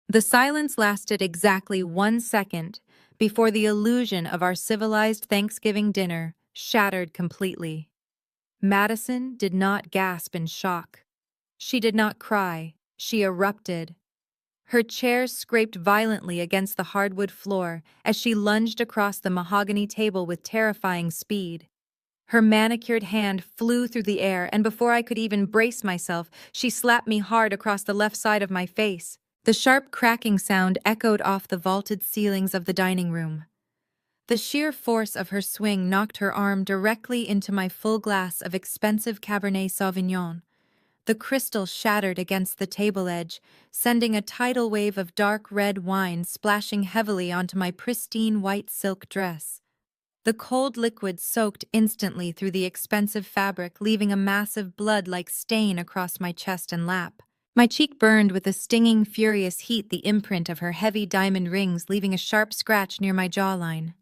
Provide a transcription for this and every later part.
The silence lasted exactly 1 second before the illusion of our civilized Thanksgiving dinner shattered completely. Madison did not gasp in shock. She did not cry. She erupted. Her chair scraped violently against the hardwood floor as she lunged across the mahogany table with terrifying speed. Her manicured hand flew through the air, and before I could even brace myself, she slapped me hard across the left side of my face. The sharp cracking sound echoed off the vaulted ceilings of the dining room. The sheer force of her swing knocked her arm directly into my full glass of expensive Cabernet Sauvignon. The crystal shattered against the table edge, sending a tidal wave of dark red wine splashing heavily onto my pristine white silk dress. The cold liquid soaked instantly through the expensive fabric, leaving a massive blood-like stain across my chest and lap. My cheek burned with a stinging, furious heat, the imprint of her heavy diamond rings leaving a sharp scratch near my jawline.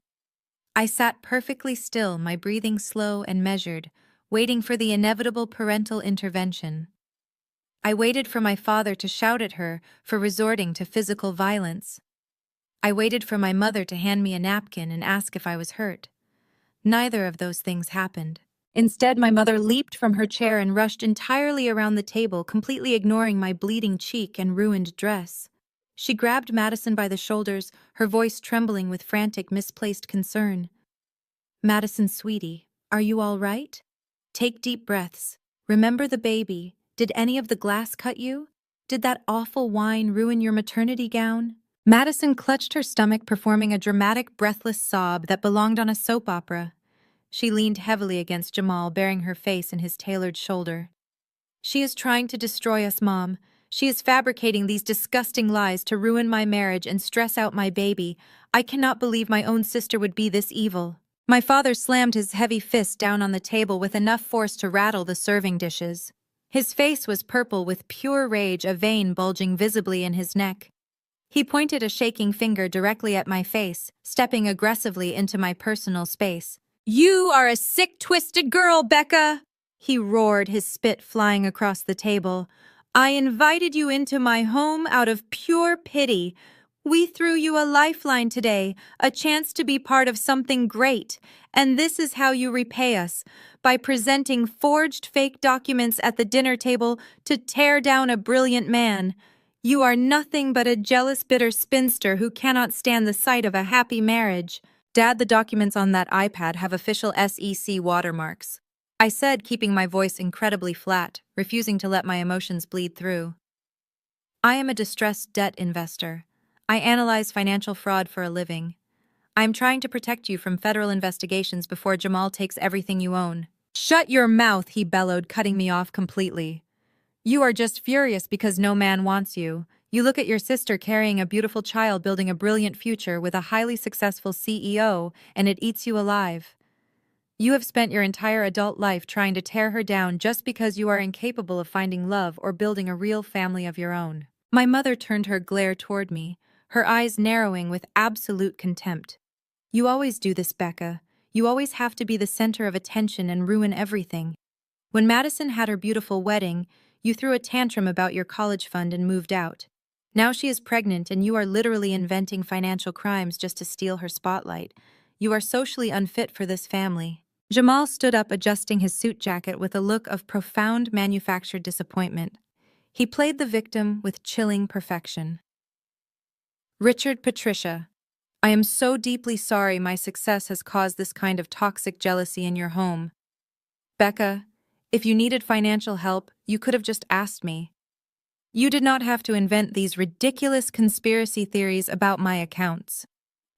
I sat perfectly still, my breathing slow and measured, waiting for the inevitable parental intervention. I waited for my father to shout at her for resorting to physical violence. I waited for my mother to hand me a napkin and ask if I was hurt. Neither of those things happened. Instead, my mother leaped from her chair and rushed entirely around the table, completely ignoring my bleeding cheek and ruined dress. She grabbed Madison by the shoulders, her voice trembling with frantic, misplaced concern. "Madison, sweetie, are you all right? Take deep breaths. Remember the baby. Did any of the glass cut you? Did that awful wine ruin your maternity gown?" Madison clutched her stomach, performing a dramatic, breathless sob that belonged on a soap opera. She leaned heavily against Jamal, burying her face in his tailored shoulder. "She is trying to destroy us, Mom. She is fabricating these disgusting lies to ruin my marriage and stress out my baby. I cannot believe my own sister would be this evil." My father slammed his heavy fist down on the table with enough force to rattle the serving dishes. His face was purple with pure rage, a vein bulging visibly in his neck. He pointed a shaking finger directly at my face, stepping aggressively into my personal space. "You are a sick, twisted girl, Becca!" he roared, his spit flying across the table. "I invited you into my home out of pure pity. We threw you a lifeline today, a chance to be part of something great, and this is how you repay us, by presenting forged fake documents at the dinner table to tear down a brilliant man. You are nothing but a jealous, bitter spinster who cannot stand the sight of a happy marriage." "Dad, the documents on that iPad have official SEC watermarks," I said, keeping my voice incredibly flat, refusing to let my emotions bleed through. "I am a distressed debt investor. I analyze financial fraud for a living. I am trying to protect you from federal investigations before Jamal takes everything you own." "Shut your mouth," he bellowed, cutting me off completely. "You are just furious because no man wants you. You look at your sister carrying a beautiful child, building a brilliant future with a highly successful CEO, and it eats you alive. You have spent your entire adult life trying to tear her down just because you are incapable of finding love or building a real family of your own." My mother turned her glare toward me, her eyes narrowing with absolute contempt. "You always do this, Becca. You always have to be the center of attention and ruin everything. When Madison had her beautiful wedding, you threw a tantrum about your college fund and moved out. Now she is pregnant and you are literally inventing financial crimes just to steal her spotlight. You are socially unfit for this family." Jamal stood up, adjusting his suit jacket with a look of profound manufactured disappointment. He played the victim with chilling perfection. "Richard, Patricia, I am so deeply sorry my success has caused this kind of toxic jealousy in your home. Becca, if you needed financial help, you could have just asked me. You did not have to invent these ridiculous conspiracy theories about my accounts.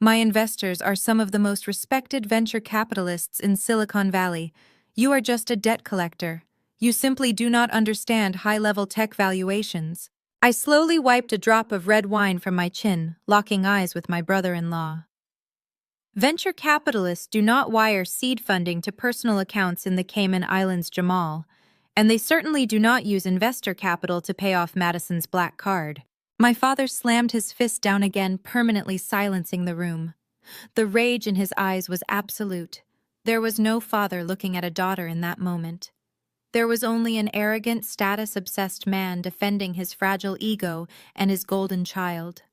My investors are some of the most respected venture capitalists in Silicon Valley. You are just a debt collector. You simply do not understand high-level tech valuations." I slowly wiped a drop of red wine from my chin, locking eyes with my brother-in-law. "Venture capitalists do not wire seed funding to personal accounts in the Cayman Islands, Jamal, and they certainly do not use investor capital to pay off Madison's black card." My father slammed his fist down again, permanently silencing the room. The rage in his eyes was absolute. There was no father looking at a daughter in that moment. There was only an arrogant, status-obsessed man defending his fragile ego and his golden child.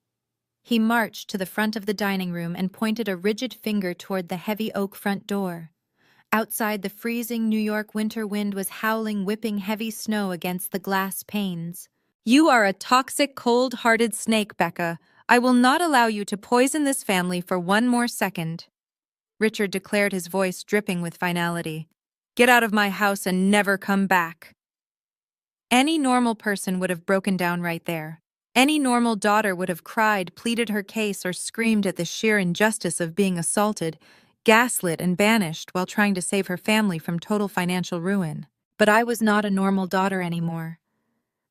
He marched to the front of the dining room and pointed a rigid finger toward the heavy oak front door. Outside, the freezing New York winter wind was howling, whipping heavy snow against the glass panes. "You are a toxic, cold-hearted snake, Becca. I will not allow you to poison this family for one more second," Richard declared, his voice dripping with finality. "Get out of my house and never come back." Any normal person would have broken down right there. Any normal daughter would have cried, pleaded her case, or screamed at the sheer injustice of being assaulted, gaslit, and banished while trying to save her family from total financial ruin. But I was not a normal daughter anymore.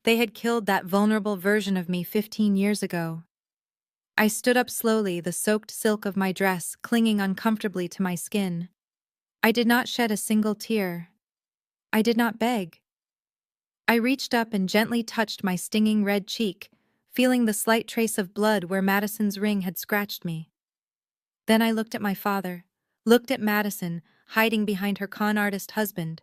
They had killed that vulnerable version of me 15 years ago. I stood up slowly, the soaked silk of my dress clinging uncomfortably to my skin. I did not shed a single tear. I did not beg. I reached up and gently touched my stinging red cheek, feeling the slight trace of blood where Madison's ring had scratched me. Then I looked at my father, looked at Madison, hiding behind her con artist husband,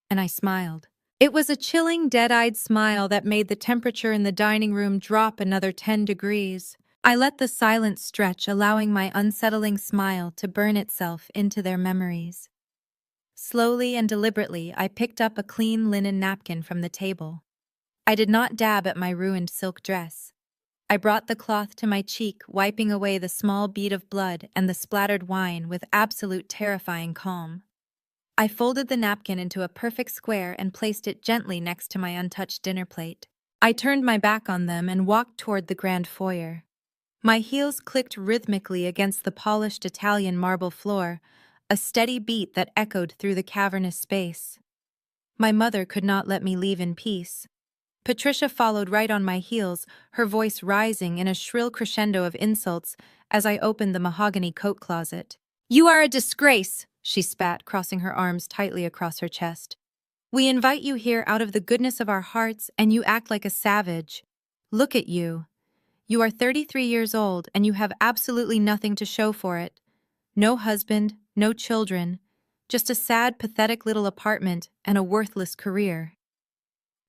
and I smiled. It was a chilling, dead-eyed smile that made the temperature in the dining room drop another 10 degrees. I let the silence stretch, allowing my unsettling smile to burn itself into their memories. Slowly and deliberately, I picked up a clean linen napkin from the table. I did not dab at my ruined silk dress. I brought the cloth to my cheek, wiping away the small bead of blood and the splattered wine with absolute terrifying calm. I folded the napkin into a perfect square and placed it gently next to my untouched dinner plate. I turned my back on them and walked toward the grand foyer. My heels clicked rhythmically against the polished Italian marble floor, a steady beat that echoed through the cavernous space. My mother could not let me leave in peace. Patricia followed right on my heels, her voice rising in a shrill crescendo of insults as I opened the mahogany coat closet. "You are a disgrace," she spat, crossing her arms tightly across her chest. "We invite you here out of the goodness of our hearts, and you act like a savage. Look at you. You are 33 years old, and you have absolutely nothing to show for it. No husband, no children, just a sad, pathetic little apartment and a worthless career."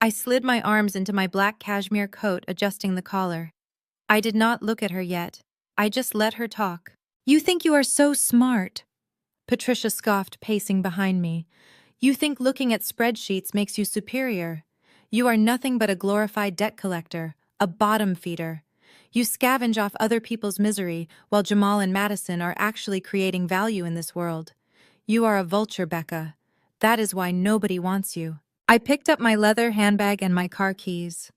I slid my arms into my black cashmere coat, adjusting the collar. I did not look at her yet. I just let her talk. "You think you are so smart," Patricia scoffed, pacing behind me. "You think looking at spreadsheets makes you superior. You are nothing but a glorified debt collector, a bottom feeder. You scavenge off other people's misery, while Jamal and Madison are actually creating value in this world. You are a vulture, Becca. That is why nobody wants you." I picked up my leather handbag and my car keys.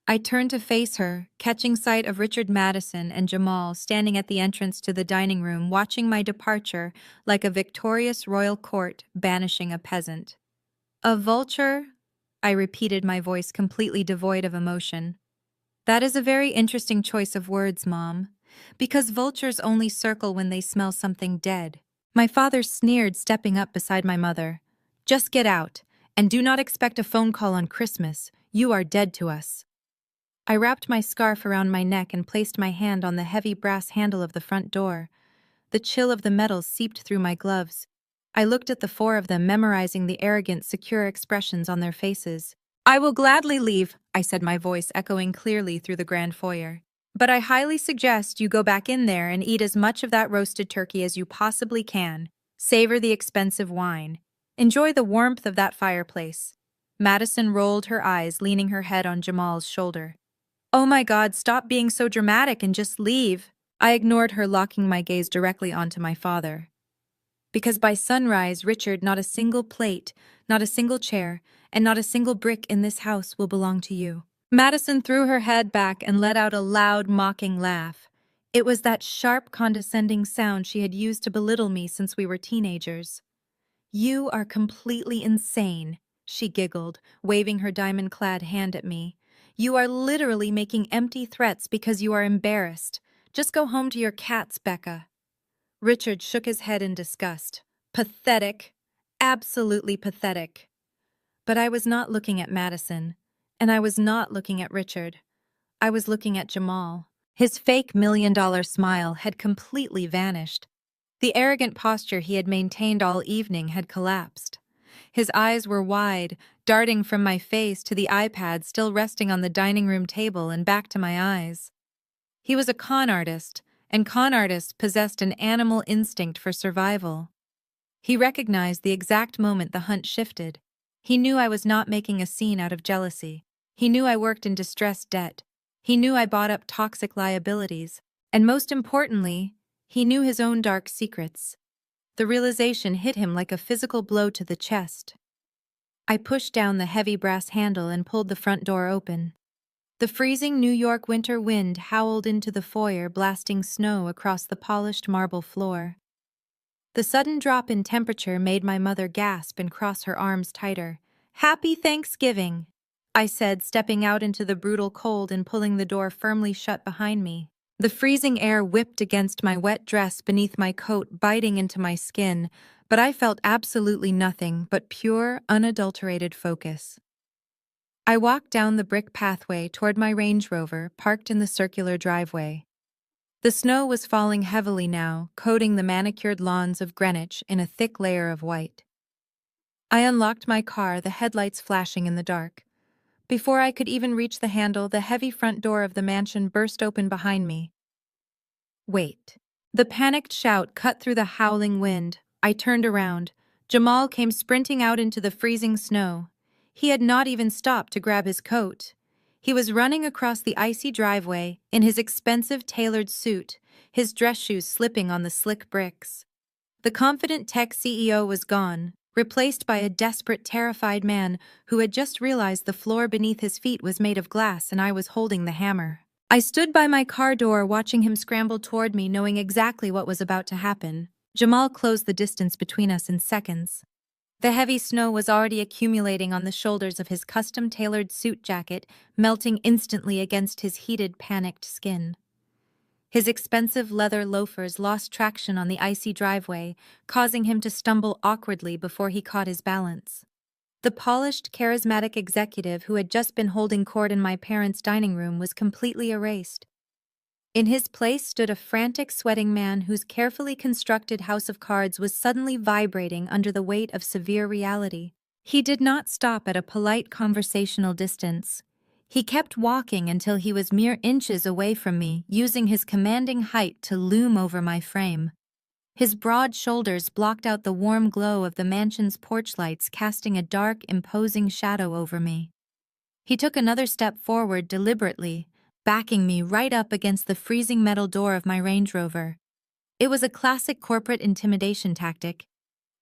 I turned to face her, catching sight of Richard, Madison, and Jamal standing at the entrance to the dining room, watching my departure like a victorious royal court banishing a peasant. "A vulture?" I repeated, my voice completely devoid of emotion. "That is a very interesting choice of words, Mom, because vultures only circle when they smell something dead." My father sneered, stepping up beside my mother. "Just get out, and do not expect a phone call on Christmas. You are dead to us." I wrapped my scarf around my neck and placed my hand on the heavy brass handle of the front door. The chill of the metal seeped through my gloves. I looked at the four of them, memorizing the arrogant, secure expressions on their faces. "I will gladly leave," I said, my voice echoing clearly through the grand foyer. "But I highly suggest you go back in there and eat as much of that roasted turkey as you possibly can. Savor the expensive wine. Enjoy the warmth of that fireplace." Madison rolled her eyes, leaning her head on Jamal's shoulder. "Oh my God, stop being so dramatic and just leave." I ignored her, locking my gaze directly onto my father. "Because by sunrise, Richard, not a single plate, not a single chair, and not a single brick in this house will belong to you." Madison threw her head back and let out a loud, mocking laugh. It was that sharp, condescending sound she had used to belittle me since we were teenagers. "You are completely insane," she giggled, waving her diamond-clad hand at me. "You are literally making empty threats because you are embarrassed. Just go home to your cats, Becca." Richard shook his head in disgust. "Pathetic. Absolutely pathetic." But I was not looking at Madison, and I was not looking at Richard. I was looking at Jamal. His fake $1,000,000 smile had completely vanished. The arrogant posture he had maintained all evening had collapsed. His eyes were wide, darting from my face to the iPad still resting on the dining room table and back to my eyes. He was a con artist, and con artists possessed an animal instinct for survival. He recognized the exact moment the hunt shifted. He knew I was not making a scene out of jealousy. He knew I worked in distressed debt. He knew I bought up toxic liabilities. And most importantly, he knew his own dark secrets. The realization hit him like a physical blow to the chest. I pushed down the heavy brass handle and pulled the front door open. The freezing New York winter wind howled into the foyer, blasting snow across the polished marble floor. The sudden drop in temperature made my mother gasp and cross her arms tighter. "Happy Thanksgiving," I said, stepping out into the brutal cold and pulling the door firmly shut behind me. The freezing air whipped against my wet dress beneath my coat, biting into my skin, but I felt absolutely nothing but pure, unadulterated focus. I walked down the brick pathway toward my Range Rover, parked in the circular driveway. The snow was falling heavily now, coating the manicured lawns of Greenwich in a thick layer of white. I unlocked my car, the headlights flashing in the dark. Before I could even reach the handle, the heavy front door of the mansion burst open behind me. "Wait." The panicked shout cut through the howling wind. I turned around. Jamal came sprinting out into the freezing snow. He had not even stopped to grab his coat. He was running across the icy driveway in his expensive tailored suit, his dress shoes slipping on the slick bricks. The confident tech CEO was gone, replaced by a desperate, terrified man who had just realized the floor beneath his feet was made of glass and I was holding the hammer. I stood by my car door watching him scramble toward me, knowing exactly what was about to happen. Jamal closed the distance between us in seconds. The heavy snow was already accumulating on the shoulders of his custom-tailored suit jacket, melting instantly against his heated, panicked skin. His expensive leather loafers lost traction on the icy driveway, causing him to stumble awkwardly before he caught his balance. The polished, charismatic executive who had just been holding court in my parents' dining room was completely erased. In his place stood a frantic, sweating man whose carefully constructed house of cards was suddenly vibrating under the weight of severe reality. He did not stop at a polite conversational distance. He kept walking until he was mere inches away from me, using his commanding height to loom over my frame. His broad shoulders blocked out the warm glow of the mansion's porch lights, casting a dark, imposing shadow over me. He took another step forward deliberately, backing me right up against the freezing metal door of my Range Rover. It was a classic corporate intimidation tactic.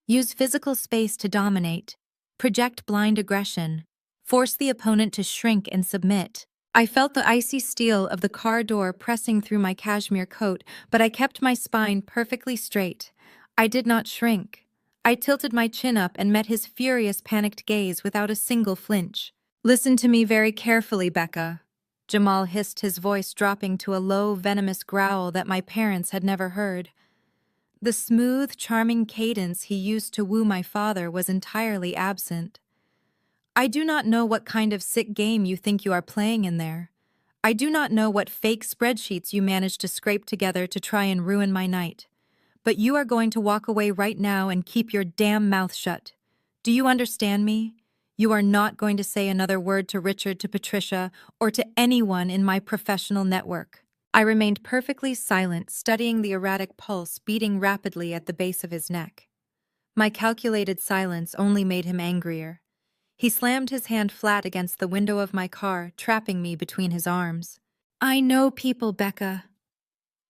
Use physical space to dominate, project blind aggression, force the opponent to shrink and submit. I felt the icy steel of the car door pressing through my cashmere coat, but I kept my spine perfectly straight. I did not shrink. I tilted my chin up and met his furious, panicked gaze without a single flinch. "Listen to me very carefully, Becca," Jamal hissed, his voice dropping to a low, venomous growl that my parents had never heard. The smooth, charming cadence he used to woo my father was entirely absent. "I do not know what kind of sick game you think you are playing in there. I do not know what fake spreadsheets you managed to scrape together to try and ruin my night. But you are going to walk away right now and keep your damn mouth shut. Do you understand me? You are not going to say another word to Richard, to Patricia, or to anyone in my professional network." I remained perfectly silent, studying the erratic pulse beating rapidly at the base of his neck. My calculated silence only made him angrier. He slammed his hand flat against the window of my car, trapping me between his arms. "I know people, Becca,"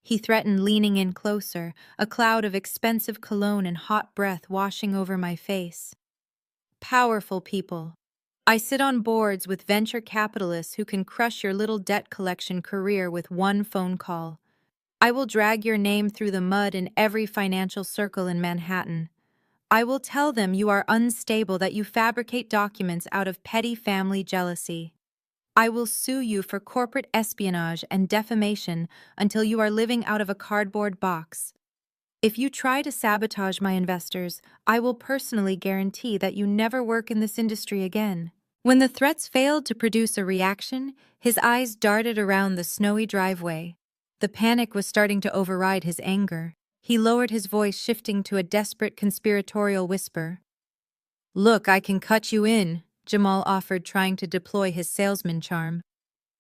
he threatened, leaning in closer, a cloud of expensive cologne and hot breath washing over my face. "Powerful people. I sit on boards with venture capitalists who can crush your little debt collection career with one phone call. I will drag your name through the mud in every financial circle in Manhattan. I will tell them you are unstable, that you fabricate documents out of petty family jealousy. I will sue you for corporate espionage and defamation until you are living out of a cardboard box. If you try to sabotage my investors, I will personally guarantee that you never work in this industry again." When the threats failed to produce a reaction, his eyes darted around the snowy driveway. The panic was starting to override his anger. He lowered his voice, shifting to a desperate conspiratorial whisper. Look, I can cut you in, Jamal offered, trying to deploy his salesman charm.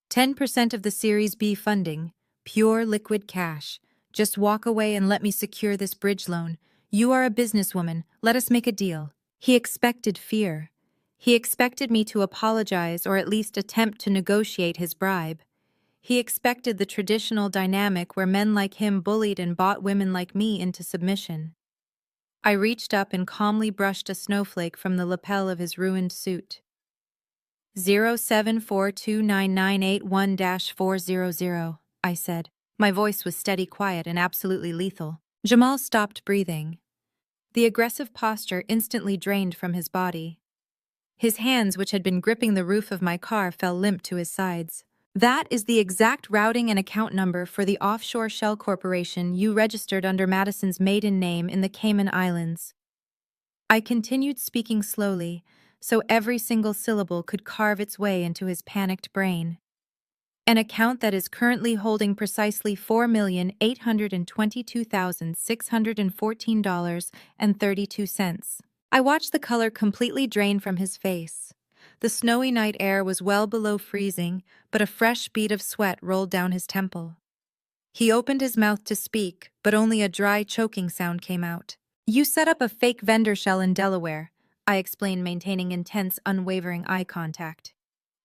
10% of the Series B funding, pure liquid cash. Just walk away and let me secure this bridge loan. You are a businesswoman, let us make a deal. He expected fear. He expected me to apologize or at least attempt to negotiate his bribe. He expected the traditional dynamic where men like him bullied and bought women like me into submission. I reached up and calmly brushed a snowflake from the lapel of his ruined suit. 074299881-400, I said. My voice was steady, quiet, and absolutely lethal. Jamal stopped breathing. The aggressive posture instantly drained from his body. His hands, which had been gripping the roof of my car, fell limp to his sides. That is the exact routing and account number for the offshore shell corporation you registered under Madison's maiden name in the Cayman Islands. I continued speaking slowly, so every single syllable could carve its way into his panicked brain. An account that is currently holding precisely $4,822,614.32. I watched the color completely drain from his face. The snowy night air was well below freezing, but a fresh bead of sweat rolled down his temple. He opened his mouth to speak, but only a dry, choking sound came out. You set up a fake vendor shell in Delaware, I explained, maintaining intense, unwavering eye contact.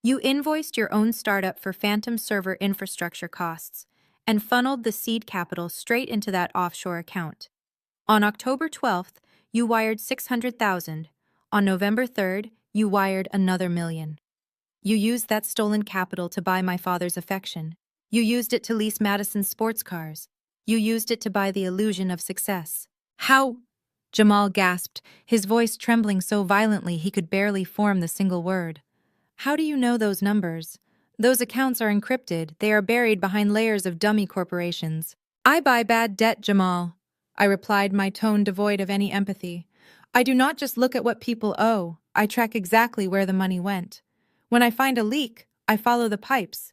You invoiced your own startup for phantom server infrastructure costs and funneled the seed capital straight into that offshore account. On October 12th, you wired $600,000. On November 3rd, you wired another $1 million. You used that stolen capital to buy my father's affection. You used it to lease Madison's sports cars. You used it to buy the illusion of success. How? Jamal gasped, his voice trembling so violently he could barely form the single word. How do you know those numbers? Those accounts are encrypted. They are buried behind layers of dummy corporations. I buy bad debt, Jamal, I replied, my tone devoid of any empathy. I do not just look at what people owe. I track exactly where the money went. When I find a leak, I follow the pipes.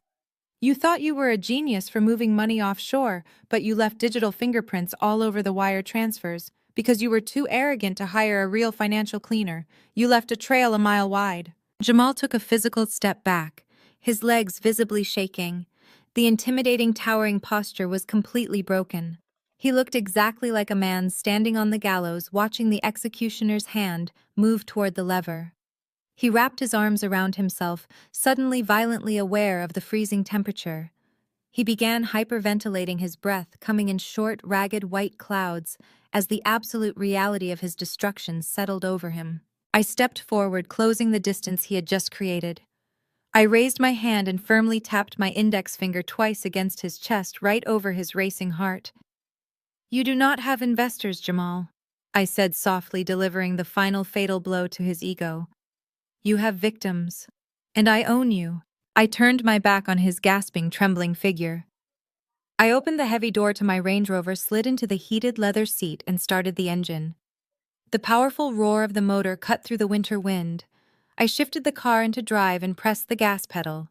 You thought you were a genius for moving money offshore, but you left digital fingerprints all over the wire transfers because you were too arrogant to hire a real financial cleaner. You left a trail a mile wide. Jamal took a physical step back, his legs visibly shaking. The intimidating, towering posture was completely broken. He looked exactly like a man standing on the gallows watching the executioner's hand move toward the lever. He wrapped his arms around himself, suddenly violently aware of the freezing temperature. He began hyperventilating, his breath coming in short, ragged white clouds as the absolute reality of his destruction settled over him. I stepped forward, closing the distance he had just created. I raised my hand and firmly tapped my index finger twice against his chest, right over his racing heart. You do not have investors, Jamal, I said softly, delivering the final fatal blow to his ego. You have victims, and I own you. I turned my back on his gasping, trembling figure. I opened the heavy door to my Range Rover, slid into the heated leather seat, and started the engine. The powerful roar of the motor cut through the winter wind. I shifted the car into drive and pressed the gas pedal.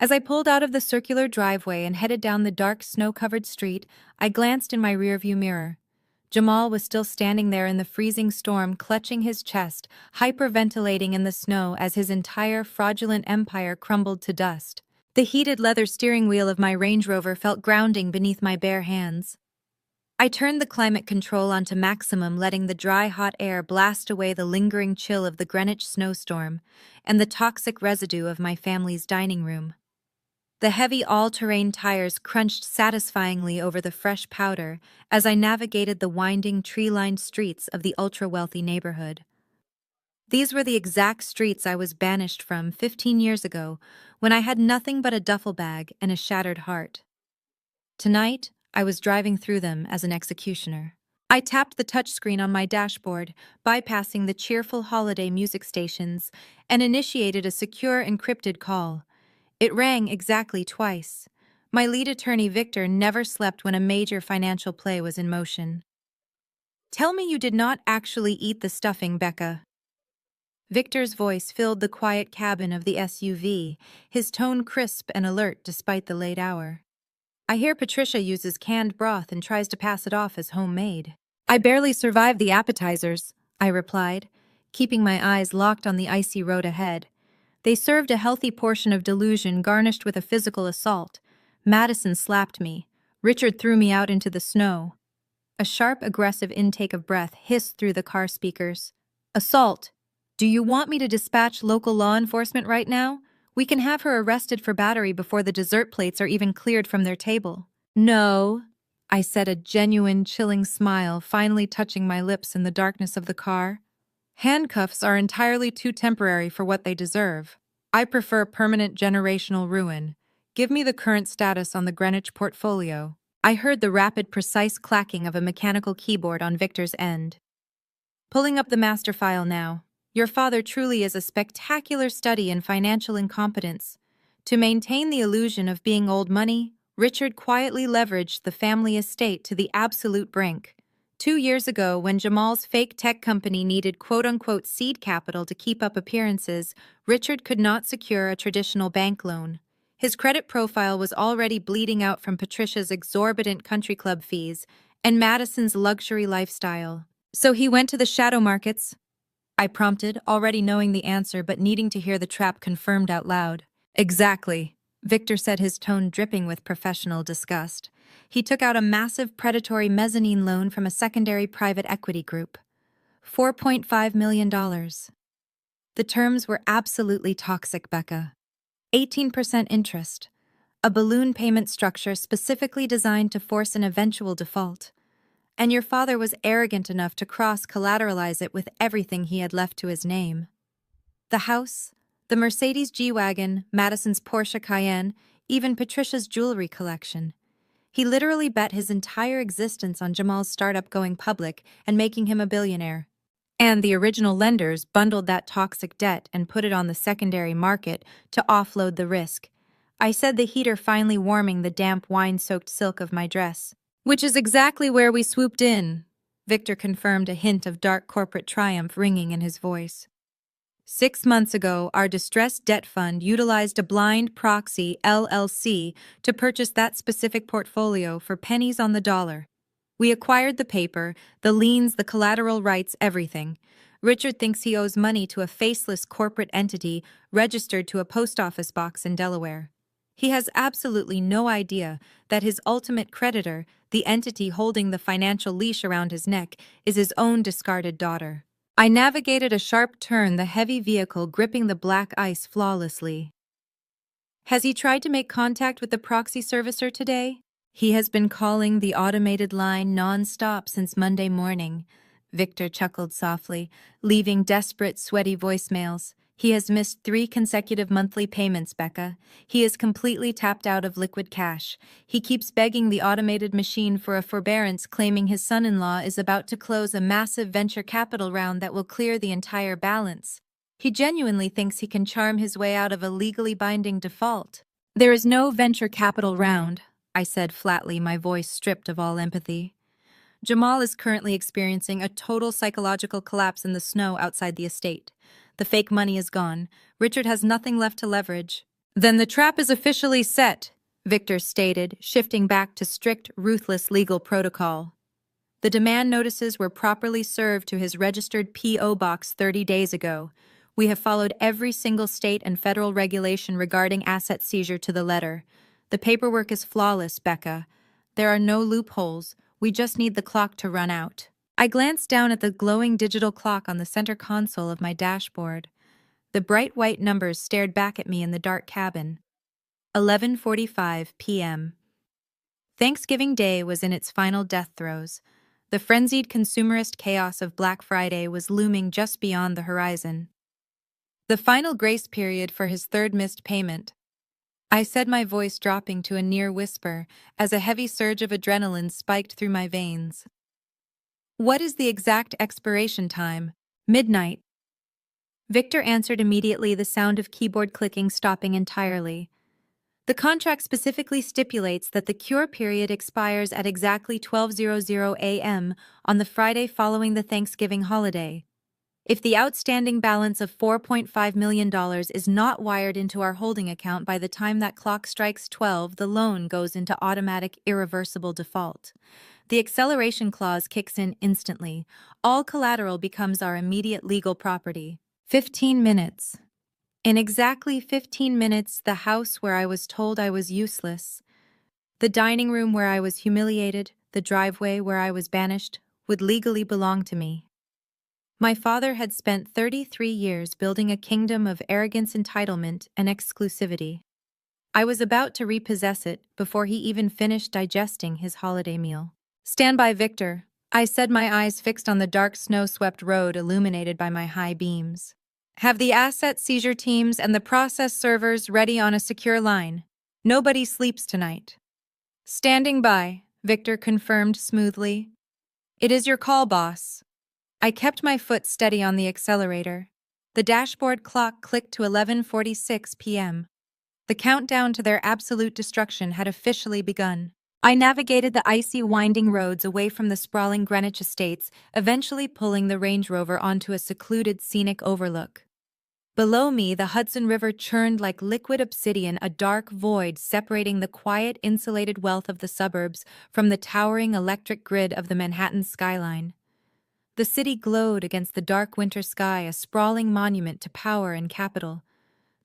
As I pulled out of the circular driveway and headed down the dark, snow-covered street, I glanced in my rearview mirror. Jamal was still standing there in the freezing storm, clutching his chest, hyperventilating in the snow as his entire fraudulent empire crumbled to dust. The heated leather steering wheel of my Range Rover felt grounding beneath my bare hands. I turned the climate control onto maximum, letting the dry, hot air blast away the lingering chill of the Greenwich snowstorm and the toxic residue of my family's dining room. The heavy all-terrain tires crunched satisfyingly over the fresh powder as I navigated the winding, tree-lined streets of the ultra-wealthy neighborhood. These were the exact streets I was banished from 15 years ago, when I had nothing but a duffel bag and a shattered heart. Tonight, I was driving through them as an executioner. I tapped the touchscreen on my dashboard, bypassing the cheerful holiday music stations, and initiated a secure encrypted call. It rang exactly twice. My lead attorney, Victor, never slept when a major financial play was in motion. Tell me you did not actually eat the stuffing, Becca. Victor's voice filled the quiet cabin of the SUV, his tone crisp and alert despite the late hour. I hear Patricia uses canned broth and tries to pass it off as homemade. I barely survived the appetizers, I replied, keeping my eyes locked on the icy road ahead. They served a healthy portion of delusion garnished with a physical assault. Madison slapped me. Richard threw me out into the snow. A sharp, aggressive intake of breath hissed through the car speakers. Assault! Do you want me to dispatch local law enforcement right now? We can have her arrested for battery before the dessert plates are even cleared from their table. No, I said, a genuine, chilling smile finally touching my lips in the darkness of the car. Handcuffs are entirely too temporary for what they deserve. I prefer permanent generational ruin. Give me the current status on the Greenwich portfolio. I heard the rapid, precise clacking of a mechanical keyboard on Victor's end. Pulling up the master file now. Your father truly is a spectacular study in financial incompetence. To maintain the illusion of being old money, Richard quietly leveraged the family estate to the absolute brink. 2 years ago, when Jamal's fake tech company needed quote-unquote seed capital to keep up appearances, Richard could not secure a traditional bank loan. His credit profile was already bleeding out from Patricia's exorbitant country club fees and Madison's luxury lifestyle. So he went to the shadow markets, I prompted, already knowing the answer but needing to hear the trap confirmed out loud. Exactly, Victor said, his tone dripping with professional disgust. He took out a massive predatory mezzanine loan from a secondary private equity group. $4.5 million. The terms were absolutely toxic, Becca. 18% interest. A balloon payment structure specifically designed to force an eventual default. And your father was arrogant enough to cross-collateralize it with everything he had left to his name. The house, the Mercedes G-Wagon, Madison's Porsche Cayenne, even Patricia's jewelry collection. He literally bet his entire existence on Jamal's startup going public and making him a billionaire. And the original lenders bundled that toxic debt and put it on the secondary market to offload the risk. I said, the heater finally warming the damp wine-soaked silk of my dress. Which is exactly where we swooped in, Victor confirmed, a hint of dark corporate triumph ringing in his voice. 6 months ago, our distressed debt fund utilized a blind proxy LLC to purchase that specific portfolio for pennies on the dollar. We acquired the paper, the liens, the collateral rights, everything. Richard thinks he owes money to a faceless corporate entity registered to a post office box in Delaware. He has absolutely no idea that his ultimate creditor, the entity holding the financial leash around his neck, is his own discarded daughter. I navigated a sharp turn, the heavy vehicle gripping the black ice flawlessly. Has he tried to make contact with the proxy servicer today? He has been calling the automated line non-stop since Monday morning, Victor chuckled softly, leaving desperate, sweaty voicemails. He has missed 3 consecutive monthly payments, Becca. He is completely tapped out of liquid cash. He keeps begging the automated machine for a forbearance, claiming his son-in-law is about to close a massive venture capital round that will clear the entire balance. He genuinely thinks he can charm his way out of a legally binding default. There is no venture capital round, I said flatly, my voice stripped of all empathy. Jamal is currently experiencing a total psychological collapse in the snow outside the estate. The fake money is gone. Richard has nothing left to leverage. Then the trap is officially set, Victor stated, shifting back to strict, ruthless legal protocol. The demand notices were properly served to his registered P.O. box 30 days ago. We have followed every single state and federal regulation regarding asset seizure to the letter. The paperwork is flawless, Becca. There are no loopholes. We just need the clock to run out. I glanced down at the glowing digital clock on the center console of my dashboard. The bright white numbers stared back at me in the dark cabin. 11:45 p.m. Thanksgiving Day was in its final death throes. The frenzied consumerist chaos of Black Friday was looming just beyond the horizon. The final grace period for his 3rd missed payment. I said, my voice dropping to a near whisper as a heavy surge of adrenaline spiked through my veins. What is the exact expiration time? Midnight. Victor answered immediately, the sound of keyboard clicking stopping entirely. The contract specifically stipulates that the cure period expires at exactly 12:00 a.m. on the Friday following the Thanksgiving holiday. If the outstanding balance of $4.5 million is not wired into our holding account by the time that clock strikes 12, the loan goes into automatic irreversible default. The acceleration clause kicks in instantly. All collateral becomes our immediate legal property. 15 minutes. In exactly 15 minutes, the house where I was told I was useless, the dining room where I was humiliated, the driveway where I was banished, would legally belong to me. My father had spent 33 years building a kingdom of arrogance, entitlement, and exclusivity. I was about to repossess it before he even finished digesting his holiday meal. "Stand by, Victor," I said, my eyes fixed on the dark snow-swept road illuminated by my high beams. "Have the asset seizure teams and the process servers ready on a secure line. Nobody sleeps tonight." "Standing by," Victor confirmed smoothly. "It is your call, boss." I kept my foot steady on the accelerator. The dashboard clock clicked to 11:46 p.m. The countdown to their absolute destruction had officially begun. I navigated the icy, winding roads away from the sprawling Greenwich estates, eventually pulling the Range Rover onto a secluded, scenic overlook. Below me, the Hudson River churned like liquid obsidian, a dark void separating the quiet, insulated wealth of the suburbs from the towering electric grid of the Manhattan skyline. The city glowed against the dark winter sky, a sprawling monument to power and capital.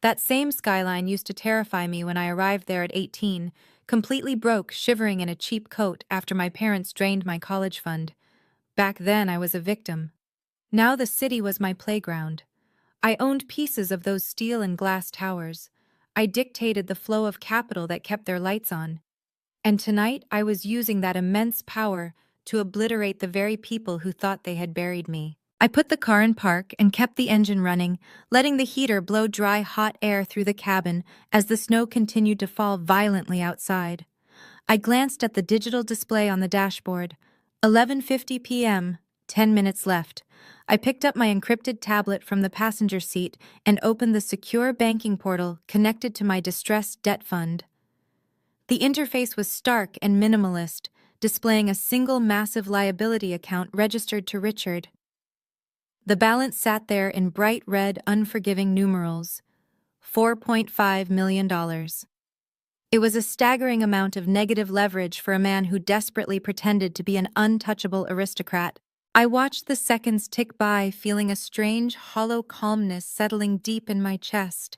That same skyline used to terrify me when I arrived there at 18, completely broke, shivering in a cheap coat after my parents drained my college fund. Back then, I was a victim. Now the city was my playground. I owned pieces of those steel and glass towers. I dictated the flow of capital that kept their lights on. And tonight, I was using that immense power to obliterate the very people who thought they had buried me. I put the car in park and kept the engine running, letting the heater blow dry, hot air through the cabin as the snow continued to fall violently outside. I glanced at the digital display on the dashboard. 11:50 p.m., 10 minutes left. I picked up my encrypted tablet from the passenger seat and opened the secure banking portal connected to my distressed debt fund. The interface was stark and minimalist, displaying a single massive liability account registered to Richard. The balance sat there in bright red, unforgiving numerals. $4.5 million. It was a staggering amount of negative leverage for a man who desperately pretended to be an untouchable aristocrat. I watched the seconds tick by, feeling a strange, hollow calmness settling deep in my chest.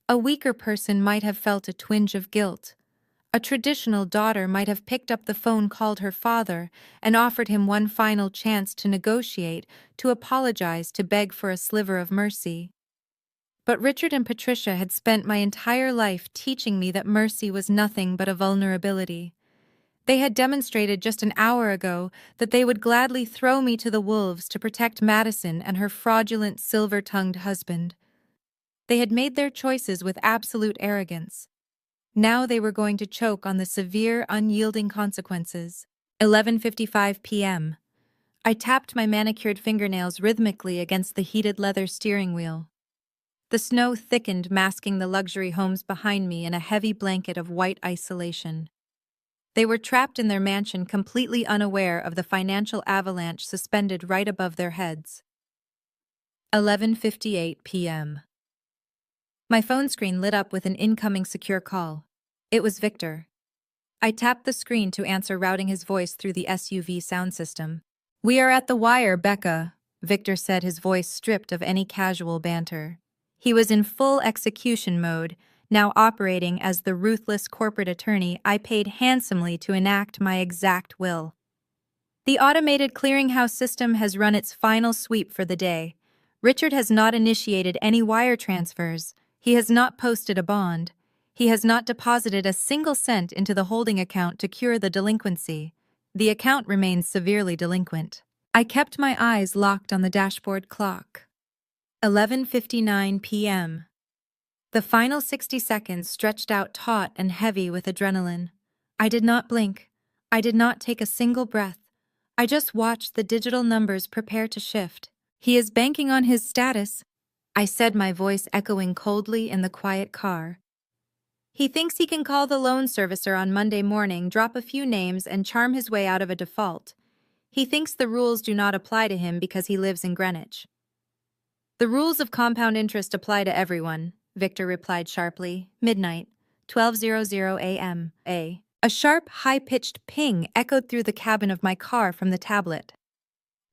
A weaker person might have felt a twinge of guilt. A traditional daughter might have picked up the phone, called her father, and offered him one final chance to negotiate, to apologize, to beg for a sliver of mercy. But Richard and Patricia had spent my entire life teaching me that mercy was nothing but a vulnerability. They had demonstrated just an hour ago that they would gladly throw me to the wolves to protect Madison and her fraudulent, silver-tongued husband. They had made their choices with absolute arrogance. Now they were going to choke on the severe, unyielding consequences. 11:55 p.m. I tapped my manicured fingernails rhythmically against the heated leather steering wheel. The snow thickened, masking the luxury homes behind me in a heavy blanket of white isolation. They were trapped in their mansion, completely unaware of the financial avalanche suspended right above their heads. 11:58 p.m. My phone screen lit up with an incoming secure call. It was Victor. I tapped the screen to answer, routing his voice through the SUV sound system. "We are at the wire, Becca," Victor said, his voice stripped of any casual banter. He was in full execution mode, now operating as the ruthless corporate attorney I paid handsomely to enact my exact will. "The automated clearinghouse system has run its final sweep for the day. Richard has not initiated any wire transfers. He has not posted a bond. He has not deposited a single cent into the holding account to cure the delinquency. The account remains severely delinquent." I kept my eyes locked on the dashboard clock. 11:59 p.m. The final 60 seconds stretched out taut and heavy with adrenaline. I did not blink. I did not take a single breath. I just watched the digital numbers prepare to shift. "He is banking on his status," I said, my voice echoing coldly in the quiet car. "He thinks he can call the loan servicer on Monday morning, drop a few names, and charm his way out of a default. He thinks the rules do not apply to him because he lives in Greenwich." The rules of compound interest apply to everyone, Victor replied sharply. Midnight, 12:00 a.m. A sharp, high-pitched ping echoed through the cabin of my car from the tablet.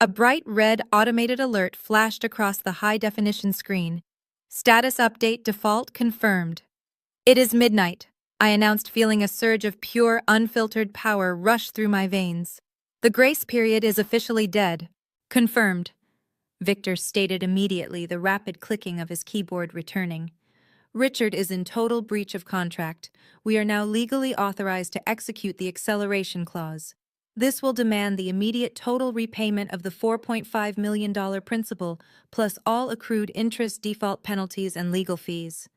A bright red automated alert flashed across the high-definition screen. Status update default confirmed. It is midnight, I announced, feeling a surge of pure, unfiltered power rush through my veins. The grace period is officially dead. Confirmed, Victor stated immediately, the rapid clicking of his keyboard returning. Richard is in total breach of contract. We are now legally authorized to execute the acceleration clause. This will demand the immediate total repayment of the $4.5 million principal, plus all accrued interest, default penalties, and legal fees.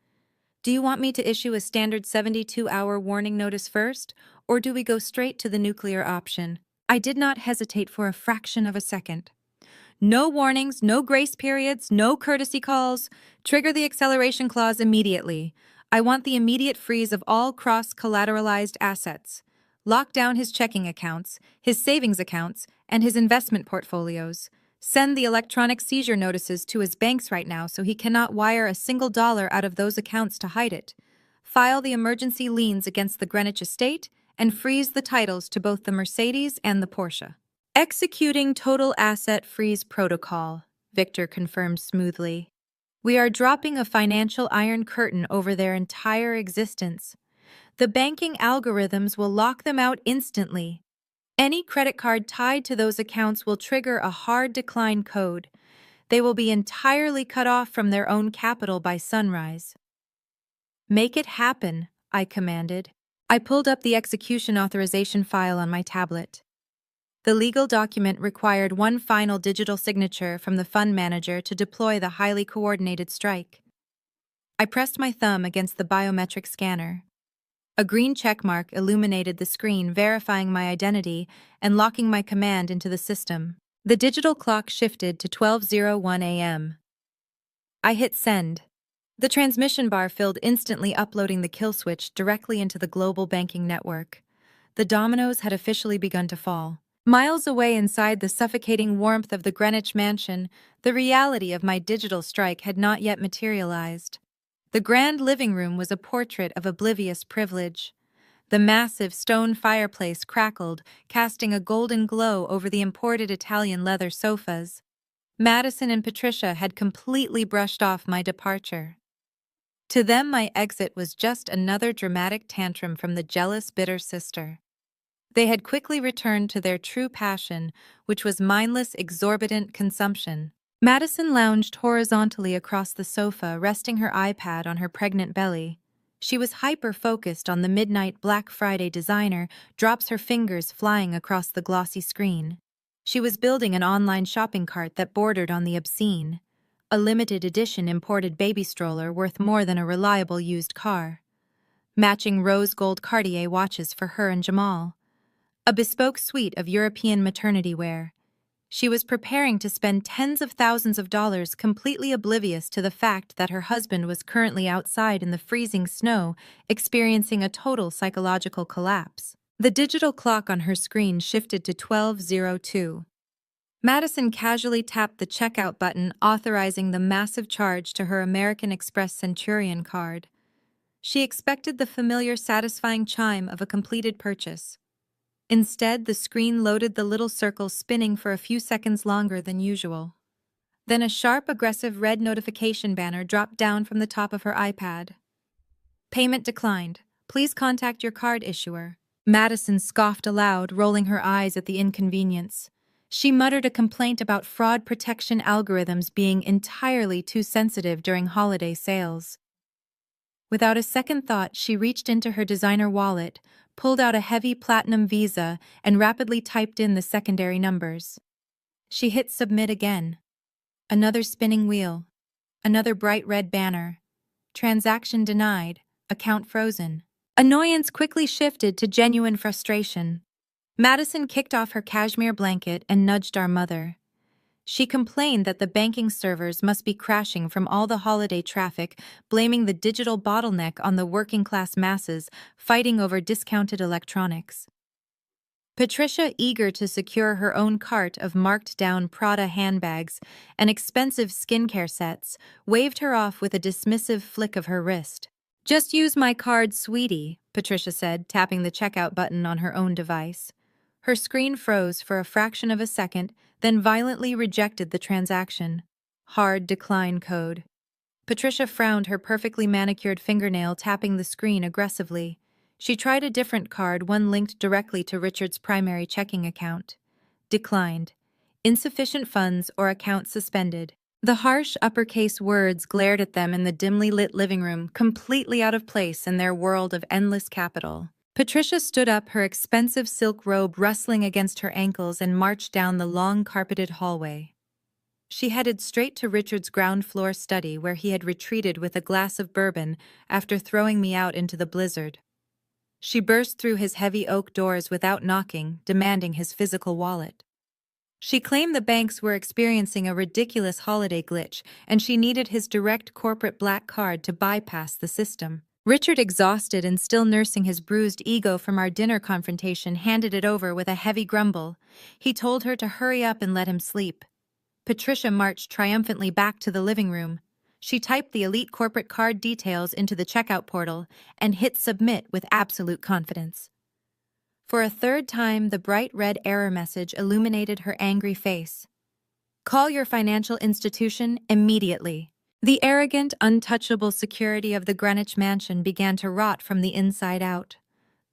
Do you want me to issue a standard 72-hour warning notice first, or do we go straight to the nuclear option? I did not hesitate for a fraction of a second. No warnings, no grace periods, no courtesy calls. Trigger the acceleration clause immediately. I want the immediate freeze of all cross-collateralized assets. Lock down his checking accounts, his savings accounts, and his investment portfolios. Send the electronic seizure notices to his banks right now so he cannot wire a single dollar out of those accounts to hide it. File the emergency liens against the Greenwich estate and freeze the titles to both the Mercedes and the Porsche. Executing total asset freeze protocol, Victor confirmed smoothly. We are dropping a financial iron curtain over their entire existence. The banking algorithms will lock them out instantly. Any credit card tied to those accounts will trigger a hard decline code. They will be entirely cut off from their own capital by sunrise. Make it happen, I commanded. I pulled up the execution authorization file on my tablet. The legal document required one final digital signature from the fund manager to deploy the highly coordinated strike. I pressed my thumb against the biometric scanner. A green checkmark illuminated the screen, verifying my identity and locking my command into the system. The digital clock shifted to 12:01 a.m. I hit send. The transmission bar filled instantly, uploading the kill switch directly into the global banking network. The dominoes had officially begun to fall. Miles away inside the suffocating warmth of the Greenwich mansion, the reality of my digital strike had not yet materialized. The grand living room was a portrait of oblivious privilege. The massive stone fireplace crackled, casting a golden glow over the imported Italian leather sofas. Madison and Patricia had completely brushed off my departure. To them, my exit was just another dramatic tantrum from the jealous, bitter sister. They had quickly returned to their true passion, which was mindless, exorbitant consumption. Madison lounged horizontally across the sofa, resting her iPad on her pregnant belly. She was hyper-focused on the midnight Black Friday designer, drops her fingers flying across the glossy screen. She was building an online shopping cart that bordered on the obscene. A limited edition imported baby stroller worth more than a reliable used car. Matching rose gold Cartier watches for her and Jamal. A bespoke suite of European maternity wear. She was preparing to spend tens of thousands of dollars, completely oblivious to the fact that her husband was currently outside in the freezing snow, experiencing a total psychological collapse. The digital clock on her screen shifted to 12:02. Madison casually tapped the checkout button, authorizing the massive charge to her American Express Centurion card. She expected the familiar, satisfying chime of a completed purchase. Instead, the screen loaded, the little circle spinning for a few seconds longer than usual. Then a sharp, aggressive red notification banner dropped down from the top of her iPad. Payment declined. Please contact your card issuer. Madison scoffed aloud, rolling her eyes at the inconvenience. She muttered a complaint about fraud protection algorithms being entirely too sensitive during holiday sales. Without a second thought, she reached into her designer wallet, pulled out a heavy platinum Visa, and rapidly typed in the secondary numbers. She hit submit again. Another spinning wheel. Another bright red banner. Transaction denied. Account frozen. Annoyance quickly shifted to genuine frustration. Madison kicked off her cashmere blanket and nudged our mother. She complained that the banking servers must be crashing from all the holiday traffic, blaming the digital bottleneck on the working-class masses fighting over discounted electronics. Patricia, eager to secure her own cart of marked-down Prada handbags and expensive skincare sets, waved her off with a dismissive flick of her wrist. "Just use my card, sweetie," Patricia said, tapping the checkout button on her own device. Her screen froze for a fraction of a second, then violently rejected the transaction. Hard decline code. Patricia frowned, her perfectly manicured fingernail tapping the screen aggressively. She tried a different card, one linked directly to Richard's primary checking account. Declined. Insufficient funds or account suspended. The harsh uppercase words glared at them in the dimly lit living room, completely out of place in their world of endless capital. Patricia stood up, her expensive silk robe rustling against her ankles, and marched down the long carpeted hallway. She headed straight to Richard's ground-floor study, where he had retreated with a glass of bourbon after throwing me out into the blizzard. She burst through his heavy oak doors without knocking, demanding his physical wallet. She claimed the banks were experiencing a ridiculous holiday glitch, and she needed his direct corporate black card to bypass the system. Richard, exhausted and still nursing his bruised ego from our dinner confrontation, handed it over with a heavy grumble. He told her to hurry up and let him sleep. Patricia marched triumphantly back to the living room. She typed the elite corporate card details into the checkout portal and hit submit with absolute confidence. For a third time, the bright red error message illuminated her angry face. "Call your financial institution immediately." The arrogant, untouchable security of the Greenwich mansion began to rot from the inside out.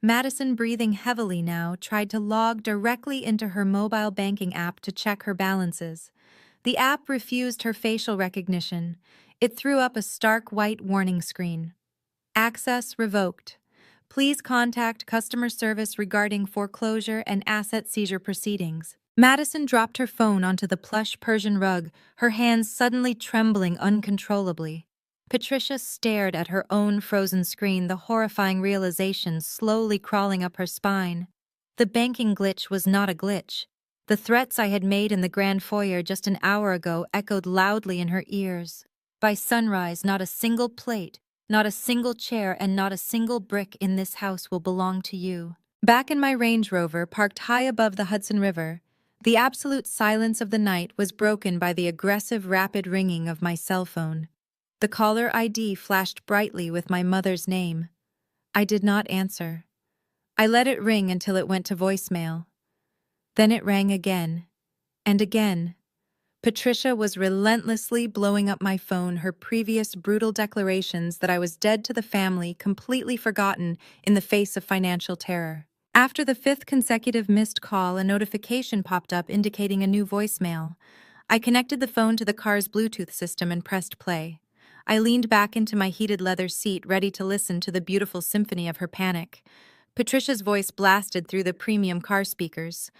Madison, breathing heavily now, tried to log directly into her mobile banking app to check her balances. The app refused her facial recognition. It threw up a stark white warning screen. "Access revoked. Please contact customer service regarding foreclosure and asset seizure proceedings." Madison dropped her phone onto the plush Persian rug, her hands suddenly trembling uncontrollably. Patricia stared at her own frozen screen, the horrifying realization slowly crawling up her spine. The banking glitch was not a glitch. The threats I had made in the grand foyer just an hour ago echoed loudly in her ears. By sunrise, not a single plate, not a single chair, and not a single brick in this house will belong to you. Back in my Range Rover, parked high above the Hudson River, the absolute silence of the night was broken by the aggressive, rapid ringing of my cell phone. The caller ID flashed brightly with my mother's name. I did not answer. I let it ring until it went to voicemail. Then it rang again, and again. Patricia was relentlessly blowing up my phone, her previous brutal declarations that I was dead to the family completely forgotten in the face of financial terror. After the fifth consecutive missed call, a notification popped up indicating a new voicemail. I connected the phone to the car's Bluetooth system and pressed play. I leaned back into my heated leather seat, ready to listen to the beautiful symphony of her panic. Patricia's voice blasted through the premium car speakers.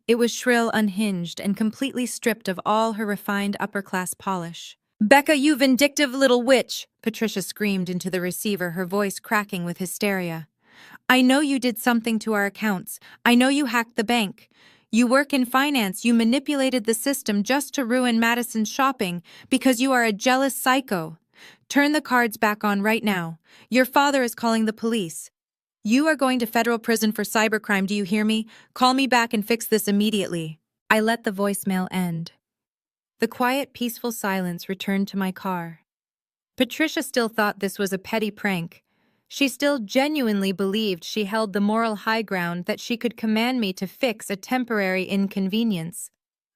It was shrill, unhinged, and completely stripped of all her refined upper-class polish. "Becca, you vindictive little witch!" Patricia screamed into the receiver, her voice cracking with hysteria. "I know you did something to our accounts. I know you hacked the bank. You work in finance. You manipulated the system just to ruin Madison's shopping because you are a jealous psycho. Turn the cards back on right now. Your father is calling the police. You are going to federal prison for cybercrime, do you hear me? Call me back and fix this immediately." I let the voicemail end. The quiet, peaceful silence returned to my car. Patricia still thought this was a petty prank. She still genuinely believed she held the moral high ground, that she could command me to fix a temporary inconvenience.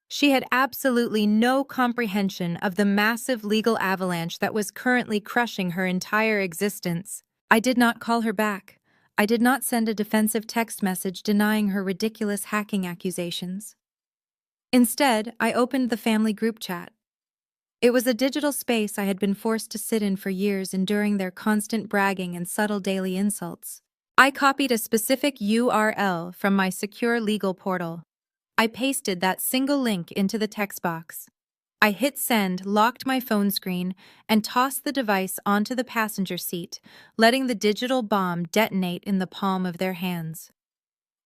She had absolutely no comprehension of the massive legal avalanche that was currently crushing her entire existence. I did not call her back. I did not send a defensive text message denying her ridiculous hacking accusations. Instead, I opened the family group chat. It was a digital space I had been forced to sit in for years, enduring their constant bragging and subtle daily insults. I copied a specific URL from my secure legal portal. I pasted that single link into the text box. I hit send, locked my phone screen, and tossed the device onto the passenger seat, letting the digital bomb detonate in the palm of their hands.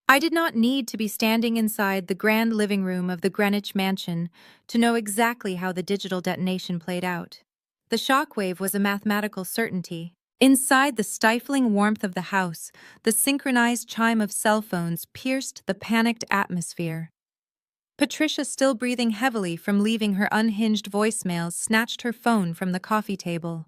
I did not need to be standing inside the grand living room of the Greenwich mansion to know exactly how the digital detonation played out. The shockwave was a mathematical certainty. Inside the stifling warmth of the house, the synchronized chime of cell phones pierced the panicked atmosphere. Patricia, still breathing heavily from leaving her unhinged voicemails, snatched her phone from the coffee table.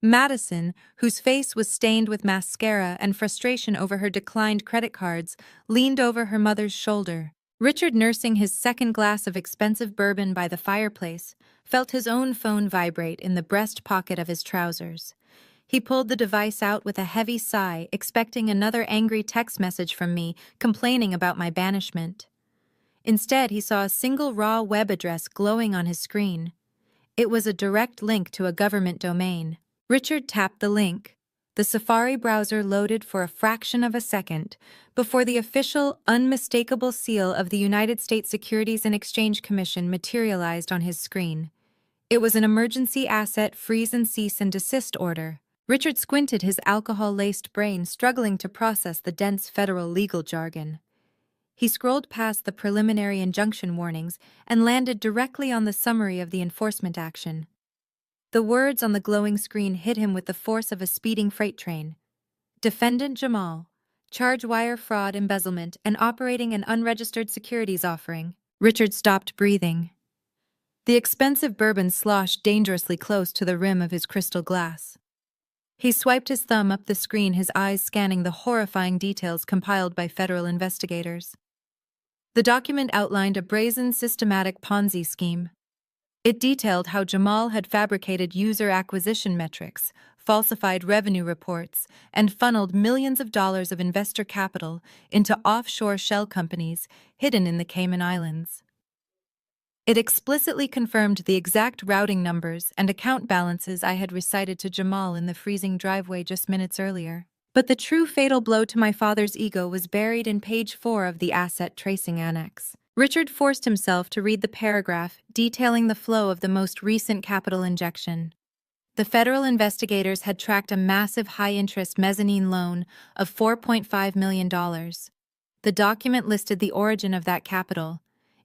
Madison, whose face was stained with mascara and frustration over her declined credit cards, leaned over her mother's shoulder. Richard, nursing his second glass of expensive bourbon by the fireplace, felt his own phone vibrate in the breast pocket of his trousers. He pulled the device out with a heavy sigh, expecting another angry text message from me complaining about my banishment. Instead, he saw a single raw web address glowing on his screen. It was a direct link to a government domain. Richard tapped the link. The Safari browser loaded for a fraction of a second before the official, unmistakable seal of the United States Securities and Exchange Commission materialized on his screen. It was an emergency asset freeze and cease and desist order. Richard squinted, his alcohol-laced brain struggling to process the dense federal legal jargon. He scrolled past the preliminary injunction warnings and landed directly on the summary of the enforcement action. The words on the glowing screen hit him with the force of a speeding freight train. Defendant Jamal, charge wire fraud, embezzlement, and operating an unregistered securities offering. Richard stopped breathing. The expensive bourbon sloshed dangerously close to the rim of his crystal glass. He swiped his thumb up the screen, his eyes scanning the horrifying details compiled by federal investigators. The document outlined a brazen, systematic Ponzi scheme. It detailed how Jamal had fabricated user acquisition metrics, falsified revenue reports, and funneled millions of dollars of investor capital into offshore shell companies hidden in the Cayman Islands. It explicitly confirmed the exact routing numbers and account balances I had recited to Jamal in the freezing driveway just minutes earlier. But the true fatal blow to my father's ego was buried in page 4 of the Asset Tracing Annex. Richard forced himself to read the paragraph detailing the flow of the most recent capital injection. The federal investigators had tracked a massive high-interest mezzanine loan of $4.5 million. The document listed the origin of that capital.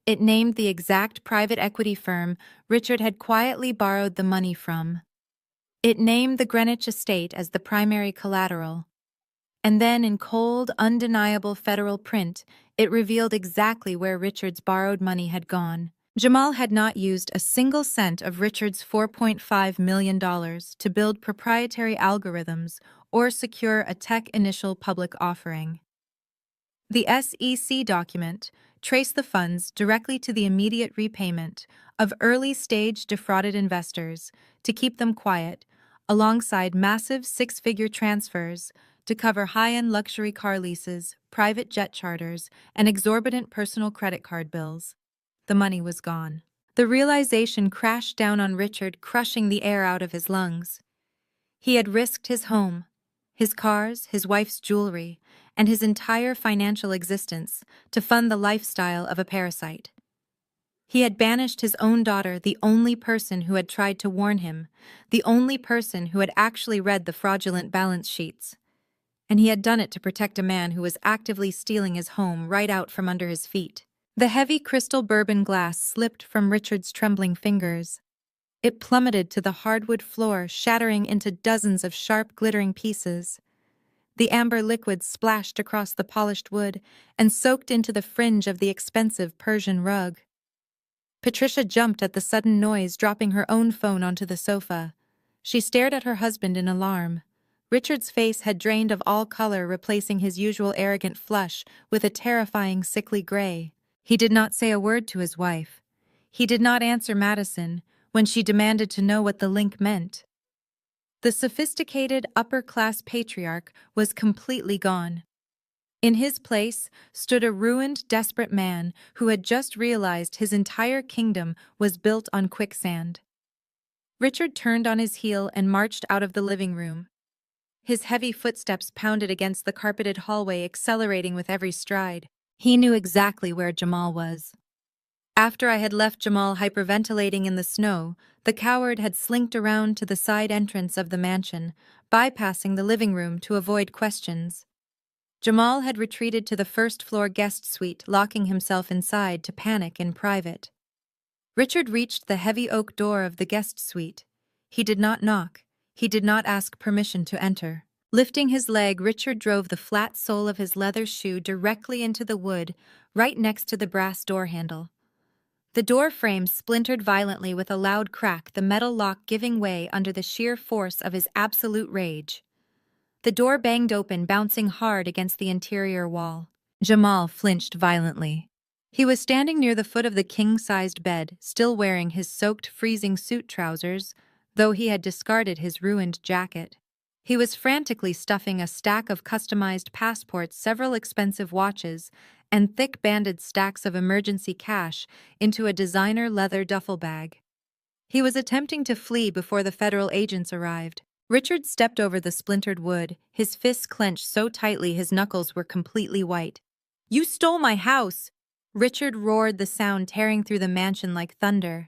It named the exact private equity firm Richard had quietly borrowed the money from. It named the Greenwich estate as the primary collateral. And then, in cold, undeniable federal print, it revealed exactly where Richard's borrowed money had gone. Jamal had not used a single cent of Richard's $4.5 million to build proprietary algorithms or secure a tech initial public offering. The SEC document traced the funds directly to the immediate repayment of early-stage defrauded investors to keep them quiet, alongside massive six-figure transfers to cover high-end luxury car leases, private jet charters, and exorbitant personal credit card bills. The money was gone. The realization crashed down on Richard, crushing the air out of his lungs. He had risked his home, his cars, his wife's jewelry, and his entire financial existence to fund the lifestyle of a parasite. He had banished his own daughter, the only person who had tried to warn him, the only person who had actually read the fraudulent balance sheets. And he had done it to protect a man who was actively stealing his home right out from under his feet. The heavy crystal bourbon glass slipped from Richard's trembling fingers. It plummeted to the hardwood floor, shattering into dozens of sharp, glittering pieces. The amber liquid splashed across the polished wood and soaked into the fringe of the expensive Persian rug. Patricia jumped at the sudden noise, dropping her own phone onto the sofa. She stared at her husband in alarm. Richard's face had drained of all color, replacing his usual arrogant flush with a terrifying, sickly gray. He did not say a word to his wife. He did not answer Madison when she demanded to know what the link meant. The sophisticated, upper-class patriarch was completely gone. In his place stood a ruined, desperate man who had just realized his entire kingdom was built on quicksand. Richard turned on his heel and marched out of the living room. His heavy footsteps pounded against the carpeted hallway, accelerating with every stride. He knew exactly where Jamal was. After I had left Jamal hyperventilating in the snow, the coward had slinked around to the side entrance of the mansion, bypassing the living room to avoid questions. Jamal had retreated to the first-floor guest suite, locking himself inside to panic in private. Richard reached the heavy oak door of the guest suite. He did not knock. He did not ask permission to enter. Lifting his leg, Richard drove the flat sole of his leather shoe directly into the wood, right next to the brass door handle. The door frame splintered violently with a loud crack, the metal lock giving way under the sheer force of his absolute rage. The door banged open, bouncing hard against the interior wall. Jamal flinched violently. He was standing near the foot of the king-sized bed, still wearing his soaked, freezing suit trousers, though he had discarded his ruined jacket. He was frantically stuffing a stack of customized passports, several expensive watches, and thick banded stacks of emergency cash into a designer leather duffel bag. He was attempting to flee before the federal agents arrived. Richard stepped over the splintered wood, his fists clenched so tightly his knuckles were completely white. "You stole my house!" Richard roared, the sound tearing through the mansion like thunder.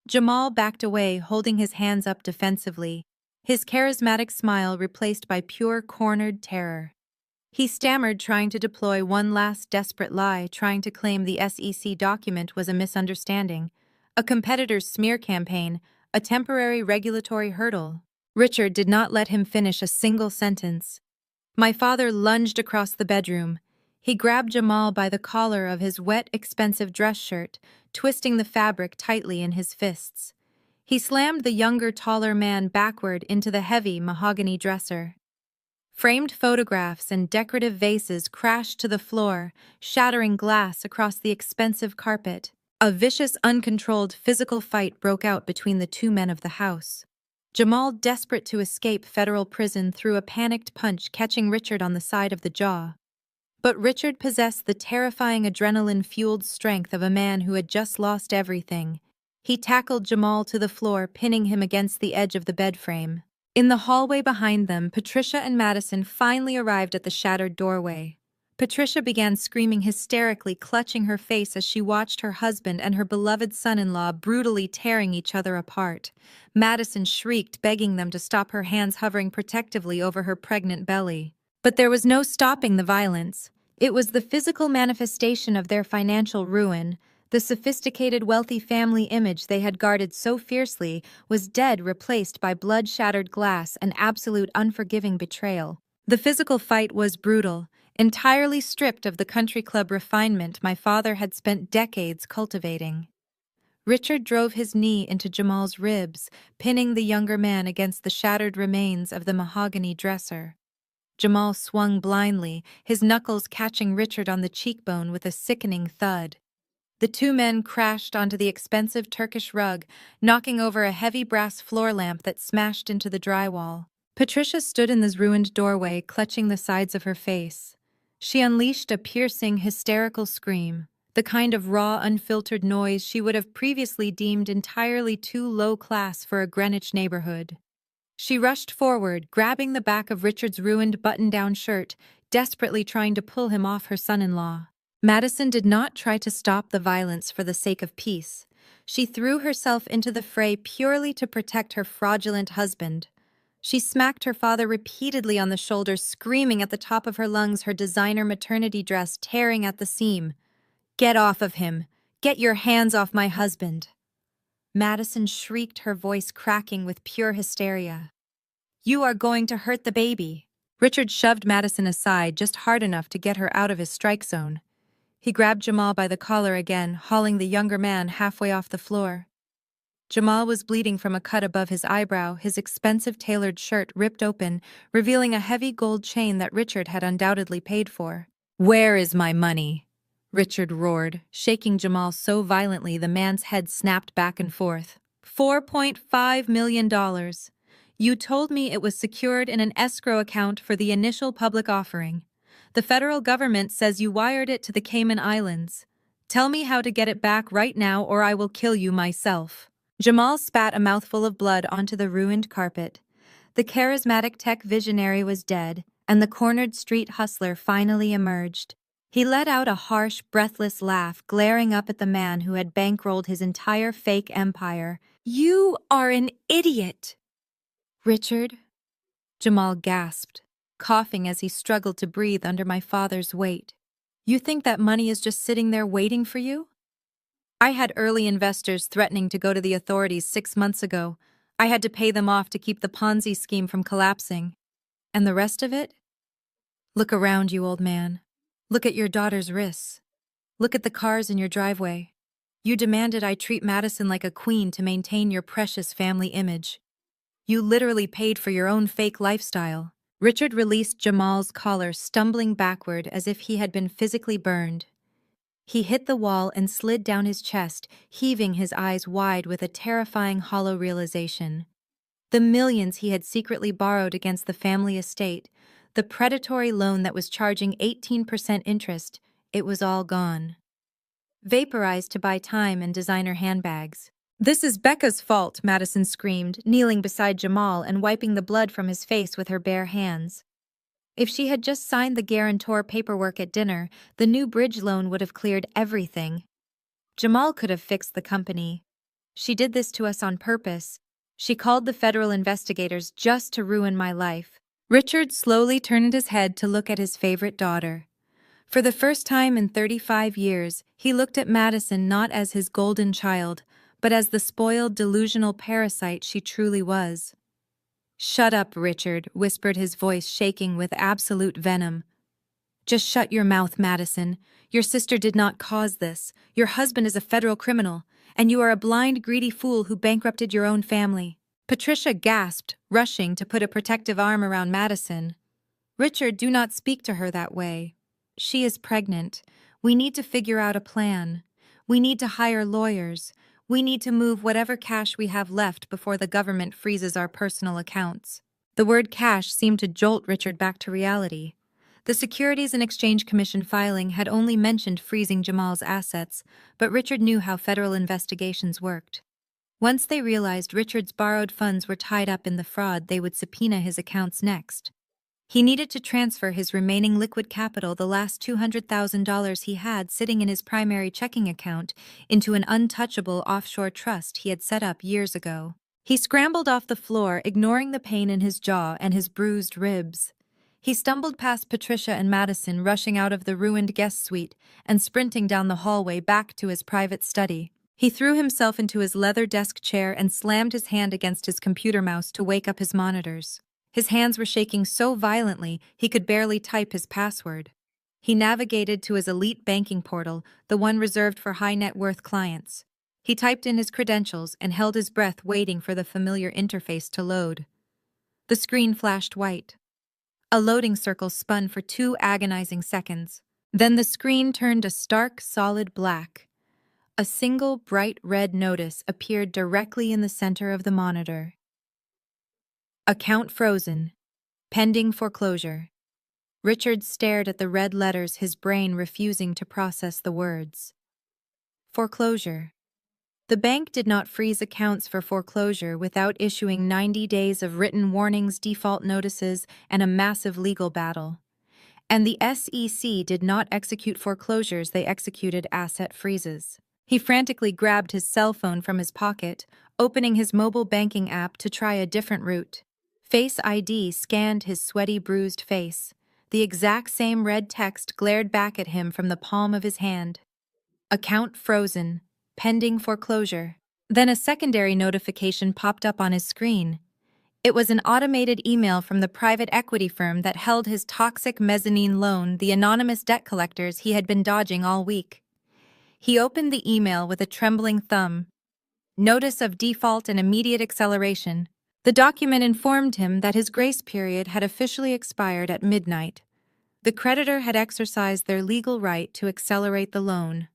Jamal backed away, holding his hands up defensively, his charismatic smile replaced by pure cornered terror. He stammered, trying to deploy one last desperate lie, trying to claim the SEC document was a misunderstanding, a competitor's smear campaign, a temporary regulatory hurdle. Richard did not let him finish a single sentence. My father lunged across the bedroom. He grabbed Jamal by the collar of his wet, expensive dress shirt, twisting the fabric tightly in his fists. He slammed the younger, taller man backward into the heavy mahogany dresser. Framed photographs and decorative vases crashed to the floor, shattering glass across the expensive carpet. A vicious, uncontrolled physical fight broke out between the two men of the house. Jamal, desperate to escape federal prison, threw a panicked punch, catching Richard on the side of the jaw. But Richard possessed the terrifying adrenaline-fueled strength of a man who had just lost everything. He tackled Jamal to the floor, pinning him against the edge of the bed frame. In the hallway behind them, Patricia and Madison finally arrived at the shattered doorway. Patricia began screaming hysterically, clutching her face as she watched her husband and her beloved son-in-law brutally tearing each other apart. Madison shrieked, begging them to stop, her hands hovering protectively over her pregnant belly. But there was no stopping the violence. It was the physical manifestation of their financial ruin. The sophisticated, wealthy family image they had guarded so fiercely was dead, replaced by blood-shattered glass and absolute unforgiving betrayal. The physical fight was brutal, entirely stripped of the country club refinement my father had spent decades cultivating. Richard drove his knee into Jamal's ribs, pinning the younger man against the shattered remains of the mahogany dresser. Jamal swung blindly, his knuckles catching Richard on the cheekbone with a sickening thud. The two men crashed onto the expensive Turkish rug, knocking over a heavy brass floor lamp that smashed into the drywall. Patricia stood in the ruined doorway, clutching the sides of her face. She unleashed a piercing, hysterical scream, the kind of raw, unfiltered noise she would have previously deemed entirely too low class for a Greenwich neighborhood. She rushed forward, grabbing the back of Richard's ruined button-down shirt, desperately trying to pull him off her son-in-law. Madison did not try to stop the violence for the sake of peace. She threw herself into the fray purely to protect her fraudulent husband. She smacked her father repeatedly on the shoulder, screaming at the top of her lungs, her designer maternity dress tearing at the seam. "Get off of him! Get your hands off my husband!" Madison shrieked, her voice cracking with pure hysteria. "You are going to hurt the baby!" Richard shoved Madison aside just hard enough to get her out of his strike zone. He grabbed Jamal by the collar again, hauling the younger man halfway off the floor. Jamal was bleeding from a cut above his eyebrow, his expensive tailored shirt ripped open, revealing a heavy gold chain that Richard had undoubtedly paid for. "Where is my money?" Richard roared, shaking Jamal so violently the man's head snapped back and forth. $4.5 million. You told me it was secured in an escrow account for the initial public offering. The federal government says you wired it to the Cayman Islands. Tell me how to get it back right now or I will kill you myself. Jamal spat a mouthful of blood onto the ruined carpet. The charismatic tech visionary was dead, and the cornered street hustler finally emerged. He let out a harsh, breathless laugh, glaring up at the man who had bankrolled his entire fake empire. "You are an idiot!" "Richard?" Jamal gasped, coughing as he struggled to breathe under my father's weight. "You think that money is just sitting there waiting for you?" "I had early investors threatening to go to the authorities 6 months ago. I had to pay them off to keep the Ponzi scheme from collapsing. And the rest of it? Look around you, old man. Look at your daughter's wrists. Look at the cars in your driveway. You demanded I treat Madison like a queen to maintain your precious family image. You literally paid for your own fake lifestyle. Richard released Jamal's collar, stumbling backward as if he had been physically burned. He hit the wall and slid down his chest, heaving his eyes wide with a terrifying hollow realization. The millions he had secretly borrowed against the family estate, the predatory loan that was charging 18% interest, it was all gone. Vaporized to buy time and designer handbags. "This is Becca's fault," Madison screamed, kneeling beside Jamal and wiping the blood from his face with her bare hands. If she had just signed the guarantor paperwork at dinner, the new bridge loan would have cleared everything. Jamal could have fixed the company. She did this to us on purpose. She called the federal investigators just to ruin my life. Richard slowly turned his head to look at his favorite daughter. For the first time in 35 years, he looked at Madison not as his golden child, but as the spoiled, delusional parasite she truly was. "Shut up, Richard," whispered his voice, shaking with absolute venom. "Just shut your mouth, Madison. Your sister did not cause this. Your husband is a federal criminal, and you are a blind, greedy fool who bankrupted your own family." Patricia gasped, rushing to put a protective arm around Madison. "Richard, do not speak to her that way. She is pregnant. We need to figure out a plan. We need to hire lawyers. We need to move whatever cash we have left before the government freezes our personal accounts." The word cash seemed to jolt Richard back to reality. The Securities and Exchange Commission filing had only mentioned freezing Jamal's assets, but Richard knew how federal investigations worked. Once they realized Richard's borrowed funds were tied up in the fraud, they would subpoena his accounts next. He needed to transfer his remaining liquid capital, the last $200,000 he had sitting in his primary checking account, into an untouchable offshore trust he had set up years ago. He scrambled off the floor, ignoring the pain in his jaw and his bruised ribs. He stumbled past Patricia and Madison, rushing out of the ruined guest suite and sprinting down the hallway back to his private study. He threw himself into his leather desk chair and slammed his hand against his computer mouse to wake up his monitors. His hands were shaking so violently he could barely type his password. He navigated to his elite banking portal, the one reserved for high-net-worth clients. He typed in his credentials and held his breath, waiting for the familiar interface to load. The screen flashed white. A loading circle spun for 2 agonizing seconds. Then the screen turned a stark, solid black. A single bright red notice appeared directly in the center of the monitor. "Account frozen. Pending foreclosure." Richard stared at the red letters, his brain refusing to process the words. Foreclosure. The bank did not freeze accounts for foreclosure without issuing 90 days of written warnings, default notices, and a massive legal battle. And the SEC did not execute foreclosures, they executed asset freezes. He frantically grabbed his cell phone from his pocket, opening his mobile banking app to try a different route. Face ID scanned his sweaty, bruised face. The exact same red text glared back at him from the palm of his hand. "Account frozen. Pending foreclosure." Then a secondary notification popped up on his screen. It was an automated email from the private equity firm that held his toxic mezzanine loan, the anonymous debt collectors he had been dodging all week. He opened the email with a trembling thumb. Notice of default and immediate acceleration. The document informed him that his grace period had officially expired at midnight. The creditor had exercised their legal right to accelerate the loan.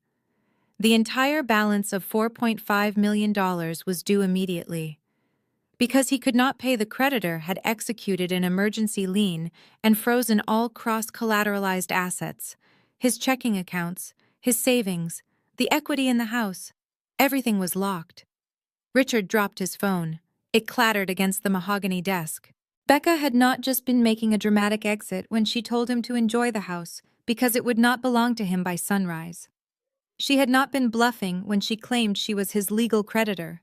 The entire balance of $4.5 million was due immediately. Because he could not pay, the creditor had executed an emergency lien and frozen all cross-collateralized assets, his checking accounts, his savings, the equity in the house. Everything was locked. Richard dropped his phone. It clattered against the mahogany desk. Becca had not just been making a dramatic exit when she told him to enjoy the house, because it would not belong to him by sunrise. She had not been bluffing when she claimed she was his legal creditor.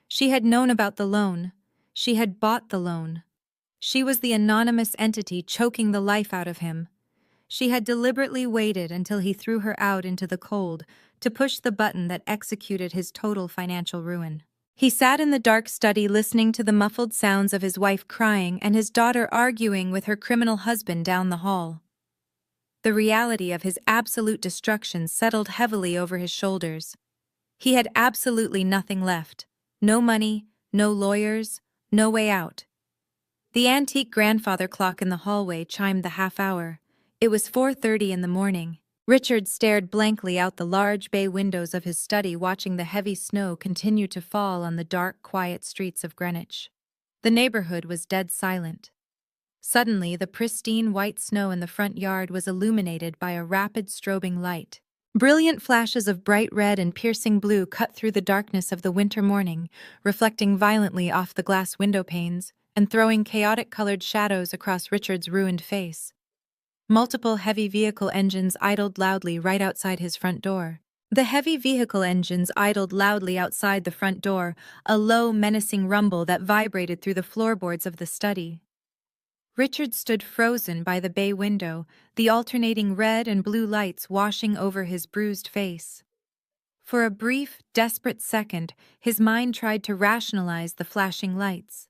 She had known about the loan. She had bought the loan. She was the anonymous entity choking the life out of him. She had deliberately waited until he threw her out into the cold to push the button that executed his total financial ruin. He sat in the dark study listening to the muffled sounds of his wife crying and his daughter arguing with her criminal husband down the hall. The reality of his absolute destruction settled heavily over his shoulders. He had absolutely nothing left. No money, no lawyers, no way out. The antique grandfather clock in the hallway chimed the half-hour. It was 4:30 in the morning. Richard stared blankly out the large bay windows of his study, watching the heavy snow continue to fall on the dark, quiet streets of Greenwich. The neighborhood was dead silent. Suddenly, the pristine white snow in the front yard was illuminated by a rapid strobing light. Brilliant flashes of bright red and piercing blue cut through the darkness of the winter morning, reflecting violently off the glass window panes and throwing chaotic colored shadows across Richard's ruined face. Multiple heavy vehicle engines idled loudly right outside his front door. The heavy vehicle engines idled loudly outside the front door, a low, menacing rumble that vibrated through the floorboards of the study. Richard stood frozen by the bay window, the alternating red and blue lights washing over his bruised face. For a brief, desperate second, his mind tried to rationalize the flashing lights.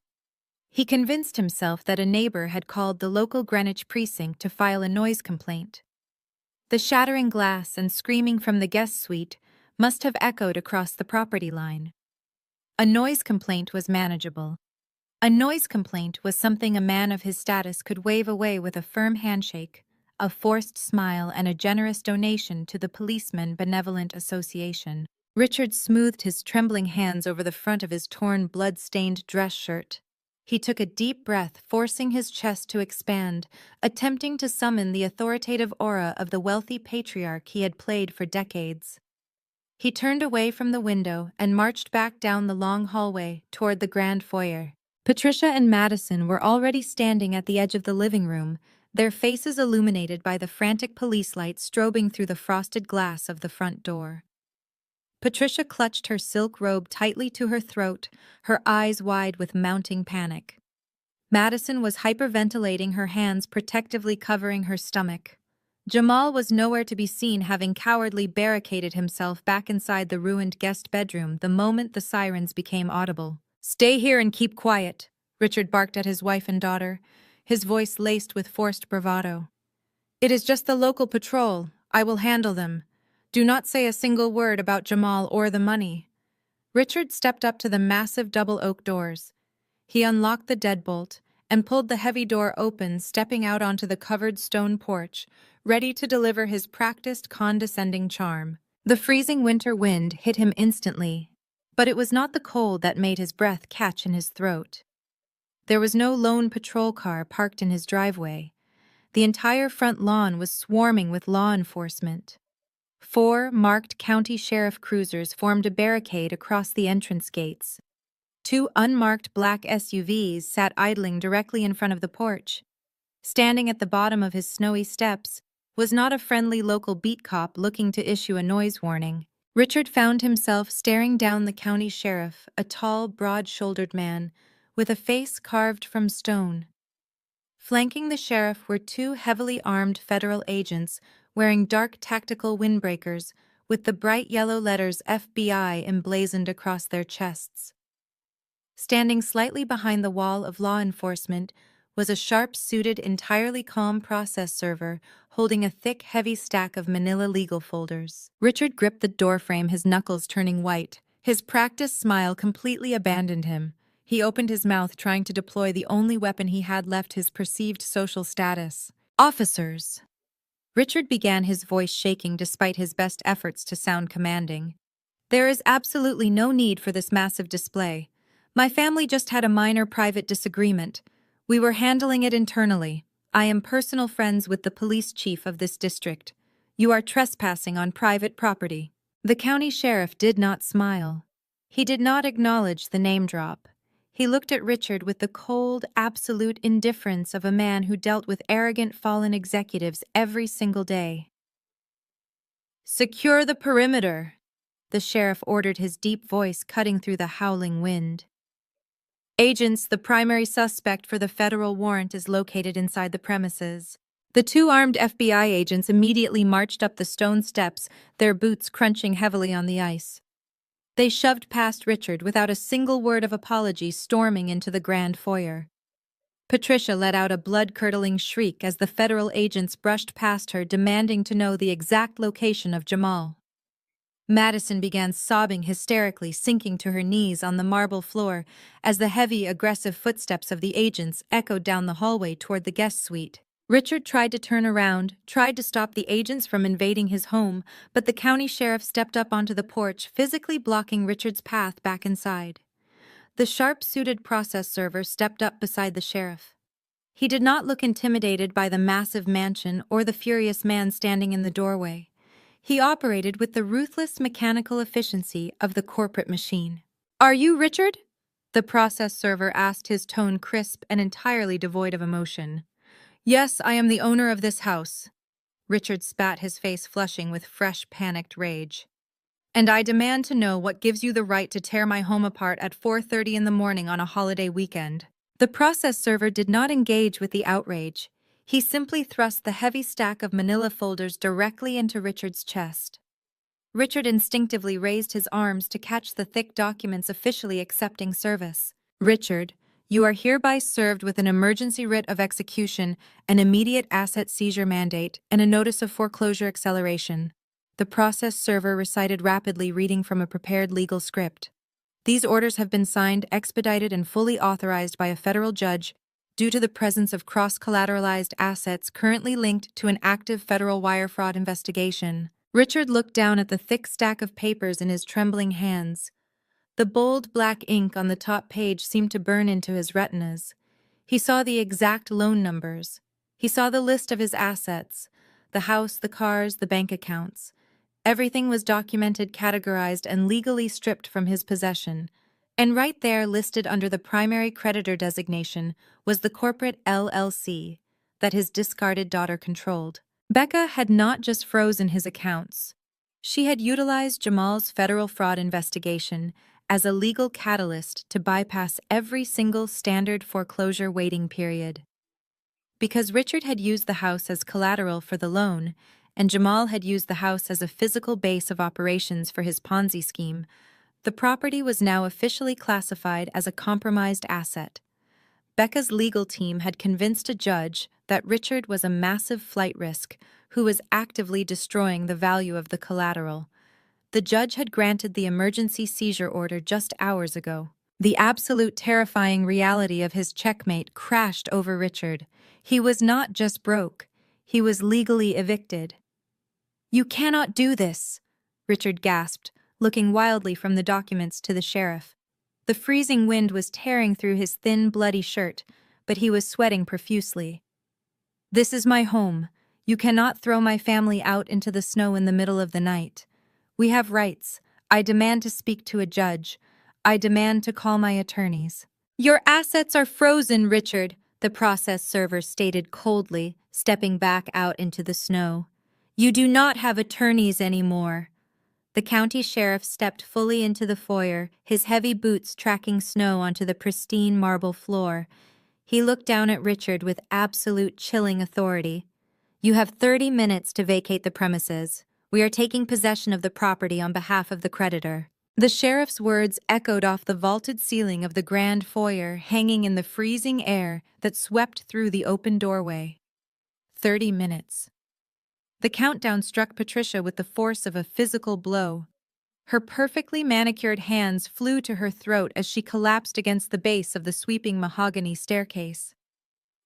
He convinced himself that a neighbor had called the local Greenwich precinct to file a noise complaint. The shattering glass and screaming from the guest suite must have echoed across the property line. A noise complaint was manageable. A noise complaint was something a man of his status could wave away with a firm handshake, a forced smile, and a generous donation to the Policeman Benevolent Association. Richard smoothed his trembling hands over the front of his torn, blood-stained dress shirt. He took a deep breath, forcing his chest to expand, attempting to summon the authoritative aura of the wealthy patriarch he had played for decades. He turned away from the window and marched back down the long hallway toward the grand foyer. Patricia and Madison were already standing at the edge of the living room, their faces illuminated by the frantic police lights strobing through the frosted glass of the front door. Patricia clutched her silk robe tightly to her throat, her eyes wide with mounting panic. Madison was hyperventilating, her hands protectively covering her stomach. Jamal was nowhere to be seen, having cowardly barricaded himself back inside the ruined guest bedroom the moment the sirens became audible. "Stay here and keep quiet," Richard barked at his wife and daughter, his voice laced with forced bravado. "It is just the local patrol. I will handle them. Do not say a single word about Jamal or the money." Richard stepped up to the massive double oak doors. He unlocked the deadbolt and pulled the heavy door open, stepping out onto the covered stone porch, ready to deliver his practiced, condescending charm. The freezing winter wind hit him instantly, but it was not the cold that made his breath catch in his throat. There was no lone patrol car parked in his driveway. The entire front lawn was swarming with law enforcement. 4 marked county sheriff cruisers formed a barricade across the entrance gates. 2 unmarked black SUVs sat idling directly in front of the porch. Standing at the bottom of his snowy steps was not a friendly local beat cop looking to issue a noise warning. Richard found himself staring down the county sheriff, a tall, broad-shouldered man with a face carved from stone. Flanking the sheriff were 2 heavily armed federal agents wearing dark tactical windbreakers with the bright yellow letters FBI emblazoned across their chests. Standing slightly behind the wall of law enforcement was a sharp-suited, entirely calm process server holding a thick, heavy stack of manila legal folders. Richard gripped the doorframe, his knuckles turning white. His practiced smile completely abandoned him. He opened his mouth, trying to deploy the only weapon he had left, his perceived social status. "Officers!" Richard began, his voice shaking despite his best efforts to sound commanding. "There is absolutely no need for this massive display. My family just had a minor private disagreement. We were handling it internally. I am personal friends with the police chief of this district. You are trespassing on private property." The county sheriff did not smile. He did not acknowledge the name drop. He looked at Richard with the cold, absolute indifference of a man who dealt with arrogant fallen executives every single day. "Secure the perimeter," the sheriff ordered, his deep voice cutting through the howling wind. "Agents, the primary suspect for the federal warrant is located inside the premises." The 2 armed FBI agents immediately marched up the stone steps, their boots crunching heavily on the ice. They shoved past Richard without a single word of apology, storming into the grand foyer. Patricia let out a blood-curdling shriek as the federal agents brushed past her, demanding to know the exact location of Jamal. Madison began sobbing hysterically, sinking to her knees on the marble floor as the heavy, aggressive footsteps of the agents echoed down the hallway toward the guest suite. Richard tried to turn around, tried to stop the agents from invading his home, but the county sheriff stepped up onto the porch, physically blocking Richard's path back inside. The sharp-suited process server stepped up beside the sheriff. He did not look intimidated by the massive mansion or the furious man standing in the doorway. He operated with the ruthless mechanical efficiency of the corporate machine. "Are you Richard?" The process server asked, his tone crisp and entirely devoid of emotion. "Yes, I am the owner of this house." Richard spat, his face flushing with fresh, panicked rage. "And I demand to know what gives you the right to tear my home apart at 4:30 in the morning on a holiday weekend." The process server did not engage with the outrage. He simply thrust the heavy stack of manila folders directly into Richard's chest. Richard instinctively raised his arms to catch the thick documents officially accepting service. "Richard, you are hereby served with an emergency writ of execution, an immediate asset seizure mandate, and a notice of foreclosure acceleration." The process server recited rapidly, reading from a prepared legal script. "These orders have been signed, expedited, and fully authorized by a federal judge due to the presence of cross-collateralized assets currently linked to an active federal wire fraud investigation." Richard looked down at the thick stack of papers in his trembling hands. The bold black ink on the top page seemed to burn into his retinas. He saw the exact loan numbers. He saw the list of his assets, the house, the cars, the bank accounts. Everything was documented, categorized, and legally stripped from his possession. And right there, listed under the primary creditor designation, was the corporate LLC that his discarded daughter controlled. Becca had not just frozen his accounts. She had utilized Jamal's federal fraud investigation as a legal catalyst to bypass every single standard foreclosure waiting period. Because Richard had used the house as collateral for the loan, and Jamal had used the house as a physical base of operations for his Ponzi scheme, the property was now officially classified as a compromised asset. Becca's legal team had convinced a judge that Richard was a massive flight risk who was actively destroying the value of the collateral. The judge had granted the emergency seizure order just hours ago. The absolute terrifying reality of his checkmate crashed over Richard. He was not just broke, he was legally evicted. "You cannot do this," Richard gasped, looking wildly from the documents to the sheriff. The freezing wind was tearing through his thin, bloody shirt, but he was sweating profusely. "This is my home. You cannot throw my family out into the snow in the middle of the night. We have rights. I demand to speak to a judge. I demand to call my attorneys." "Your assets are frozen, Richard," the process server stated coldly, stepping back out into the snow. "You do not have attorneys anymore." The county sheriff stepped fully into the foyer, his heavy boots tracking snow onto the pristine marble floor. He looked down at Richard with absolute chilling authority. "You have 30 minutes to vacate the premises. We are taking possession of the property on behalf of the creditor." The sheriff's words echoed off the vaulted ceiling of the grand foyer, hanging in the freezing air that swept through the open doorway. 30 minutes. The countdown struck Patricia with the force of a physical blow. Her perfectly manicured hands flew to her throat as she collapsed against the base of the sweeping mahogany staircase.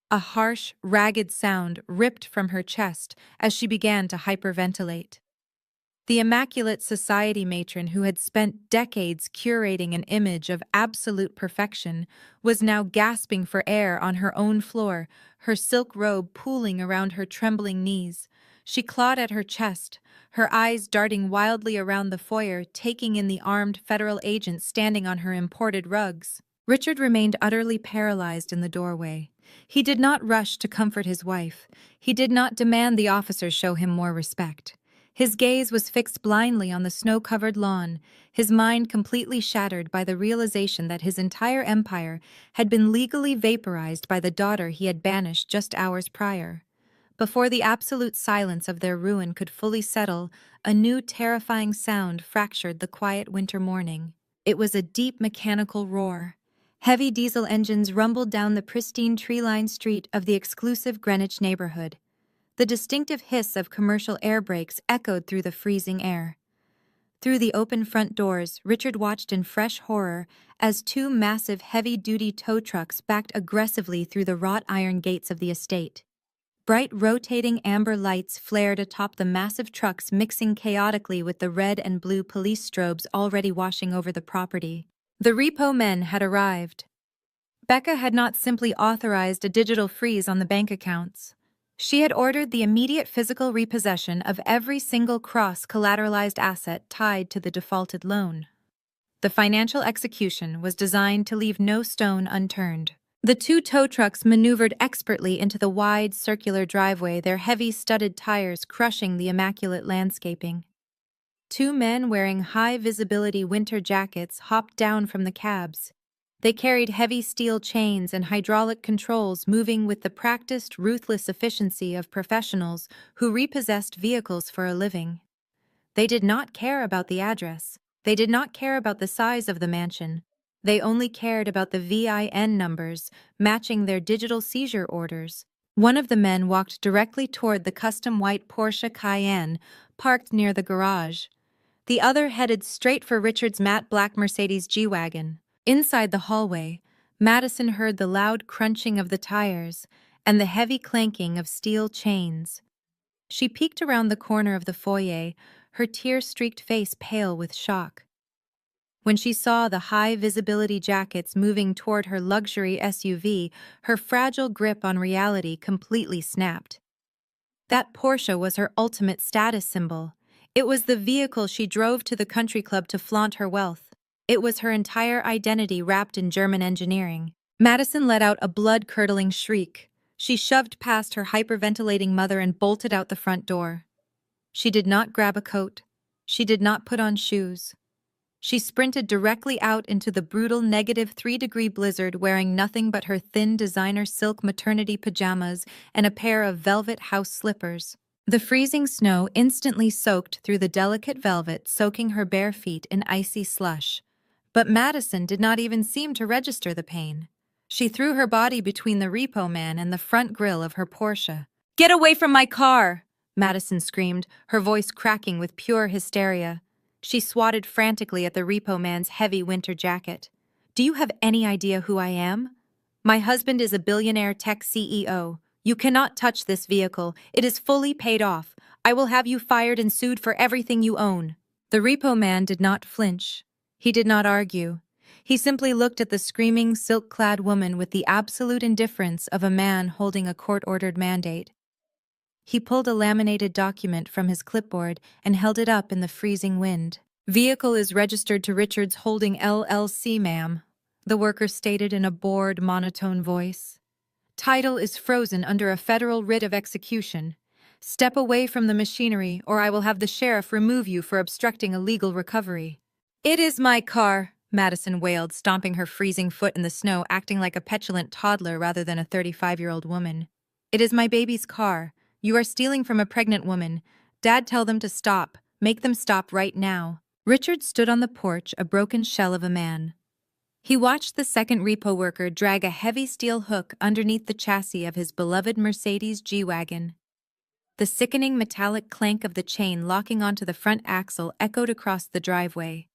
A harsh, ragged sound ripped from her chest as she began to hyperventilate. The immaculate society matron who had spent decades curating an image of absolute perfection was now gasping for air on her own floor, her silk robe pooling around her trembling knees. She clawed at her chest, her eyes darting wildly around the foyer, taking in the armed federal agents standing on her imported rugs. Richard remained utterly paralyzed in the doorway. He did not rush to comfort his wife. He did not demand the officers show him more respect. His gaze was fixed blindly on the snow-covered lawn, his mind completely shattered by the realization that his entire empire had been legally vaporized by the daughter he had banished just hours prior. Before the absolute silence of their ruin could fully settle, a new terrifying sound fractured the quiet winter morning. It was a deep mechanical roar. Heavy diesel engines rumbled down the pristine tree-lined street of the exclusive Greenwich neighborhood. The distinctive hiss of commercial air brakes echoed through the freezing air. Through the open front doors, Richard watched in fresh horror as two massive heavy-duty tow trucks backed aggressively through the wrought iron gates of the estate. Bright rotating amber lights flared atop the massive trucks, mixing chaotically with the red and blue police strobes already washing over the property. The repo men had arrived. Becca had not simply authorized a digital freeze on the bank accounts. She had ordered the immediate physical repossession of every single cross-collateralized asset tied to the defaulted loan. The financial execution was designed to leave no stone unturned. The two tow trucks maneuvered expertly into the wide, circular driveway, their heavy, studded tires crushing the immaculate landscaping. Two men wearing high-visibility winter jackets hopped down from the cabs. They carried heavy steel chains and hydraulic controls, moving with the practiced, ruthless efficiency of professionals who repossessed vehicles for a living. They did not care about the address. They did not care about the size of the mansion. They only cared about the VIN numbers, matching their digital seizure orders. One of the men walked directly toward the custom white Porsche Cayenne, parked near the garage. The other headed straight for Richard's matte black Mercedes G-Wagon. Inside the hallway, Madison heard the loud crunching of the tires and the heavy clanking of steel chains. She peeked around the corner of the foyer, her tear-streaked face pale with shock. When she saw the high-visibility jackets moving toward her luxury SUV, her fragile grip on reality completely snapped. That Porsche was her ultimate status symbol. It was the vehicle she drove to the country club to flaunt her wealth. It was her entire identity wrapped in German engineering. Madison let out a blood-curdling shriek. She shoved past her hyperventilating mother and bolted out the front door. She did not grab a coat. She did not put on shoes. She sprinted directly out into the brutal -3-degree blizzard, wearing nothing but her thin designer silk maternity pajamas and a pair of velvet house slippers. The freezing snow instantly soaked through the delicate velvet, soaking her bare feet in icy slush. But Madison did not even seem to register the pain. She threw her body between the repo man and the front grille of her Porsche. "Get away from my car!" Madison screamed, her voice cracking with pure hysteria. She swatted frantically at the repo man's heavy winter jacket. "Do you have any idea who I am? My husband is a billionaire tech CEO. You cannot touch this vehicle. It is fully paid off. I will have you fired and sued for everything you own." The repo man did not flinch. He did not argue. He simply looked at the screaming, silk-clad woman with the absolute indifference of a man holding a court-ordered mandate. He pulled a laminated document from his clipboard and held it up in the freezing wind. "Vehicle is registered to Richards Holding LLC, ma'am," the worker stated in a bored, monotone voice. "Title is frozen under a federal writ of execution. Step away from the machinery, or I will have the sheriff remove you for obstructing a legal recovery." "It is my car," Madison wailed, stomping her freezing foot in the snow, acting like a petulant toddler rather than a 35-year-old woman. "It is my baby's car. You are stealing from a pregnant woman. Dad, tell them to stop. Make them stop right now." Richard stood on the porch, a broken shell of a man. He watched the second repo worker drag a heavy steel hook underneath the chassis of his beloved Mercedes G-Wagon. The sickening metallic clank of the chain locking onto the front axle echoed across the driveway.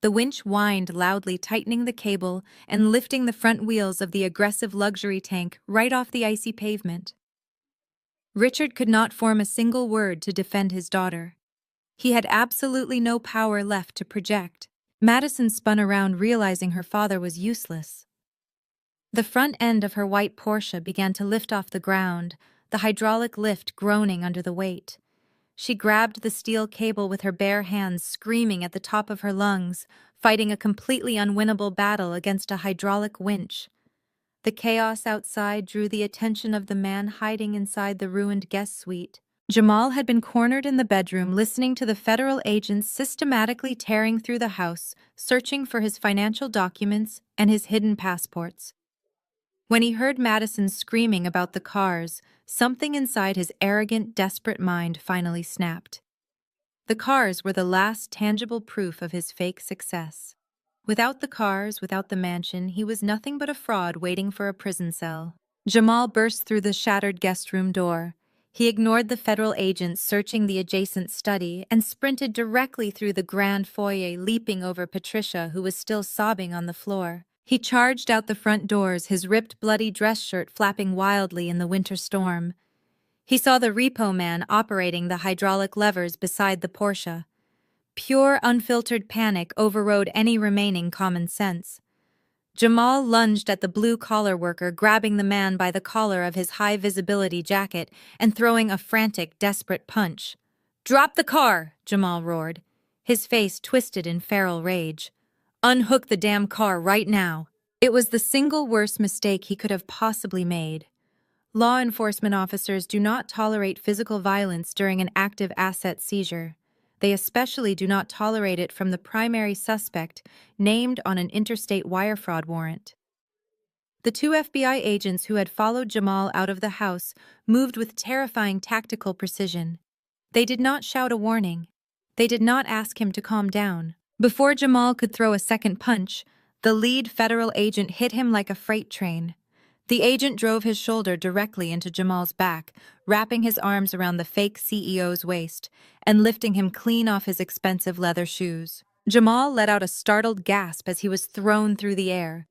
The winch whined loudly, tightening the cable and lifting the front wheels of the aggressive luxury tank right off the icy pavement. Richard could not form a single word to defend his daughter. He had absolutely no power left to project. Madison spun around, realizing her father was useless. The front end of her white Porsche began to lift off the ground, the hydraulic lift groaning under the weight. She grabbed the steel cable with her bare hands, screaming at the top of her lungs, fighting a completely unwinnable battle against a hydraulic winch. The chaos outside drew the attention of the man hiding inside the ruined guest suite. Jamal had been cornered in the bedroom, listening to the federal agents systematically tearing through the house, searching for his financial documents and his hidden passports. When he heard Madison screaming about the cars, Something inside his arrogant, desperate mind finally snapped. The cars were the last tangible proof of his fake success. Without the cars, without the mansion, he was nothing but a fraud waiting for a prison cell. Jamal burst through the shattered guest room door. He ignored the federal agents searching the adjacent study and sprinted directly through the grand foyer, leaping over Patricia, who was still sobbing on the floor. He charged out the front doors, his ripped, bloody dress shirt flapping wildly in the winter storm. He saw the repo man operating the hydraulic levers beside the Porsche. Pure, unfiltered panic overrode any remaining common sense. Jamal lunged at the blue-collar worker, grabbing the man by the collar of his high-visibility jacket and throwing a frantic, desperate punch. "Drop the car!" Jamal roared, his face twisted in feral rage. "Unhook the damn car right now!" It was the single worst mistake he could have possibly made. Law enforcement officers do not tolerate physical violence during an active asset seizure. They especially do not tolerate it from the primary suspect named on an interstate wire fraud warrant. The two FBI agents who had followed Jamal out of the house moved with terrifying tactical precision. They did not shout a warning. They did not ask him to calm down. Before Jamal could throw a second punch, the lead federal agent hit him like a freight train. The agent drove his shoulder directly into Jamal's back, wrapping his arms around the fake CEO's waist and lifting him clean off his expensive leather shoes. Jamal let out a startled gasp as he was thrown through the air.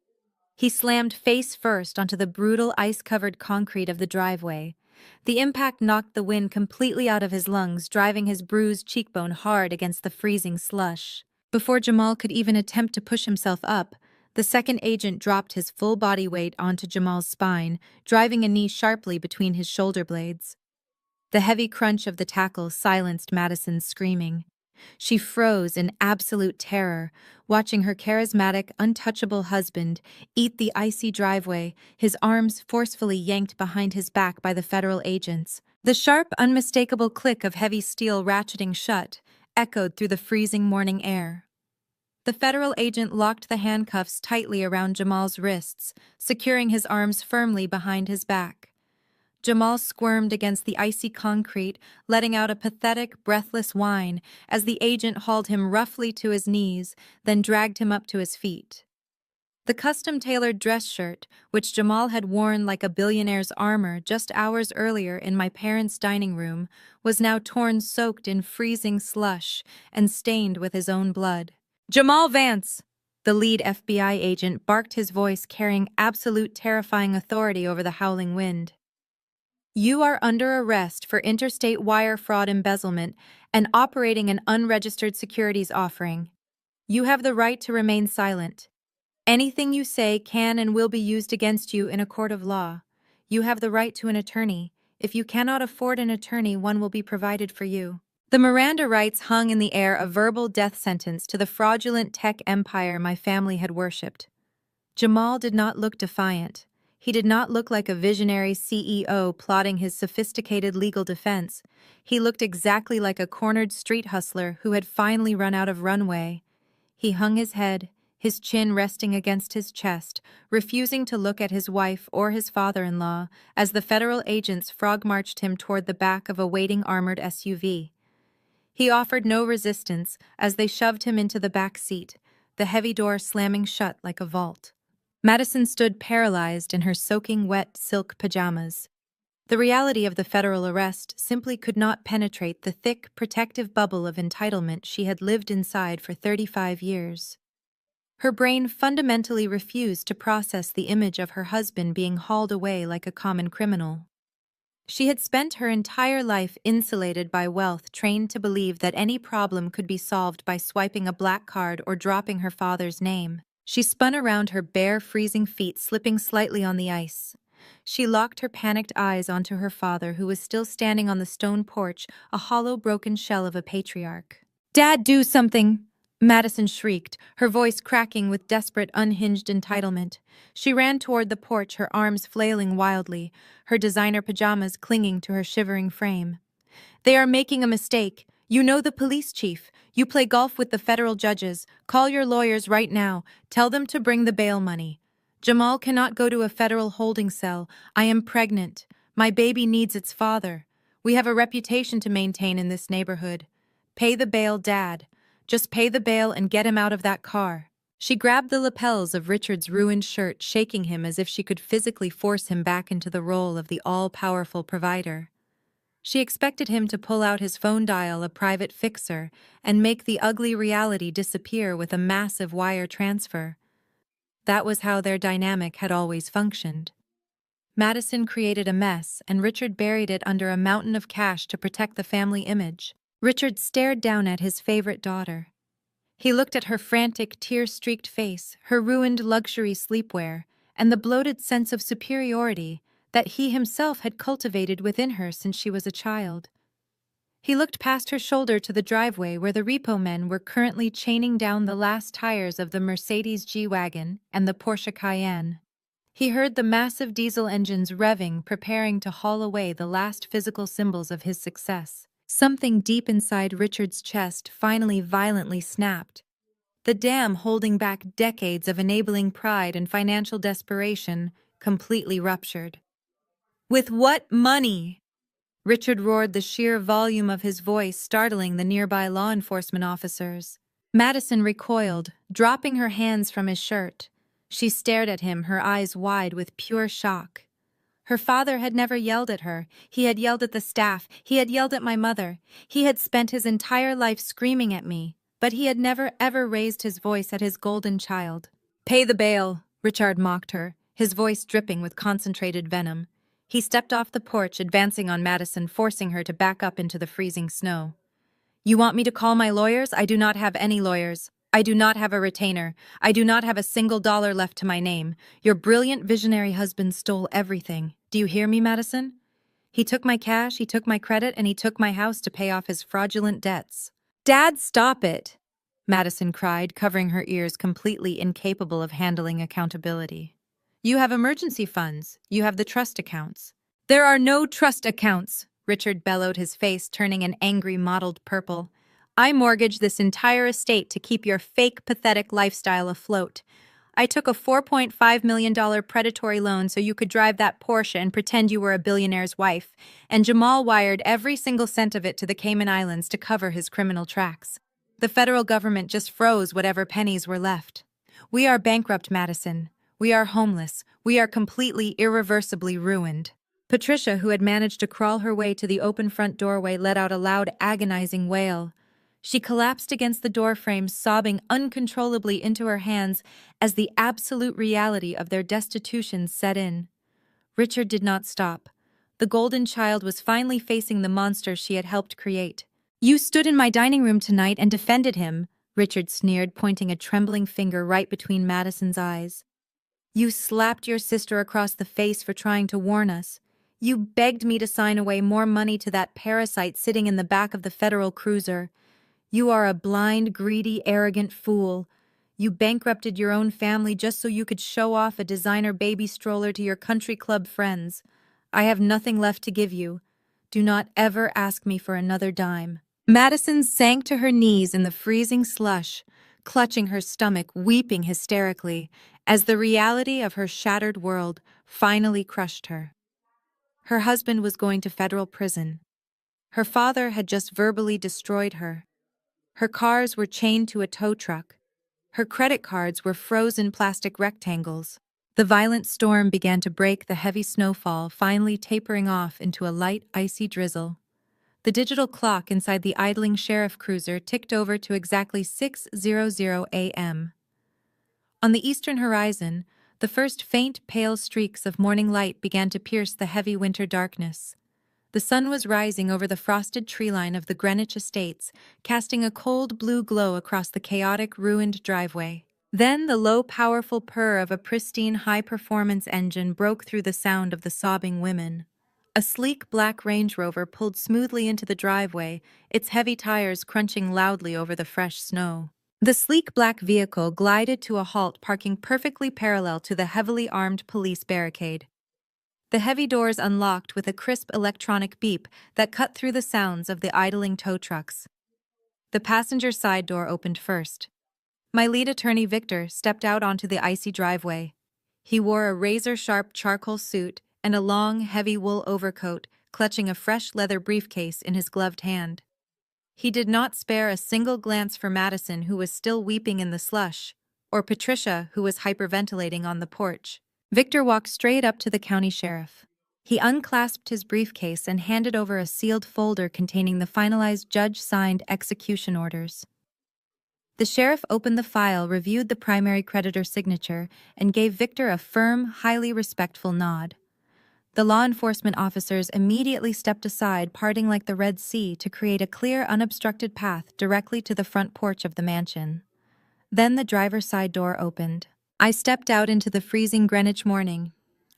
He slammed face first onto the brutal ice-covered concrete of the driveway. The impact knocked the wind completely out of his lungs, driving his bruised cheekbone hard against the freezing slush. Before Jamal could even attempt to push himself up, the second agent dropped his full body weight onto Jamal's spine, driving a knee sharply between his shoulder blades. The heavy crunch of the tackle silenced Madison's screaming. She froze in absolute terror, watching her charismatic, untouchable husband eat the icy driveway, his arms forcefully yanked behind his back by the federal agents. The sharp, unmistakable click of heavy steel ratcheting shut echoed through the freezing morning air. The federal agent locked the handcuffs tightly around Jamal's wrists, securing his arms firmly behind his back. Jamal squirmed against the icy concrete, letting out a pathetic, breathless whine as the agent hauled him roughly to his knees, then dragged him up to his feet. The custom-tailored dress shirt, which Jamal had worn like a billionaire's armor just hours earlier in my parents' dining room, was now torn, soaked in freezing slush and stained with his own blood. "Jamal Vance!" The lead FBI agent barked, his voice carrying absolute terrifying authority over the howling wind. "You are under arrest for interstate wire fraud, embezzlement, and operating an unregistered securities offering. You have the right to remain silent. Anything you say can and will be used against you in a court of law. You have the right to an attorney. If you cannot afford an attorney, one will be provided for you." The Miranda rights hung in the air, a verbal death sentence to the fraudulent tech empire my family had worshipped. Jamal did not look defiant. He did not look like a visionary CEO plotting his sophisticated legal defense. He looked exactly like a cornered street hustler who had finally run out of runway. He hung his head, his chin resting against his chest, refusing to look at his wife or his father-in-law as the federal agents frog-marched him toward the back of a waiting armored SUV. He offered no resistance as they shoved him into the back seat, the heavy door slamming shut like a vault. Madison stood paralyzed in her soaking wet silk pajamas. The reality of the federal arrest simply could not penetrate the thick, protective bubble of entitlement she had lived inside for 35 years. Her brain fundamentally refused to process the image of her husband being hauled away like a common criminal. She had spent her entire life insulated by wealth, trained to believe that any problem could be solved by swiping a black card or dropping her father's name. She spun around, her bare, freezing feet slipping slightly on the ice. She locked her panicked eyes onto her father, who was still standing on the stone porch, a hollow, broken shell of a patriarch. "Dad, do something!" Madison shrieked, her voice cracking with desperate, unhinged entitlement. She ran toward the porch, her arms flailing wildly, her designer pajamas clinging to her shivering frame. "They are making a mistake. You know the police chief. You play golf with the federal judges. Call your lawyers right now. Tell them to bring the bail money. Jamal cannot go to a federal holding cell. I am pregnant. My baby needs its father. We have a reputation to maintain in this neighborhood. Pay the bail, Dad. Just pay the bail and get him out of that car." She grabbed the lapels of Richard's ruined shirt, shaking him as if she could physically force him back into the role of the all-powerful provider. She expected him to pull out his phone, dial a private fixer, and make the ugly reality disappear with a massive wire transfer. That was how their dynamic had always functioned. Madison created a mess, and Richard buried it under a mountain of cash to protect the family image. Richard stared down at his favorite daughter. He looked at her frantic, tear-streaked face, her ruined luxury sleepwear, and the bloated sense of superiority that he himself had cultivated within her since she was a child. He looked past her shoulder to the driveway where the repo men were currently chaining down the last tires of the Mercedes G-Wagon and the Porsche Cayenne. He heard the massive diesel engines revving, preparing to haul away the last physical symbols of his success. Something deep inside Richard's chest finally violently snapped. The dam holding back decades of enabling pride and financial desperation completely ruptured. "With what money?" Richard roared, the sheer volume of his voice startling the nearby law enforcement officers. Madison recoiled, dropping her hands from his shirt. She stared at him, her eyes wide with pure shock. Her father had never yelled at her. He had yelled at the staff. He had yelled at my mother. He had spent his entire life screaming at me, but he had never ever raised his voice at his golden child. "Pay the bail," Richard mocked her, his voice dripping with concentrated venom. He stepped off the porch, advancing on Madison, forcing her to back up into the freezing snow. "You want me to call my lawyers? I do not have any lawyers. I do not have a retainer. I do not have a single dollar left to my name. Your brilliant visionary husband stole everything. Do you hear me, Madison? He took my cash, he took my credit, and he took my house to pay off his fraudulent debts." "Dad, stop it!" Madison cried, covering her ears, completely incapable of handling accountability. "You have emergency funds. You have the trust accounts." "There are no trust accounts," Richard bellowed, his face turning an angry mottled purple. "I mortgaged this entire estate to keep your fake, pathetic lifestyle afloat. I took a $4.5 million predatory loan so you could drive that Porsche and pretend you were a billionaire's wife, and Jamal wired every single cent of it to the Cayman Islands to cover his criminal tracks. The federal government just froze whatever pennies were left. We are bankrupt, Madison. We are homeless. We are completely, irreversibly ruined." Patricia, who had managed to crawl her way to the open front doorway, let out a loud, agonizing wail. She collapsed against the doorframe, sobbing uncontrollably into her hands as the absolute reality of their destitution set in. Richard did not stop. The golden child was finally facing the monster she had helped create. "You stood in my dining room tonight and defended him," Richard sneered, pointing a trembling finger right between Madison's eyes. "You slapped your sister across the face for trying to warn us. You begged me to sign away more money to that parasite sitting in the back of the federal cruiser. You are a blind, greedy, arrogant fool. You bankrupted your own family just so you could show off a designer baby stroller to your country club friends. I have nothing left to give you. Do not ever ask me for another dime." Madison sank to her knees in the freezing slush, clutching her stomach, weeping hysterically, as the reality of her shattered world finally crushed her. Her husband was going to federal prison. Her father had just verbally destroyed her. Her cars were chained to a tow truck. Her credit cards were frozen plastic rectangles. The violent storm began to break, the heavy snowfall finally tapering off into a light, icy drizzle. The digital clock inside the idling sheriff cruiser ticked over to exactly 6:00 a.m. On the eastern horizon, the first faint, pale streaks of morning light began to pierce the heavy winter darkness. The sun was rising over the frosted treeline of the Greenwich Estates, casting a cold blue glow across the chaotic, ruined driveway. Then the low, powerful purr of a pristine, high-performance engine broke through the sound of the sobbing women. A sleek black Range Rover pulled smoothly into the driveway, its heavy tires crunching loudly over the fresh snow. The sleek black vehicle glided to a halt, parking perfectly parallel to the heavily armed police barricade. The heavy doors unlocked with a crisp electronic beep that cut through the sounds of the idling tow trucks. The passenger side door opened first. My lead attorney, Victor, stepped out onto the icy driveway. He wore a razor-sharp charcoal suit and a long, heavy wool overcoat, clutching a fresh leather briefcase in his gloved hand. He did not spare a single glance for Madison, who was still weeping in the slush, or Patricia, who was hyperventilating on the porch. Victor walked straight up to the county sheriff. He unclasped his briefcase and handed over a sealed folder containing the finalized judge-signed execution orders. The sheriff opened the file, reviewed the primary creditor's signature, and gave Victor a firm, highly respectful nod. The law enforcement officers immediately stepped aside, parting like the Red Sea to create a clear, unobstructed path directly to the front porch of the mansion. Then the driver's side door opened. I stepped out into the freezing Greenwich morning.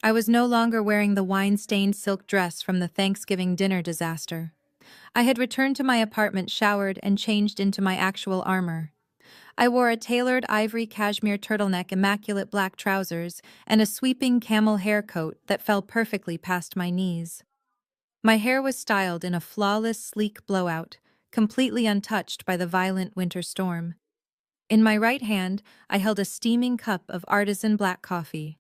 I was no longer wearing the wine-stained silk dress from the Thanksgiving dinner disaster. I had returned to my apartment, showered, and changed into my actual armor. I wore a tailored ivory cashmere turtleneck, immaculate black trousers, and a sweeping camel hair coat that fell perfectly past my knees. My hair was styled in a flawless, sleek blowout, completely untouched by the violent winter storm. In my right hand, I held a steaming cup of artisan black coffee.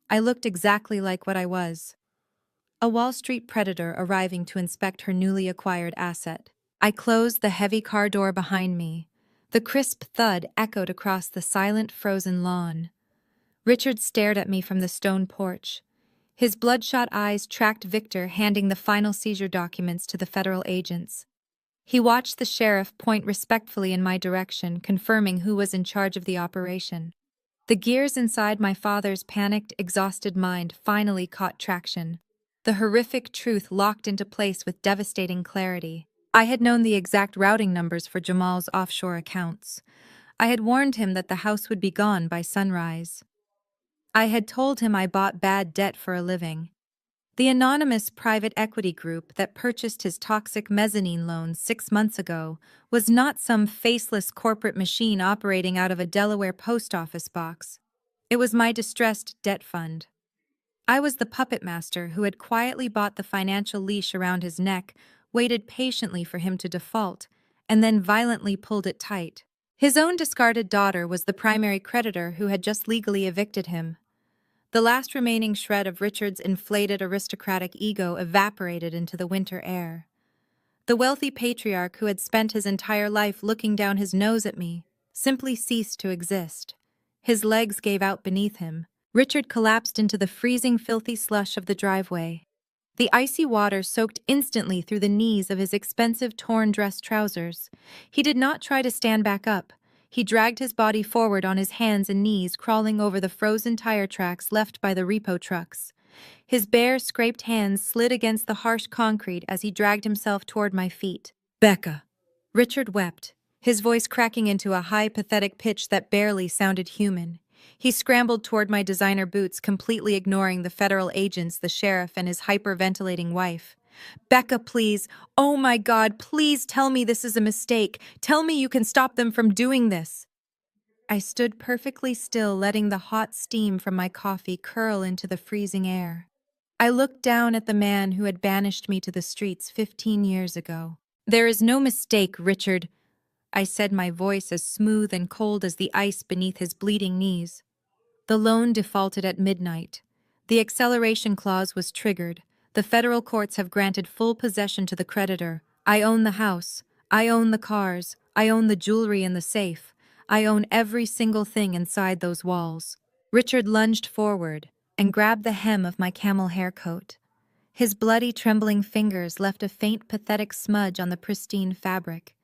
I looked exactly like what I was. A Wall Street predator arriving to inspect her newly acquired asset. I closed the heavy car door behind me. The crisp thud echoed across the silent, frozen lawn. Richard stared at me from the stone porch. His bloodshot eyes tracked Victor handing the final seizure documents to the federal agents. He watched the sheriff point respectfully in my direction, confirming who was in charge of the operation. The gears inside my father's panicked, exhausted mind finally caught traction. The horrific truth locked into place with devastating clarity. I had known the exact routing numbers for Jamal's offshore accounts. I had warned him that the house would be gone by sunrise. I had told him I bought bad debt for a living. The anonymous private equity group that purchased his toxic mezzanine loans 6 months ago was not some faceless corporate machine operating out of a Delaware post office box. It was my distressed debt fund. I was the puppet master who had quietly bought the financial leash around his neck, waited patiently for him to default, and then violently pulled it tight. His own discarded daughter was the primary creditor who had just legally evicted him. The last remaining shred of Richard's inflated aristocratic ego evaporated into the winter air. The wealthy patriarch who had spent his entire life looking down his nose at me simply ceased to exist. His legs gave out beneath him. Richard collapsed into the freezing, filthy slush of the driveway. The icy water soaked instantly through the knees of his expensive torn dress trousers. He did not try to stand back up. He dragged his body forward on his hands and knees, crawling over the frozen tire tracks left by the repo trucks. His bare, scraped hands slid against the harsh concrete as he dragged himself toward my feet. "Becca!" Richard wept, his voice cracking into a high, pathetic pitch that barely sounded human. He scrambled toward my designer boots, completely ignoring the federal agents, the sheriff, and his hyperventilating wife. "Becca, please. Oh my God, please tell me this is a mistake. Tell me you can stop them from doing this." I stood perfectly still, letting the hot steam from my coffee curl into the freezing air. I looked down at the man who had banished me to the streets 15 years ago. "There is no mistake, Richard," I said, my voice as smooth and cold as the ice beneath his bleeding knees. The loan defaulted at midnight. The acceleration clause was triggered. The federal courts have granted full possession to the creditor. I own the house. I own the cars. I own the jewelry in the safe. I own every single thing inside those walls. Richard lunged forward and grabbed the hem of my camel hair coat. His bloody, trembling fingers left a faint, pathetic smudge on the pristine fabric.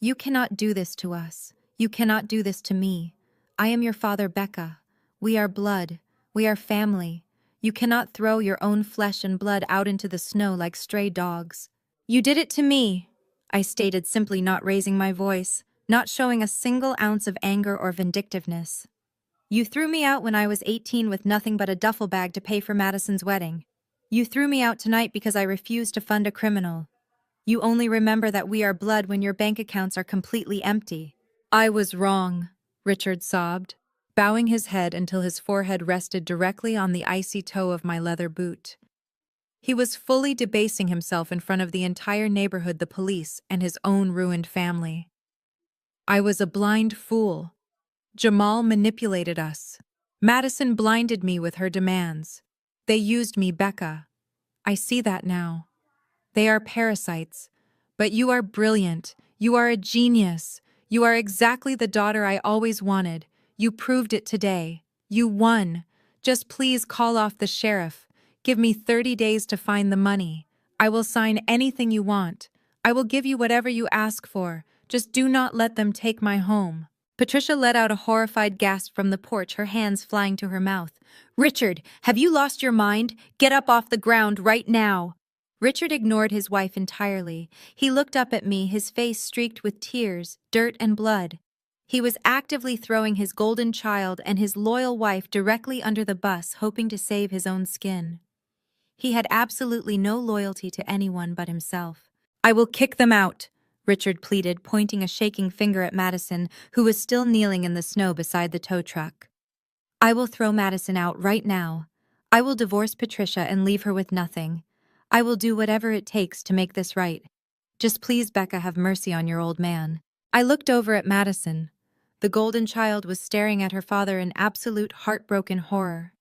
"You cannot do this to us. You cannot do this to me. I am your father, Becca. We are blood. We are family. You cannot throw your own flesh and blood out into the snow like stray dogs." "You did it to me," I stated, simply, not raising my voice, not showing a single ounce of anger or vindictiveness. "You threw me out when I was 18 with nothing but a duffel bag to pay for Madison's wedding. You threw me out tonight because I refused to fund a criminal. You only remember that we are blood when your bank accounts are completely empty." "I was wrong," Richard sobbed, bowing his head until his forehead rested directly on the icy toe of my leather boot. He was fully debasing himself in front of the entire neighborhood, the police, and his own ruined family. "I was a blind fool. Jamal manipulated us. Madison blinded me with her demands. They used me, Becca. I see that now. They are parasites. But you are brilliant. You are a genius. You are exactly the daughter I always wanted. You proved it today. You won. Just please call off the sheriff. Give me 30 days to find the money. I will sign anything you want. I will give you whatever you ask for. Just do not let them take my home. Patricia let out a horrified gasp from the porch, her hands flying to her mouth. Richard, have you lost your mind? Get up off the ground right now. Richard ignored his wife entirely. He looked up at me, his face streaked with tears, dirt, and blood. He was actively throwing his golden child and his loyal wife directly under the bus, hoping to save his own skin. He had absolutely no loyalty to anyone but himself. I will kick them out, Richard pleaded, pointing a shaking finger at Madison, who was still kneeling in the snow beside the tow truck. I will throw Madison out right now. I will divorce Patricia and leave her with nothing. I will do whatever it takes to make this right. Just please, Becca, have mercy on your old man. I looked over at Madison. The golden child was staring at her father in absolute heartbroken horror.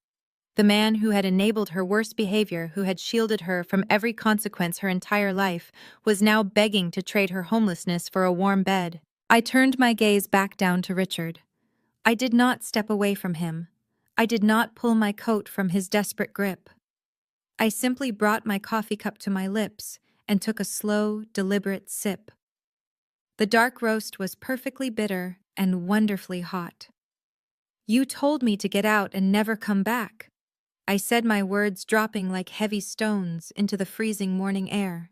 The man who had enabled her worst behavior, who had shielded her from every consequence her entire life, was now begging to trade her homelessness for a warm bed. I turned my gaze back down to Richard. I did not step away from him. I did not pull my coat from his desperate grip. I simply brought my coffee cup to my lips and took a slow, deliberate sip. The dark roast was perfectly bitter and wonderfully hot. You told me to get out and never come back. I said, my words dropping like heavy stones into the freezing morning air.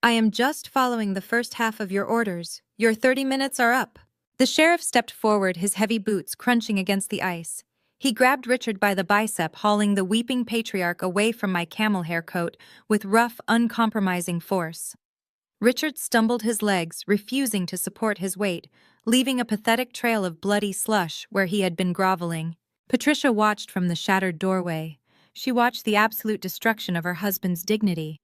I am just following the first half of your orders. Your 30 minutes are up. The sheriff stepped forward, his heavy boots crunching against the ice. He grabbed Richard by the bicep, hauling the weeping patriarch away from my camel hair coat with rough, uncompromising force. Richard stumbled his legs, refusing to support his weight, leaving a pathetic trail of bloody slush where he had been groveling. Patricia watched from the shattered doorway. She watched the absolute destruction of her husband's dignity.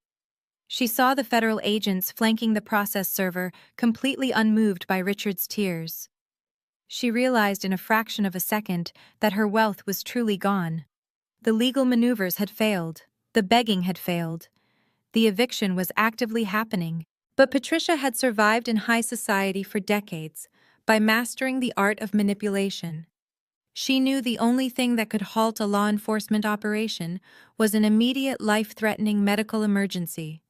She saw the federal agents flanking the process server, completely unmoved by Richard's tears. She realized in a fraction of a second that her wealth was truly gone. The legal maneuvers had failed. The begging had failed. The eviction was actively happening. But Patricia had survived in high society for decades by mastering the art of manipulation. She knew the only thing that could halt a law enforcement operation was an immediate life-threatening medical emergency.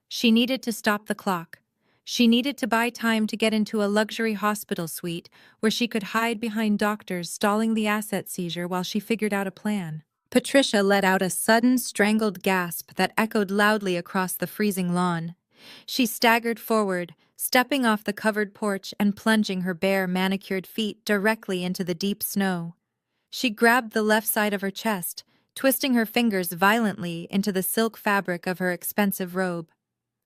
She needed to stop the clock. She needed to buy time to get into a luxury hospital suite where she could hide behind doctors stalling the asset seizure while she figured out a plan. Patricia let out a sudden, strangled gasp that echoed loudly across the freezing lawn. She staggered forward, stepping off the covered porch and plunging her bare, manicured feet directly into the deep snow. She grabbed the left side of her chest, twisting her fingers violently into the silk fabric of her expensive robe.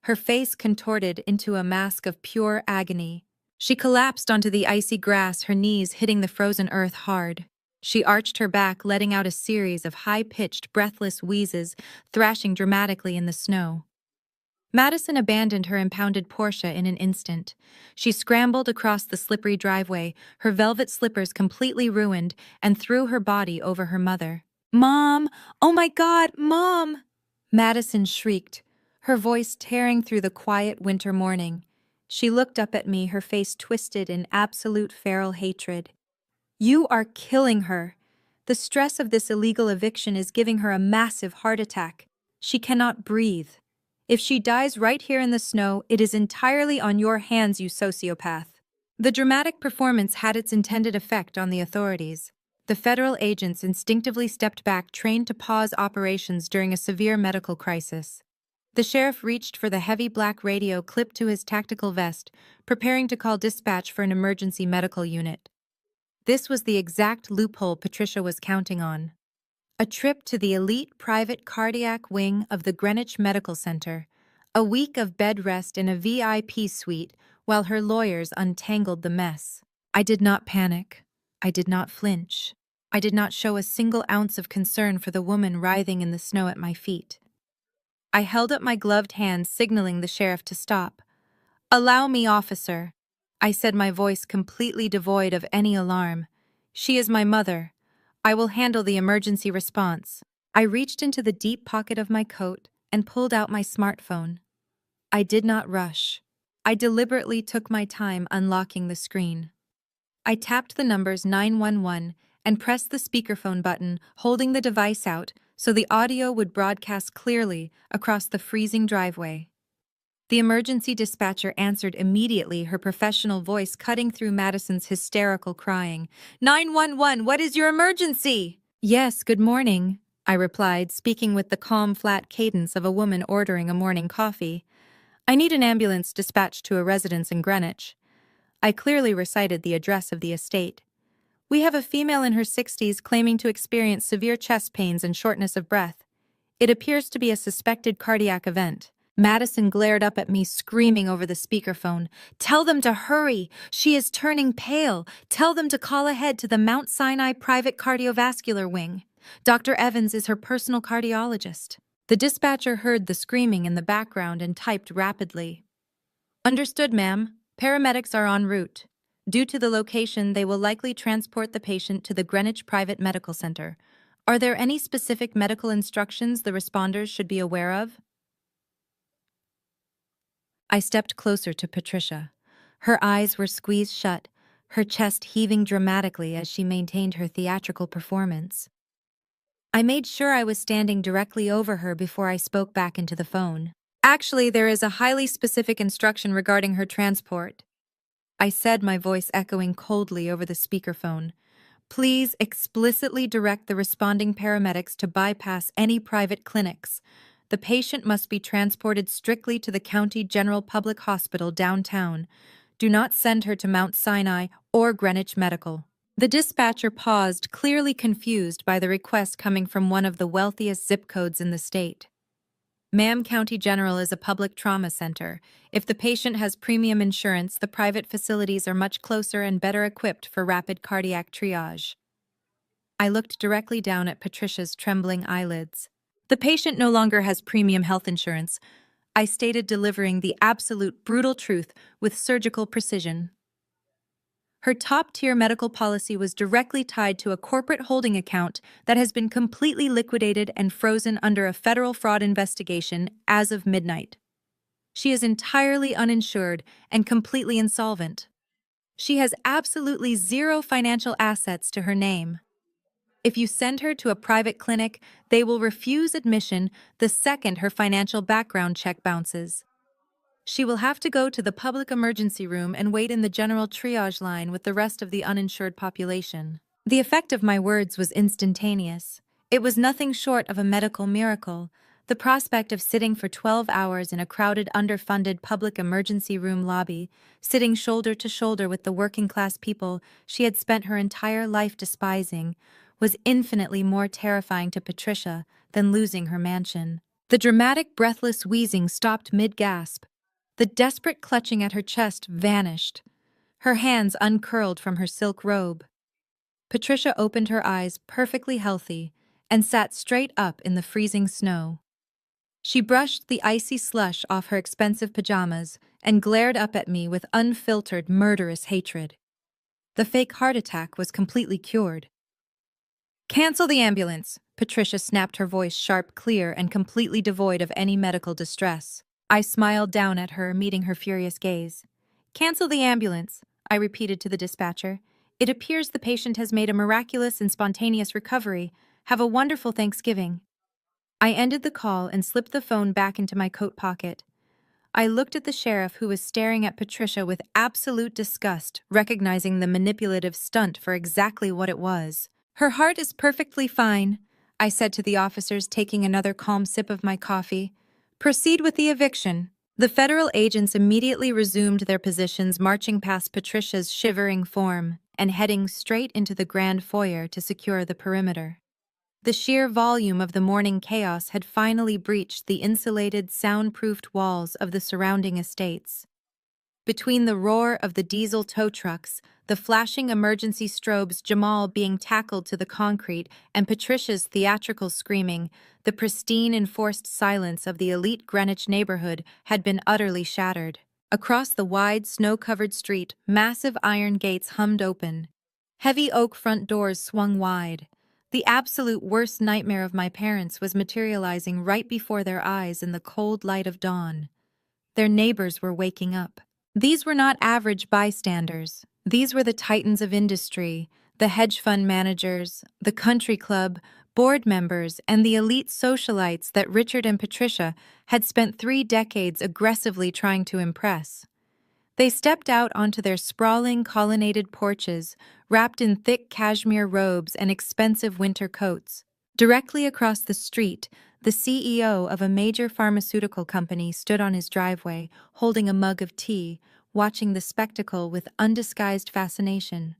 Her face contorted into a mask of pure agony. She collapsed onto the icy grass, her knees hitting the frozen earth hard. She arched her back, letting out a series of high-pitched, breathless wheezes, thrashing dramatically in the snow. Madison abandoned her impounded Porsche in an instant. She scrambled across the slippery driveway, her velvet slippers completely ruined, and threw her body over her mother. "Mom! Oh my God, Mom!" Madison shrieked, her voice tearing through the quiet winter morning. She looked up at me, her face twisted in absolute feral hatred. "You are killing her. The stress of this illegal eviction is giving her a massive heart attack. She cannot breathe. If she dies right here in the snow, it is entirely on your hands, you sociopath." The dramatic performance had its intended effect on the authorities. The federal agents instinctively stepped back, trained to pause operations during a severe medical crisis. The sheriff reached for the heavy black radio clipped to his tactical vest, preparing to call dispatch for an emergency medical unit. This was the exact loophole Patricia was counting on. A trip to the elite private cardiac wing of the Greenwich Medical Center, a week of bed rest in a VIP suite while her lawyers untangled the mess. I did not panic. I did not flinch. I did not show a single ounce of concern for the woman writhing in the snow at my feet. I held up my gloved hand, signaling the sheriff to stop. "Allow me, officer," I said, my voice completely devoid of any alarm. "She is my mother. I will handle the emergency response." I reached into the deep pocket of my coat and pulled out my smartphone. I did not rush. I deliberately took my time unlocking the screen. I tapped the numbers 911 and pressed the speakerphone button, holding the device out so the audio would broadcast clearly across the freezing driveway. The emergency dispatcher answered immediately, her professional voice cutting through Madison's hysterical crying. 911, what is your emergency? Yes, good morning, I replied, speaking with the calm, flat cadence of a woman ordering a morning coffee. I need an ambulance dispatched to a residence in Greenwich. I clearly recited the address of the estate. We have a female in her 60s claiming to experience severe chest pains and shortness of breath. It appears to be a suspected cardiac event. Madison glared up at me, screaming over the speakerphone. Tell them to hurry. She is turning pale. Tell them to call ahead to the Mount Sinai Private Cardiovascular Wing. Dr. Evans is her personal cardiologist. The dispatcher heard the screaming in the background and typed rapidly. Understood, ma'am. Paramedics are en route. Due to the location, they will likely transport the patient to the Greenwich Private Medical Center. Are there any specific medical instructions the responders should be aware of? I stepped closer to Patricia. Her eyes were squeezed shut, her chest heaving dramatically as she maintained her theatrical performance. I made sure I was standing directly over her before I spoke back into the phone. Actually, there is a highly specific instruction regarding her transport, I said, my voice echoing coldly over the speakerphone. Please explicitly direct the responding paramedics to bypass any private clinics. The patient must be transported strictly to the County General Public Hospital downtown. Do not send her to Mount Sinai or Greenwich Medical. The dispatcher paused, clearly confused by the request coming from one of the wealthiest zip codes in the state. Ma'am, County General is a public trauma center. If the patient has premium insurance, the private facilities are much closer and better equipped for rapid cardiac triage. I looked directly down at Patricia's trembling eyelids. The patient no longer has premium health insurance, I stated, delivering the absolute brutal truth with surgical precision. Her top-tier medical policy was directly tied to a corporate holding account that has been completely liquidated and frozen under a federal fraud investigation as of midnight. She is entirely uninsured and completely insolvent. She has absolutely zero financial assets to her name. If you send her to a private clinic, they will refuse admission the second her financial background check bounces. She will have to go to the public emergency room and wait in the general triage line with the rest of the uninsured population. The effect of my words was instantaneous. It was nothing short of a medical miracle. The prospect of sitting for 12 hours in a crowded, underfunded public emergency room lobby, sitting shoulder to shoulder with the working-class people she had spent her entire life despising, was infinitely more terrifying to Patricia than losing her mansion. The dramatic, breathless wheezing stopped mid-gasp. The desperate clutching at her chest vanished. Her hands uncurled from her silk robe. Patricia opened her eyes, perfectly healthy, and sat straight up in the freezing snow. She brushed the icy slush off her expensive pajamas and glared up at me with unfiltered, murderous hatred. The fake heart attack was completely cured. Cancel the ambulance, Patricia snapped, her voice sharp, clear, and completely devoid of any medical distress. I smiled down at her, meeting her furious gaze. Cancel the ambulance, I repeated to the dispatcher. It appears the patient has made a miraculous and spontaneous recovery. Have a wonderful Thanksgiving. I ended the call and slipped the phone back into my coat pocket. I looked at the sheriff, who was staring at Patricia with absolute disgust, recognizing the manipulative stunt for exactly what it was. Her heart is perfectly fine, I said to the officers, taking another calm sip of my coffee. Proceed with the eviction. The federal agents immediately resumed their positions, marching past Patricia's shivering form and heading straight into the grand foyer to secure the perimeter. The sheer volume of the morning chaos had finally breached the insulated, soundproofed walls of the surrounding estates. Between the roar of the diesel tow trucks, the flashing emergency strobes, Jamal being tackled to the concrete, and Patricia's theatrical screaming, the pristine, enforced silence of the elite Greenwich neighborhood had been utterly shattered. Across the wide, snow-covered street, massive iron gates hummed open. Heavy oak front doors swung wide. The absolute worst nightmare of my parents was materializing right before their eyes in the cold light of dawn. Their neighbors were waking up. These were not average bystanders. These were the titans of industry, the hedge fund managers, the country club, board members, and the elite socialites that Richard and Patricia had spent 3 decades aggressively trying to impress. They stepped out onto their sprawling, colonnaded porches, wrapped in thick cashmere robes and expensive winter coats. Directly across the street, the CEO of a major pharmaceutical company stood on his driveway, holding a mug of tea, watching the spectacle with undisguised fascination.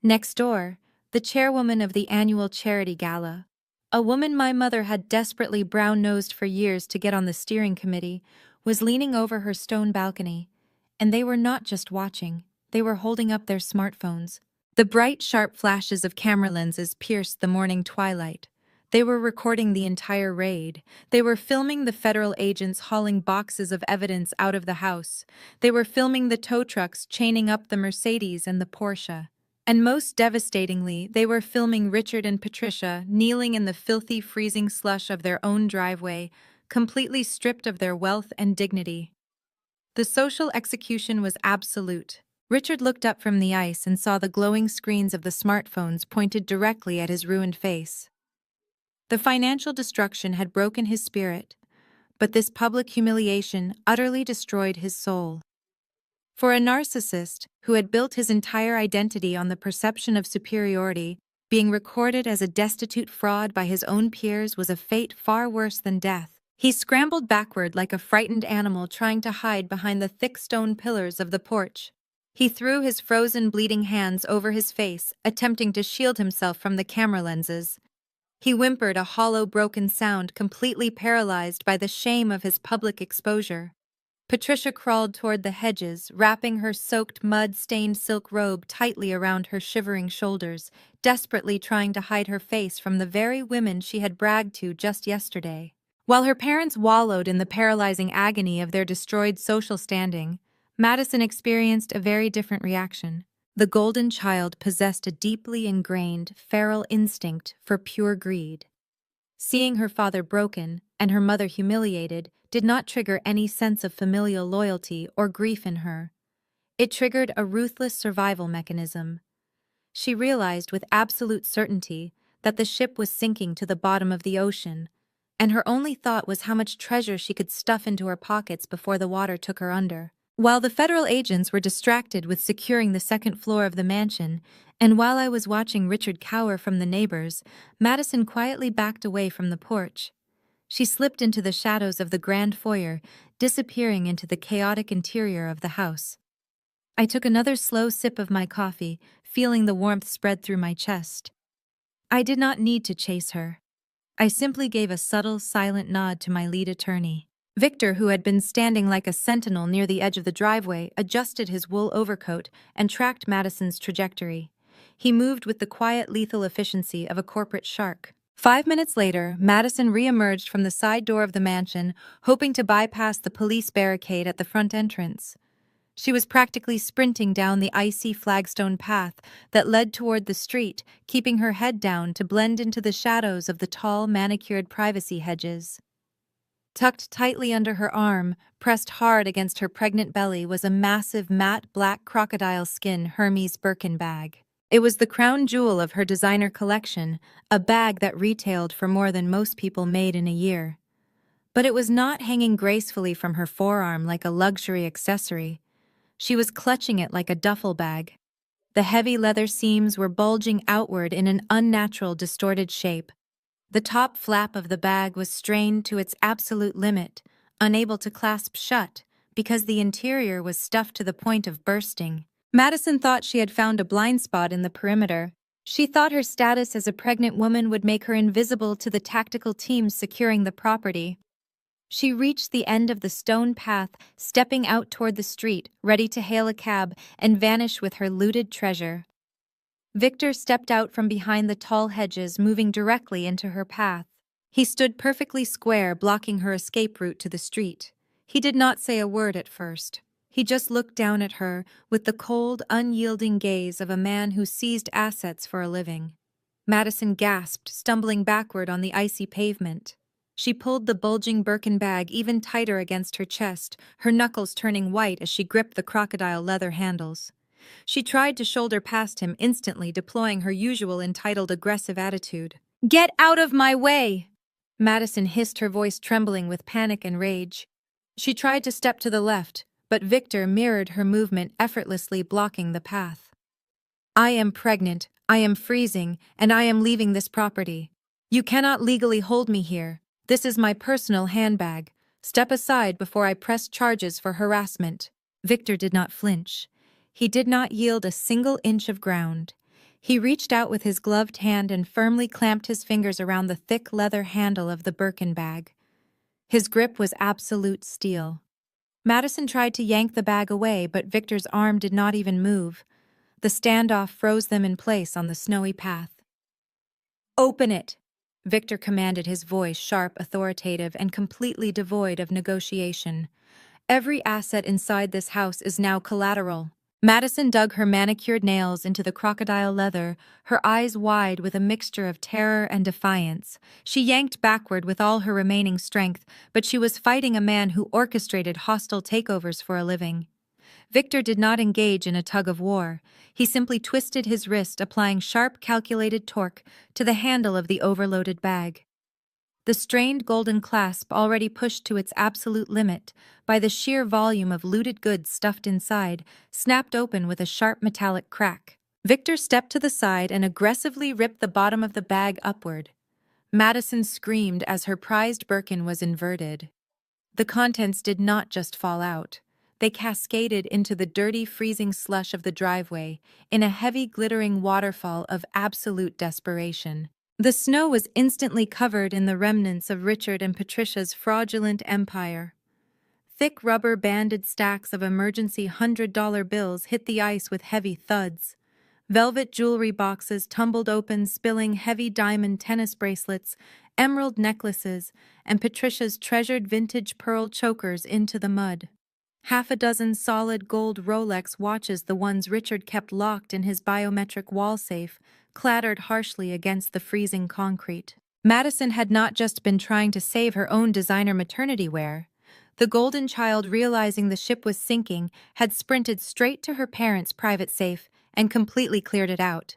Next door, the chairwoman of the annual charity gala, a woman my mother had desperately brown-nosed for years to get on the steering committee, was leaning over her stone balcony. And they were not just watching, they were holding up their smartphones. The bright, sharp flashes of camera lenses pierced the morning twilight. They were recording the entire raid. They were filming the federal agents hauling boxes of evidence out of the house. They were filming the tow trucks chaining up the Mercedes and the Porsche. And most devastatingly, they were filming Richard and Patricia kneeling in the filthy, freezing slush of their own driveway, completely stripped of their wealth and dignity. The social execution was absolute. Richard looked up from the ice and saw the glowing screens of the smartphones pointed directly at his ruined face. The financial destruction had broken his spirit, but this public humiliation utterly destroyed his soul. For a narcissist who had built his entire identity on the perception of superiority, being recorded as a destitute fraud by his own peers was a fate far worse than death. He scrambled backward like a frightened animal trying to hide behind the thick stone pillars of the porch. He threw his frozen, bleeding hands over his face, attempting to shield himself from the camera lenses. He whimpered a hollow, broken sound, completely paralyzed by the shame of his public exposure. Patricia crawled toward the hedges, wrapping her soaked, mud-stained silk robe tightly around her shivering shoulders, desperately trying to hide her face from the very women she had bragged to just yesterday. While her parents wallowed in the paralyzing agony of their destroyed social standing, Madison experienced a very different reaction. The golden child possessed a deeply ingrained, feral instinct for pure greed. Seeing her father broken and her mother humiliated did not trigger any sense of familial loyalty or grief in her. It triggered a ruthless survival mechanism. She realized with absolute certainty that the ship was sinking to the bottom of the ocean, and her only thought was how much treasure she could stuff into her pockets before the water took her under. While the federal agents were distracted with securing the second floor of the mansion, and while I was watching Richard cower from the neighbors, Madison quietly backed away from the porch. She slipped into the shadows of the grand foyer, disappearing into the chaotic interior of the house. I took another slow sip of my coffee, feeling the warmth spread through my chest. I did not need to chase her. I simply gave a subtle, silent nod to my lead attorney. Victor, who had been standing like a sentinel near the edge of the driveway, adjusted his wool overcoat and tracked Madison's trajectory. He moved with the quiet, lethal efficiency of a corporate shark. 5 minutes later, Madison re-emerged from the side door of the mansion, hoping to bypass the police barricade at the front entrance. She was practically sprinting down the icy flagstone path that led toward the street, keeping her head down to blend into the shadows of the tall, manicured privacy hedges. Tucked tightly under her arm, pressed hard against her pregnant belly, was a massive, matte black crocodile skin Hermes Birkin bag. It was the crown jewel of her designer collection, a bag that retailed for more than most people made in a year. But it was not hanging gracefully from her forearm like a luxury accessory. She was clutching it like a duffel bag. The heavy leather seams were bulging outward in an unnatural, distorted shape. The top flap of the bag was strained to its absolute limit, unable to clasp shut, because the interior was stuffed to the point of bursting. Madison thought she had found a blind spot in the perimeter. She thought her status as a pregnant woman would make her invisible to the tactical teams securing the property. She reached the end of the stone path, stepping out toward the street, ready to hail a cab and vanish with her looted treasure. Victor stepped out from behind the tall hedges, moving directly into her path. He stood perfectly square, blocking her escape route to the street. He did not say a word at first. He just looked down at her with the cold, unyielding gaze of a man who seized assets for a living. Madison gasped, stumbling backward on the icy pavement. She pulled the bulging Birkin bag even tighter against her chest, her knuckles turning white as she gripped the crocodile leather handles. She tried to shoulder past him, instantly deploying her usual entitled aggressive attitude. "Get out of my way!" Madison hissed, her voice trembling with panic and rage. She tried to step to the left, but Victor mirrored her movement, effortlessly blocking the path. "I am pregnant, I am freezing, and I am leaving this property. You cannot legally hold me here. This is my personal handbag. Step aside before I press charges for harassment." Victor did not flinch. He did not yield a single inch of ground. He reached out with his gloved hand and firmly clamped his fingers around the thick leather handle of the Birkin bag. His grip was absolute steel. Madison tried to yank the bag away, but Victor's arm did not even move. The standoff froze them in place on the snowy path. "Open it!" Victor commanded, his voice sharp, authoritative, and completely devoid of negotiation. "Every asset inside this house is now collateral." Madison dug her manicured nails into the crocodile leather, her eyes wide with a mixture of terror and defiance. She yanked backward with all her remaining strength, but she was fighting a man who orchestrated hostile takeovers for a living. Victor did not engage in a tug-of-war. He simply twisted his wrist, applying sharp, calculated torque to the handle of the overloaded bag. The strained golden clasp, already pushed to its absolute limit by the sheer volume of looted goods stuffed inside, snapped open with a sharp metallic crack. Victor stepped to the side and aggressively ripped the bottom of the bag upward. Madison screamed as her prized Birkin was inverted. The contents did not just fall out. They cascaded into the dirty, freezing slush of the driveway in a heavy, glittering waterfall of absolute desperation. The snow was instantly covered in the remnants of Richard and Patricia's fraudulent empire. Thick rubber-banded stacks of emergency $100 bills hit the ice with heavy thuds. Velvet jewelry boxes tumbled open, spilling heavy diamond tennis bracelets, emerald necklaces, and Patricia's treasured vintage pearl chokers into the mud. Half a dozen solid gold Rolex watches, the ones Richard kept locked in his biometric wall safe, clattered harshly against the freezing concrete. Madison had not just been trying to save her own designer maternity wear. The golden child, realizing the ship was sinking, had sprinted straight to her parents' private safe and completely cleared it out.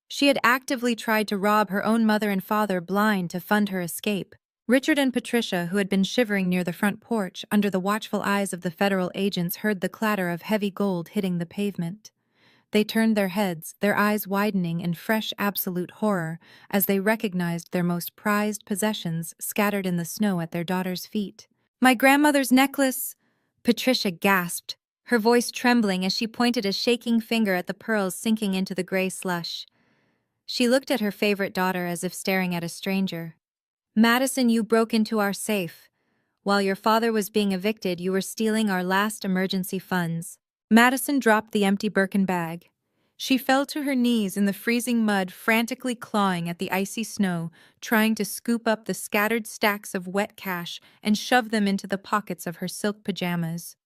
She had actively tried to rob her own mother and father blind to fund her escape. Richard and Patricia, who had been shivering near the front porch under the watchful eyes of the federal agents, heard the clatter of heavy gold hitting the pavement. They turned their heads, their eyes widening in fresh absolute horror as they recognized their most prized possessions scattered in the snow at their daughter's feet. "My grandmother's necklace!" Patricia gasped, her voice trembling as she pointed a shaking finger at the pearls sinking into the gray slush. She looked at her favorite daughter as if staring at a stranger. "Madison, you broke into our safe. While your father was being evicted, you were stealing our last emergency funds." Madison dropped the empty Birkin bag. She fell to her knees in the freezing mud, frantically clawing at the icy snow, trying to scoop up the scattered stacks of wet cash and shove them into the pockets of her silk pajamas.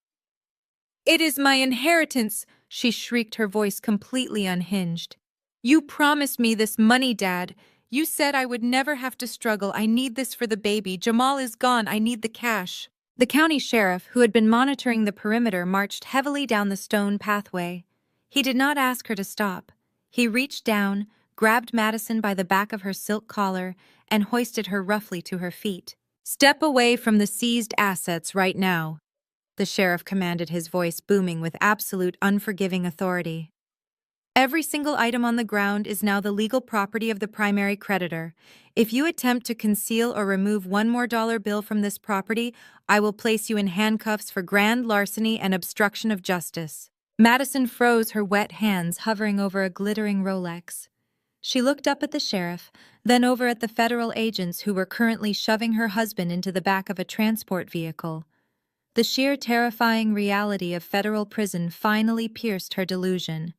"It is my inheritance!" she shrieked, her voice completely unhinged. "You promised me this money, Dad. You said I would never have to struggle. I need this for the baby. Jamal is gone. I need the cash." The county sheriff, who had been monitoring the perimeter, marched heavily down the stone pathway. He did not ask her to stop. He reached down, grabbed Madison by the back of her silk collar, and hoisted her roughly to her feet. "Step away from the seized assets right now," the sheriff commanded, his voice booming with absolute unforgiving authority. "Every single item on the ground is now the legal property of the primary creditor. If you attempt to conceal or remove one more dollar bill from this property, I will place you in handcuffs for grand larceny and obstruction of justice." Madison froze, her wet hands hovering over a glittering Rolex. She looked up at the sheriff, then over at the federal agents who were currently shoving her husband into the back of a transport vehicle. The sheer terrifying reality of federal prison finally pierced her delusion.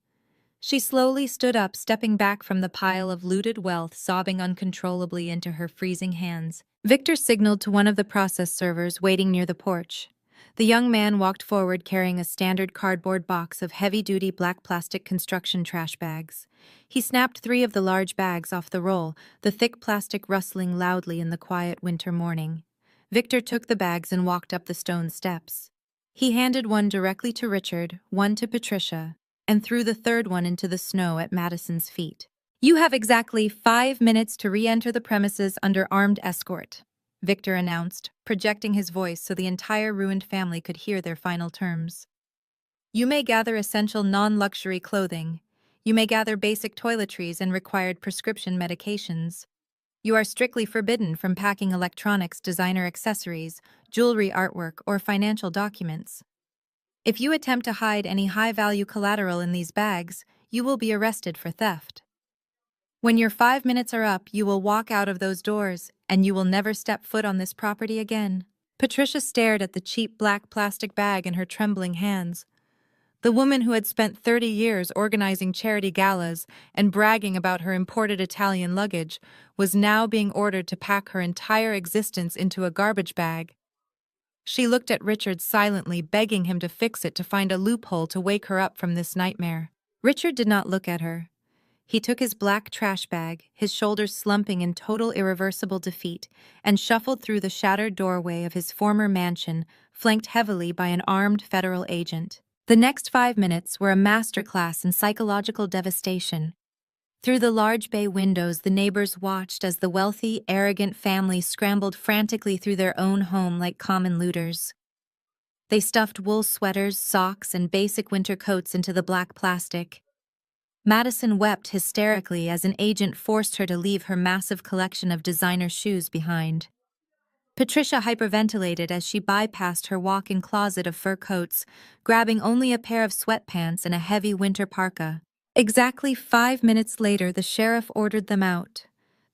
She slowly stood up, stepping back from the pile of looted wealth, sobbing uncontrollably into her freezing hands. Victor signaled to one of the process servers waiting near the porch. The young man walked forward carrying a standard cardboard box of heavy-duty black plastic construction trash bags. He snapped 3 of the large bags off the roll, the thick plastic rustling loudly in the quiet winter morning. Victor took the bags and walked up the stone steps. He handed one directly to Richard, one to Patricia, and threw the third one into the snow at Madison's feet. "You have exactly 5 minutes to re-enter the premises under armed escort," Victor announced, projecting his voice so the entire ruined family could hear their final terms. "You may gather essential non-luxury clothing. You may gather basic toiletries and required prescription medications. You are strictly forbidden from packing electronics, designer accessories, jewelry artwork, or financial documents. If you attempt to hide any high-value collateral in these bags, you will be arrested for theft. When your 5 minutes are up, you will walk out of those doors, and you will never step foot on this property again." Patricia stared at the cheap black plastic bag in her trembling hands. The woman who had spent 30 years organizing charity galas and bragging about her imported Italian luggage was now being ordered to pack her entire existence into a garbage bag. She looked at Richard silently, begging him to fix it to find a loophole to wake her up from this nightmare. Richard did not look at her. He took his black trash bag, his shoulders slumping in total irreversible defeat, and shuffled through the shattered doorway of his former mansion, flanked heavily by an armed federal agent. The next 5 minutes were a masterclass in psychological devastation. Through the large bay windows, the neighbors watched as the wealthy, arrogant family scrambled frantically through their own home like common looters. They stuffed wool sweaters, socks, and basic winter coats into the black plastic. Madison wept hysterically as an agent forced her to leave her massive collection of designer shoes behind. Patricia hyperventilated as she bypassed her walk-in closet of fur coats, grabbing only a pair of sweatpants and a heavy winter parka. Exactly 5 minutes later, the sheriff ordered them out.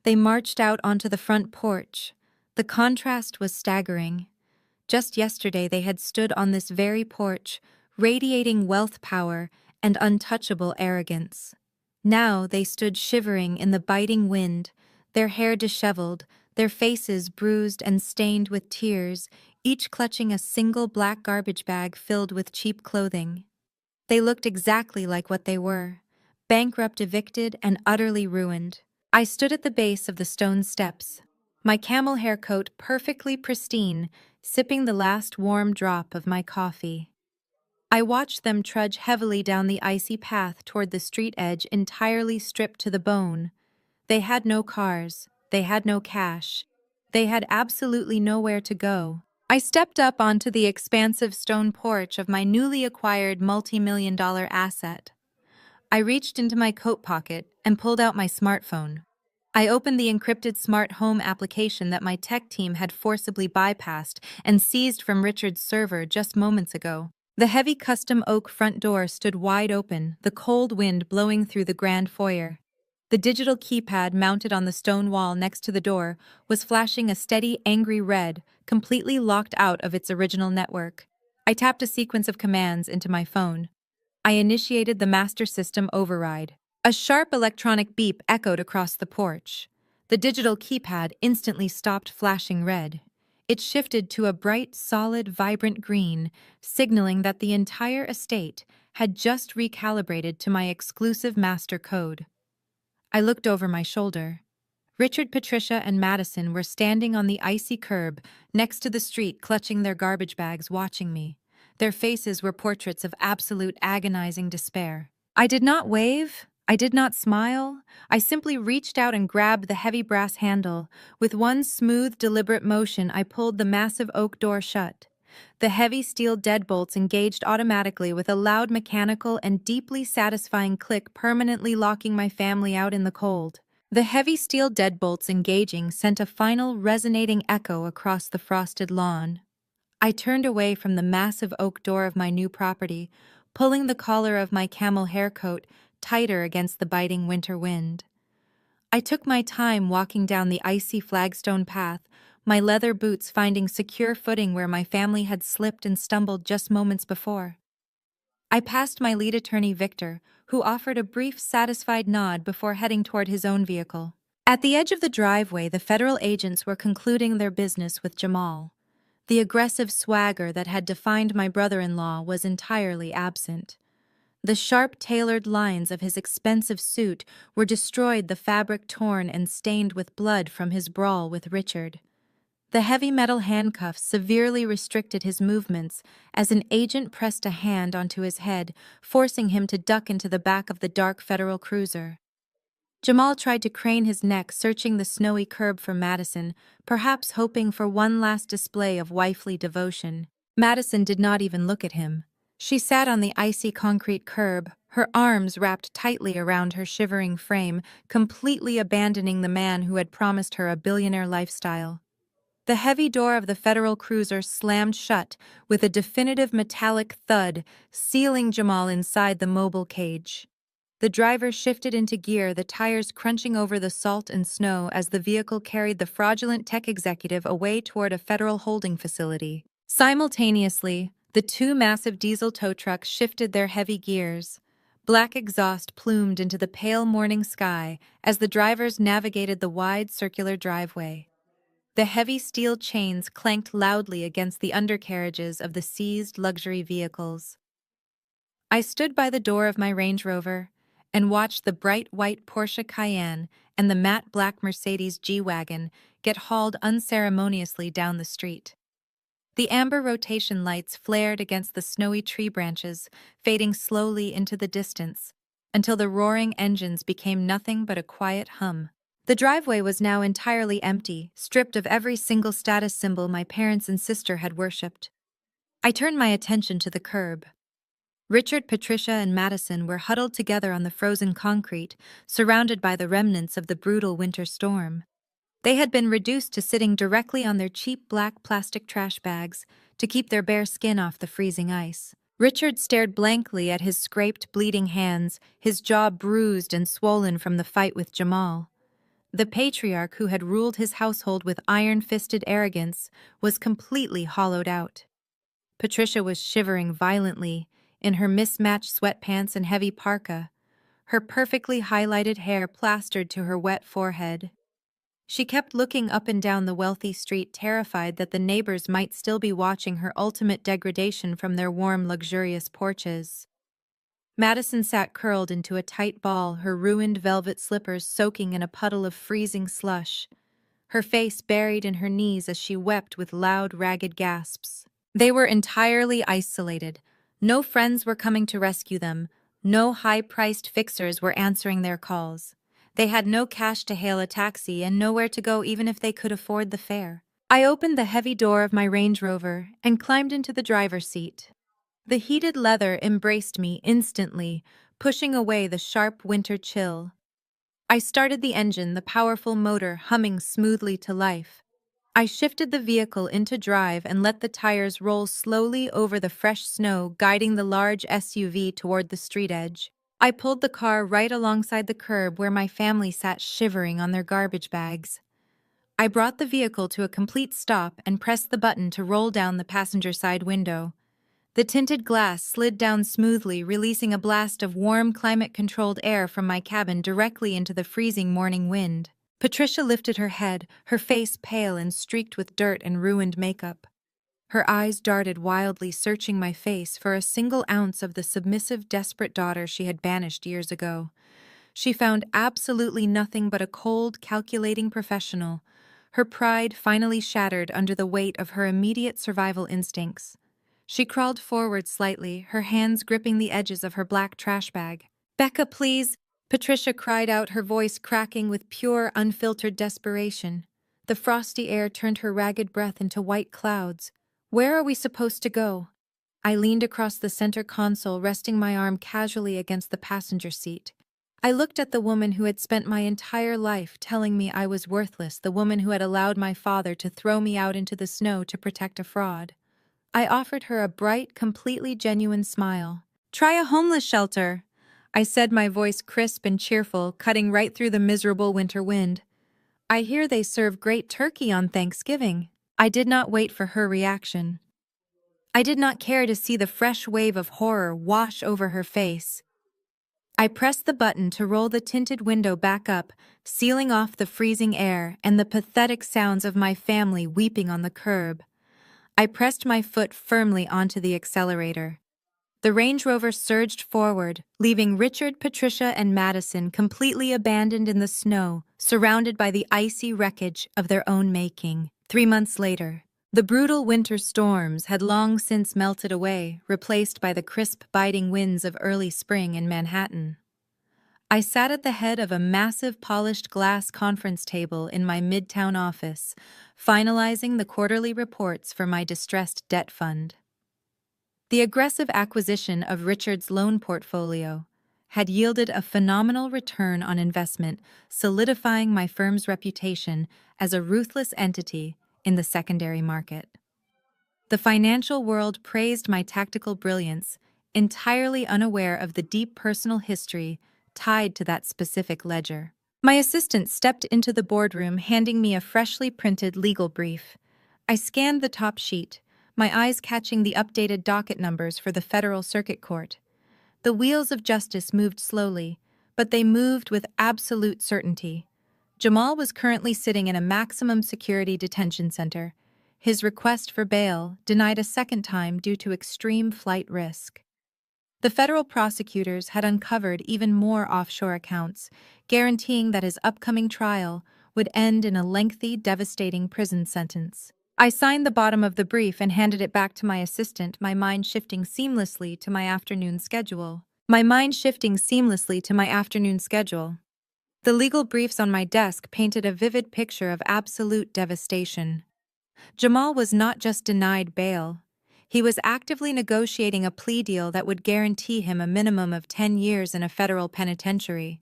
They marched out onto the front porch. The contrast was staggering. Just yesterday, they had stood on this very porch, radiating wealth power and untouchable arrogance. Now they stood shivering in the biting wind, their hair disheveled, their faces bruised and stained with tears, each clutching a single black garbage bag filled with cheap clothing. They looked exactly like what they were: bankrupt, evicted, and utterly ruined. I stood at the base of the stone steps, my camel hair coat perfectly pristine, sipping the last warm drop of my coffee. I watched them trudge heavily down the icy path toward the street edge, entirely stripped to the bone. They had no cars, they had no cash, they had absolutely nowhere to go. I stepped up onto the expansive stone porch of my newly acquired multi-million-dollar asset. I reached into my coat pocket and pulled out my smartphone. I opened the encrypted smart home application that my tech team had forcibly bypassed and seized from Richard's server just moments ago. The heavy custom oak front door stood wide open, the cold wind blowing through the grand foyer. The digital keypad mounted on the stone wall next to the door was flashing a steady, angry red, completely locked out of its original network. I tapped a sequence of commands into my phone. I initiated the master system override. A sharp electronic beep echoed across the porch. The digital keypad instantly stopped flashing red. It shifted to a bright, solid, vibrant green, signaling that the entire estate had just recalibrated to my exclusive master code. I looked over my shoulder. Richard, Patricia, and Madison were standing on the icy curb next to the street, clutching their garbage bags, watching me. Their faces were portraits of absolute agonizing despair. I did not wave. I did not smile. I simply reached out and grabbed the heavy brass handle. With one smooth, deliberate motion, I pulled the massive oak door shut. The heavy steel deadbolts engaged automatically with a loud mechanical and deeply satisfying click, permanently locking my family out in the cold. The heavy steel deadbolts engaging sent a final resonating echo across the frosted lawn. I turned away from the massive oak door of my new property, pulling the collar of my camel hair coat tighter against the biting winter wind. I took my time walking down the icy flagstone path, my leather boots finding secure footing where my family had slipped and stumbled just moments before. I passed my lead attorney, Victor, who offered a brief, satisfied nod before heading toward his own vehicle. At the edge of the driveway, the federal agents were concluding their business with Jamal. The aggressive swagger that had defined my brother-in-law was entirely absent. The sharp, tailored lines of his expensive suit were destroyed, the fabric torn and stained with blood from his brawl with Richard. The heavy metal handcuffs severely restricted his movements as an agent pressed a hand onto his head, forcing him to duck into the back of the dark federal cruiser. Jamal tried to crane his neck, searching the snowy curb for Madison, perhaps hoping for one last display of wifely devotion. Madison did not even look at him. She sat on the icy concrete curb, her arms wrapped tightly around her shivering frame, completely abandoning the man who had promised her a billionaire lifestyle. The heavy door of the federal cruiser slammed shut with a definitive metallic thud, sealing Jamal inside the mobile cage. The driver shifted into gear, the tires crunching over the salt and snow as the vehicle carried the fraudulent tech executive away toward a federal holding facility. Simultaneously, the two massive diesel tow trucks shifted their heavy gears. Black exhaust plumed into the pale morning sky as the drivers navigated the wide circular driveway. The heavy steel chains clanked loudly against the undercarriages of the seized luxury vehicles. I stood by the door of my Range Rover and watched the bright white Porsche Cayenne and the matte black Mercedes G-Wagon get hauled unceremoniously down the street. The amber rotation lights flared against the snowy tree branches, fading slowly into the distance, until the roaring engines became nothing but a quiet hum. The driveway was now entirely empty, stripped of every single status symbol my parents and sister had worshipped. I turned my attention to the curb. Richard, Patricia, and Madison were huddled together on the frozen concrete, surrounded by the remnants of the brutal winter storm. They had been reduced to sitting directly on their cheap black plastic trash bags to keep their bare skin off the freezing ice. Richard stared blankly at his scraped, bleeding hands, his jaw bruised and swollen from the fight with Jamal. The patriarch who had ruled his household with iron-fisted arrogance was completely hollowed out. Patricia was shivering violently in her mismatched sweatpants and heavy parka, her perfectly highlighted hair plastered to her wet forehead. She kept looking up and down the wealthy street, terrified that the neighbors might still be watching her ultimate degradation from their warm, luxurious porches. Madison sat curled into a tight ball, her ruined velvet slippers soaking in a puddle of freezing slush, her face buried in her knees as she wept with loud, ragged gasps. They were entirely isolated. No friends were coming to rescue them. No high-priced fixers were answering their calls. They had no cash to hail a taxi and nowhere to go even if they could afford the fare. I opened the heavy door of my Range Rover and climbed into the driver's seat. The heated leather embraced me instantly, pushing away the sharp winter chill. I started the engine, the powerful motor humming smoothly to life. I shifted the vehicle into drive and let the tires roll slowly over the fresh snow, guiding the large SUV toward the street edge. I pulled the car right alongside the curb where my family sat shivering on their garbage bags. I brought the vehicle to a complete stop and pressed the button to roll down the passenger side window. The tinted glass slid down smoothly, releasing a blast of warm, climate-controlled air from my cabin directly into the freezing morning wind. Patricia lifted her head, her face pale and streaked with dirt and ruined makeup. Her eyes darted wildly, searching my face for a single ounce of the submissive, desperate daughter she had banished years ago. She found absolutely nothing but a cold, calculating professional, her pride finally shattered under the weight of her immediate survival instincts. She crawled forward slightly, her hands gripping the edges of her black trash bag. "Becca, please!" Patricia cried out, her voice cracking with pure, unfiltered desperation. The frosty air turned her ragged breath into white clouds. "Where are we supposed to go?" I leaned across the center console, resting my arm casually against the passenger seat. I looked at the woman who had spent my entire life telling me I was worthless, the woman who had allowed my father to throw me out into the snow to protect a fraud. I offered her a bright, completely genuine smile. "Try a homeless shelter," I said, my voice crisp and cheerful, cutting right through the miserable winter wind. "I hear they serve great turkey on Thanksgiving." I did not wait for her reaction. I did not care to see the fresh wave of horror wash over her face. I pressed the button to roll the tinted window back up, sealing off the freezing air and the pathetic sounds of my family weeping on the curb. I pressed my foot firmly onto the accelerator. The Range Rover surged forward, leaving Richard, Patricia, and Madison completely abandoned in the snow, surrounded by the icy wreckage of their own making. 3 months later, the brutal winter storms had long since melted away, replaced by the crisp, biting winds of early spring in Manhattan. I sat at the head of a massive polished glass conference table in my midtown office, finalizing the quarterly reports for my distressed debt fund. The aggressive acquisition of Richard's loan portfolio had yielded a phenomenal return on investment, solidifying my firm's reputation as a ruthless entity in the secondary market. The financial world praised my tactical brilliance, entirely unaware of the deep personal history tied to that specific ledger. My assistant stepped into the boardroom, handing me a freshly printed legal brief. I scanned the top sheet, my eyes catching the updated docket numbers for the Federal Circuit Court. The wheels of justice moved slowly, but they moved with absolute certainty. Jamal was currently sitting in a maximum security detention center, his request for bail denied a second time due to extreme flight risk. The federal prosecutors had uncovered even more offshore accounts, guaranteeing that his upcoming trial would end in a lengthy, devastating prison sentence. I signed the bottom of the brief and handed it back to my assistant, my mind shifting seamlessly to my afternoon schedule. The legal briefs on my desk painted a vivid picture of absolute devastation. Jamal was not just denied bail. He was actively negotiating a plea deal that would guarantee him a minimum of 10 years in a federal penitentiary.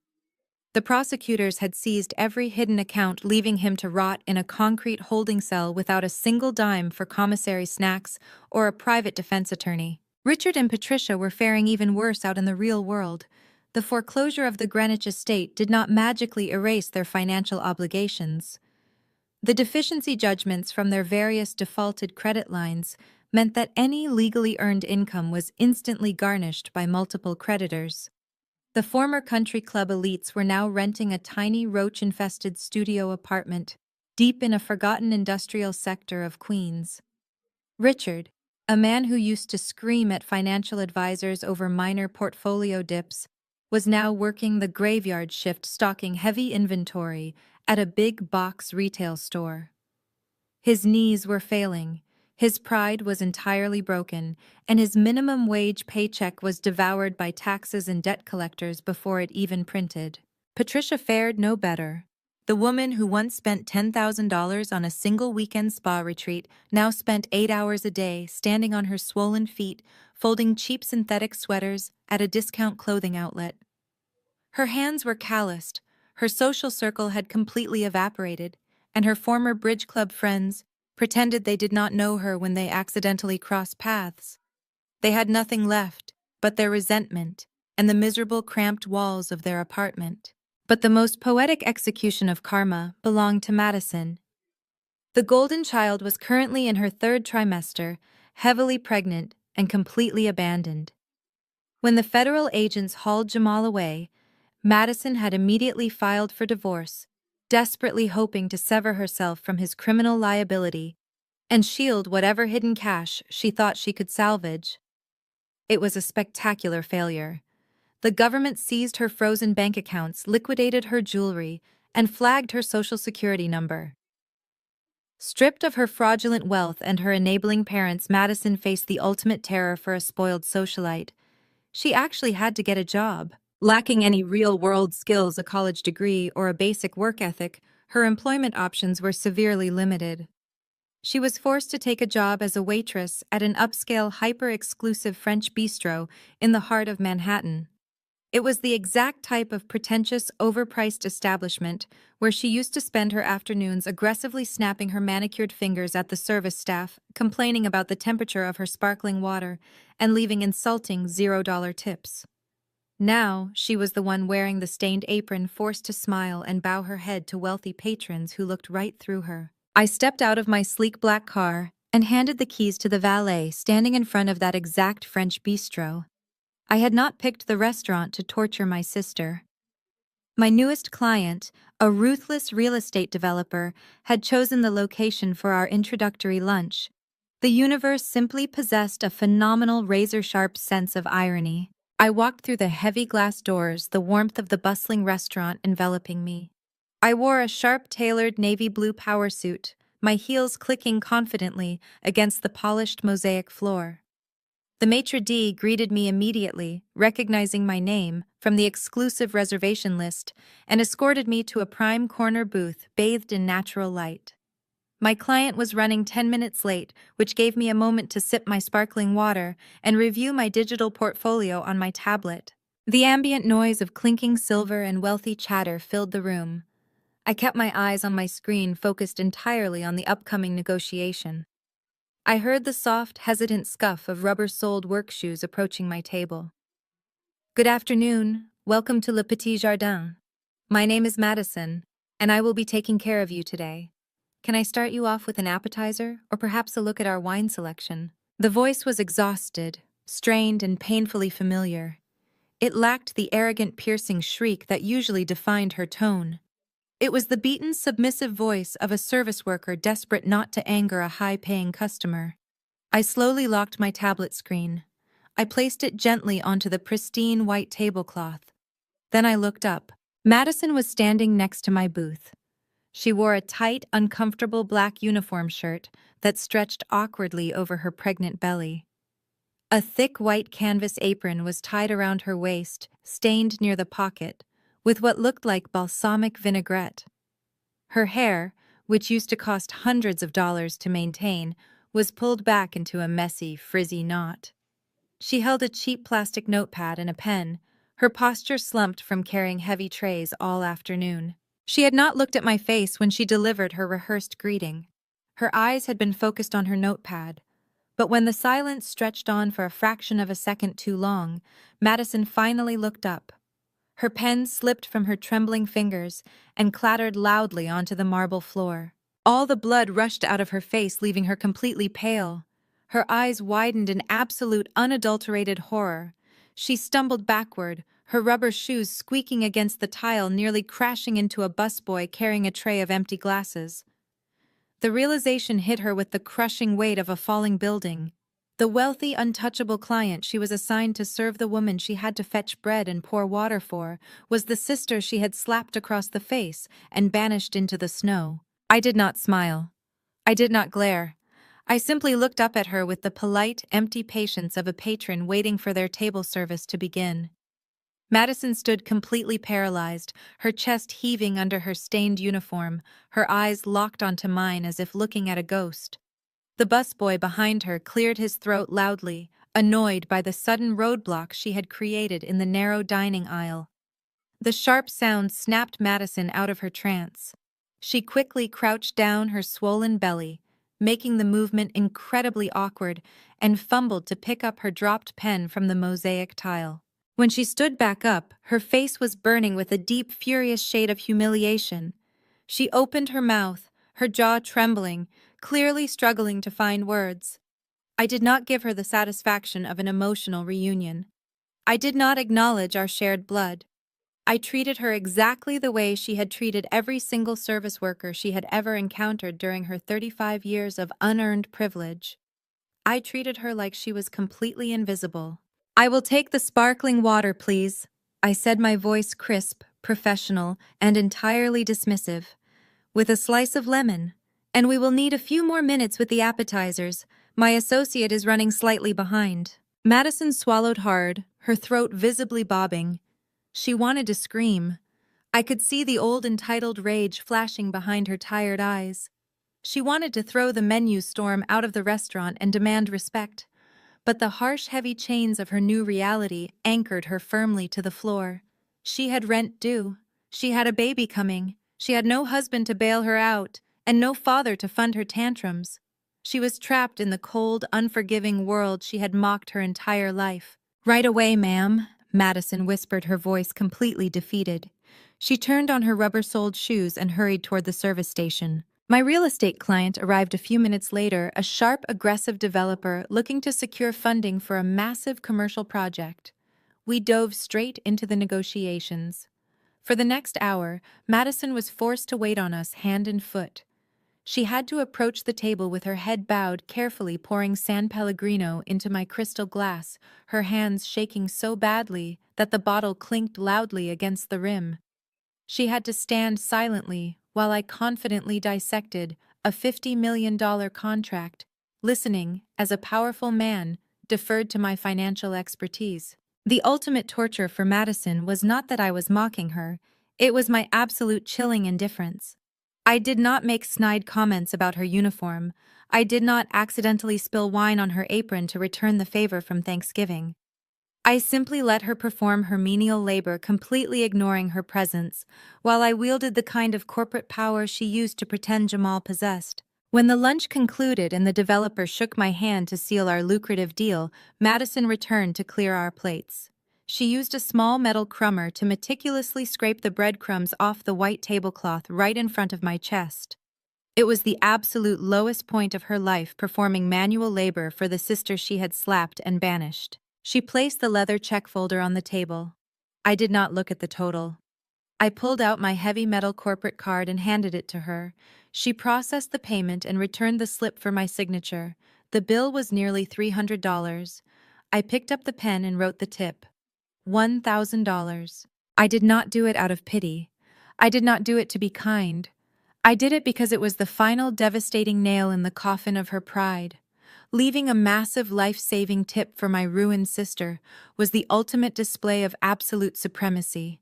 The prosecutors had seized every hidden account, leaving him to rot in a concrete holding cell without a single dime for commissary snacks or a private defense attorney. Richard and Patricia were faring even worse out in the real world. The foreclosure of the Greenwich estate did not magically erase their financial obligations. The deficiency judgments from their various defaulted credit lines meant that any legally earned income was instantly garnished by multiple creditors. The former country club elites were now renting a tiny roach-infested studio apartment deep in a forgotten industrial sector of Queens. Richard, a man who used to scream at financial advisors over minor portfolio dips, was now working the graveyard shift stocking heavy inventory at a big box retail store. His knees were failing, his pride was entirely broken, and his minimum wage paycheck was devoured by taxes and debt collectors before it even printed. Patricia fared no better. The woman who once spent $10,000 on a single weekend spa retreat now spent 8 hours a day standing on her swollen feet, folding cheap synthetic sweaters at a discount clothing outlet. Her hands were calloused, her social circle had completely evaporated, and her former bridge club friends pretended they did not know her when they accidentally crossed paths. They had nothing left but their resentment and the miserable cramped walls of their apartment. But the most poetic execution of karma belonged to Madison. The golden child was currently in her 3rd trimester, heavily pregnant and completely abandoned. When the federal agents hauled Jamal away, Madison had immediately filed for divorce, desperately hoping to sever herself from his criminal liability and shield whatever hidden cash she thought she could salvage. It was a spectacular failure. The government seized her frozen bank accounts, liquidated her jewelry, and flagged her social security number. Stripped of her fraudulent wealth and her enabling parents, Madison faced the ultimate terror for a spoiled socialite. She actually had to get a job. Lacking any real-world skills, a college degree, or a basic work ethic, her employment options were severely limited. She was forced to take a job as a waitress at an upscale, hyper-exclusive French bistro in the heart of Manhattan. It was the exact type of pretentious, overpriced establishment where she used to spend her afternoons aggressively snapping her manicured fingers at the service staff, complaining about the temperature of her sparkling water, and leaving insulting $0 tips. Now, she was the one wearing the stained apron, forced to smile and bow her head to wealthy patrons who looked right through her. I stepped out of my sleek black car and handed the keys to the valet standing in front of that exact French bistro. I had not picked the restaurant to torture my sister. My newest client, a ruthless real estate developer, had chosen the location for our introductory lunch. The universe simply possessed a phenomenal razor-sharp sense of irony. I walked through the heavy glass doors, the warmth of the bustling restaurant enveloping me. I wore a sharp-tailored navy blue power suit, my heels clicking confidently against the polished mosaic floor. The maitre d' greeted me immediately, recognizing my name from the exclusive reservation list, and escorted me to a prime corner booth bathed in natural light. My client was running 10 minutes late, which gave me a moment to sip my sparkling water and review my digital portfolio on my tablet. The ambient noise of clinking silver and wealthy chatter filled the room. I kept my eyes on my screen focused entirely on the upcoming negotiation. I heard the soft, hesitant scuff of rubber-soled work shoes approaching my table. Good afternoon. Welcome to Le Petit Jardin. My name is Madison, and I will be taking care of you today. Can I start you off with an appetizer, or perhaps a look at our wine selection? The voice was exhausted, strained, and painfully familiar. It lacked the arrogant, piercing shriek that usually defined her tone. It was the beaten, submissive voice of a service worker desperate not to anger a high-paying customer. I slowly locked my tablet screen. I placed it gently onto the pristine white tablecloth. Then I looked up. Madison was standing next to my booth. She wore a tight, uncomfortable black uniform shirt that stretched awkwardly over her pregnant belly. A thick white canvas apron was tied around her waist, stained near the pocket, with what looked like balsamic vinaigrette. Her hair, which used to cost hundreds of dollars to maintain, was pulled back into a messy, frizzy knot. She held a cheap plastic notepad and a pen, her posture slumped from carrying heavy trays all afternoon. She had not looked at my face when she delivered her rehearsed greeting. Her eyes had been focused on her notepad. But when the silence stretched on for a fraction of a second too long, Madison finally looked up. Her pen slipped from her trembling fingers and clattered loudly onto the marble floor. All the blood rushed out of her face, leaving her completely pale. Her eyes widened in absolute, unadulterated horror. She stumbled backward, her rubber shoes squeaking against the tile, nearly crashing into a busboy carrying a tray of empty glasses. The realization hit her with the crushing weight of a falling building. The wealthy, untouchable client she was assigned to serve the woman she had to fetch bread and pour water for was the sister she had slapped across the face and banished into the snow. I did not smile. I did not glare. I simply looked up at her with the polite, empty patience of a patron waiting for their table service to begin. Madison stood completely paralyzed, her chest heaving under her stained uniform, her eyes locked onto mine as if looking at a ghost. The busboy behind her cleared his throat loudly, annoyed by the sudden roadblock she had created in the narrow dining aisle. The sharp sound snapped Madison out of her trance. She quickly crouched down her swollen belly, making the movement incredibly awkward, and fumbled to pick up her dropped pen from the mosaic tile. When she stood back up, her face was burning with a deep, furious shade of humiliation. She opened her mouth, her jaw trembling, clearly struggling to find words. I did not give her the satisfaction of an emotional reunion. I did not acknowledge our shared blood. I treated her exactly the way she had treated every single service worker she had ever encountered during her 35 years of unearned privilege. I treated her like she was completely invisible. "I will take the sparkling water, please," I said, my voice crisp, professional, and entirely dismissive. "With a slice of lemon. And we will need a few more minutes with the appetizers. My associate is running slightly behind." Madison swallowed hard, her throat visibly bobbing. She wanted to scream. I could see the old entitled rage flashing behind her tired eyes. She wanted to throw the menu storm out of the restaurant and demand respect. But the harsh, heavy chains of her new reality anchored her firmly to the floor. She had rent due. She had a baby coming. She had no husband to bail her out, and no father to fund her tantrums. She was trapped in the cold, unforgiving world she had mocked her entire life. "Right away, ma'am," Madison whispered, her voice completely defeated. She turned on her rubber-soled shoes and hurried toward the service station. My real estate client arrived a few minutes later, a sharp, aggressive developer looking to secure funding for a massive commercial project. We dove straight into the negotiations. For the next hour, Madison was forced to wait on us hand and foot. She had to approach the table with her head bowed, carefully pouring San Pellegrino into my crystal glass, her hands shaking so badly that the bottle clinked loudly against the rim. She had to stand silently while I confidently dissected a $50 million contract, listening as a powerful man deferred to my financial expertise. The ultimate torture for Madison was not that I was mocking her, it was my absolute chilling indifference. I did not make snide comments about her uniform. I did not accidentally spill wine on her apron to return the favor from Thanksgiving. I simply let her perform her menial labor, completely ignoring her presence, while I wielded the kind of corporate power she used to pretend Jamal possessed. When the lunch concluded and the developer shook my hand to seal our lucrative deal, Madison returned to clear our plates. She used a small metal crumber to meticulously scrape the breadcrumbs off the white tablecloth right in front of my chest. It was the absolute lowest point of her life, performing manual labor for the sister she had slapped and banished. She placed the leather check folder on the table. I did not look at the total. I pulled out my heavy metal corporate card and handed it to her. She processed the payment and returned the slip for my signature. The bill was nearly $300. I picked up the pen and wrote the tip. $1,000. I did not do it out of pity. I did not do it to be kind. I did it because it was the final devastating nail in the coffin of her pride. Leaving a massive life-saving tip for my ruined sister was the ultimate display of absolute supremacy.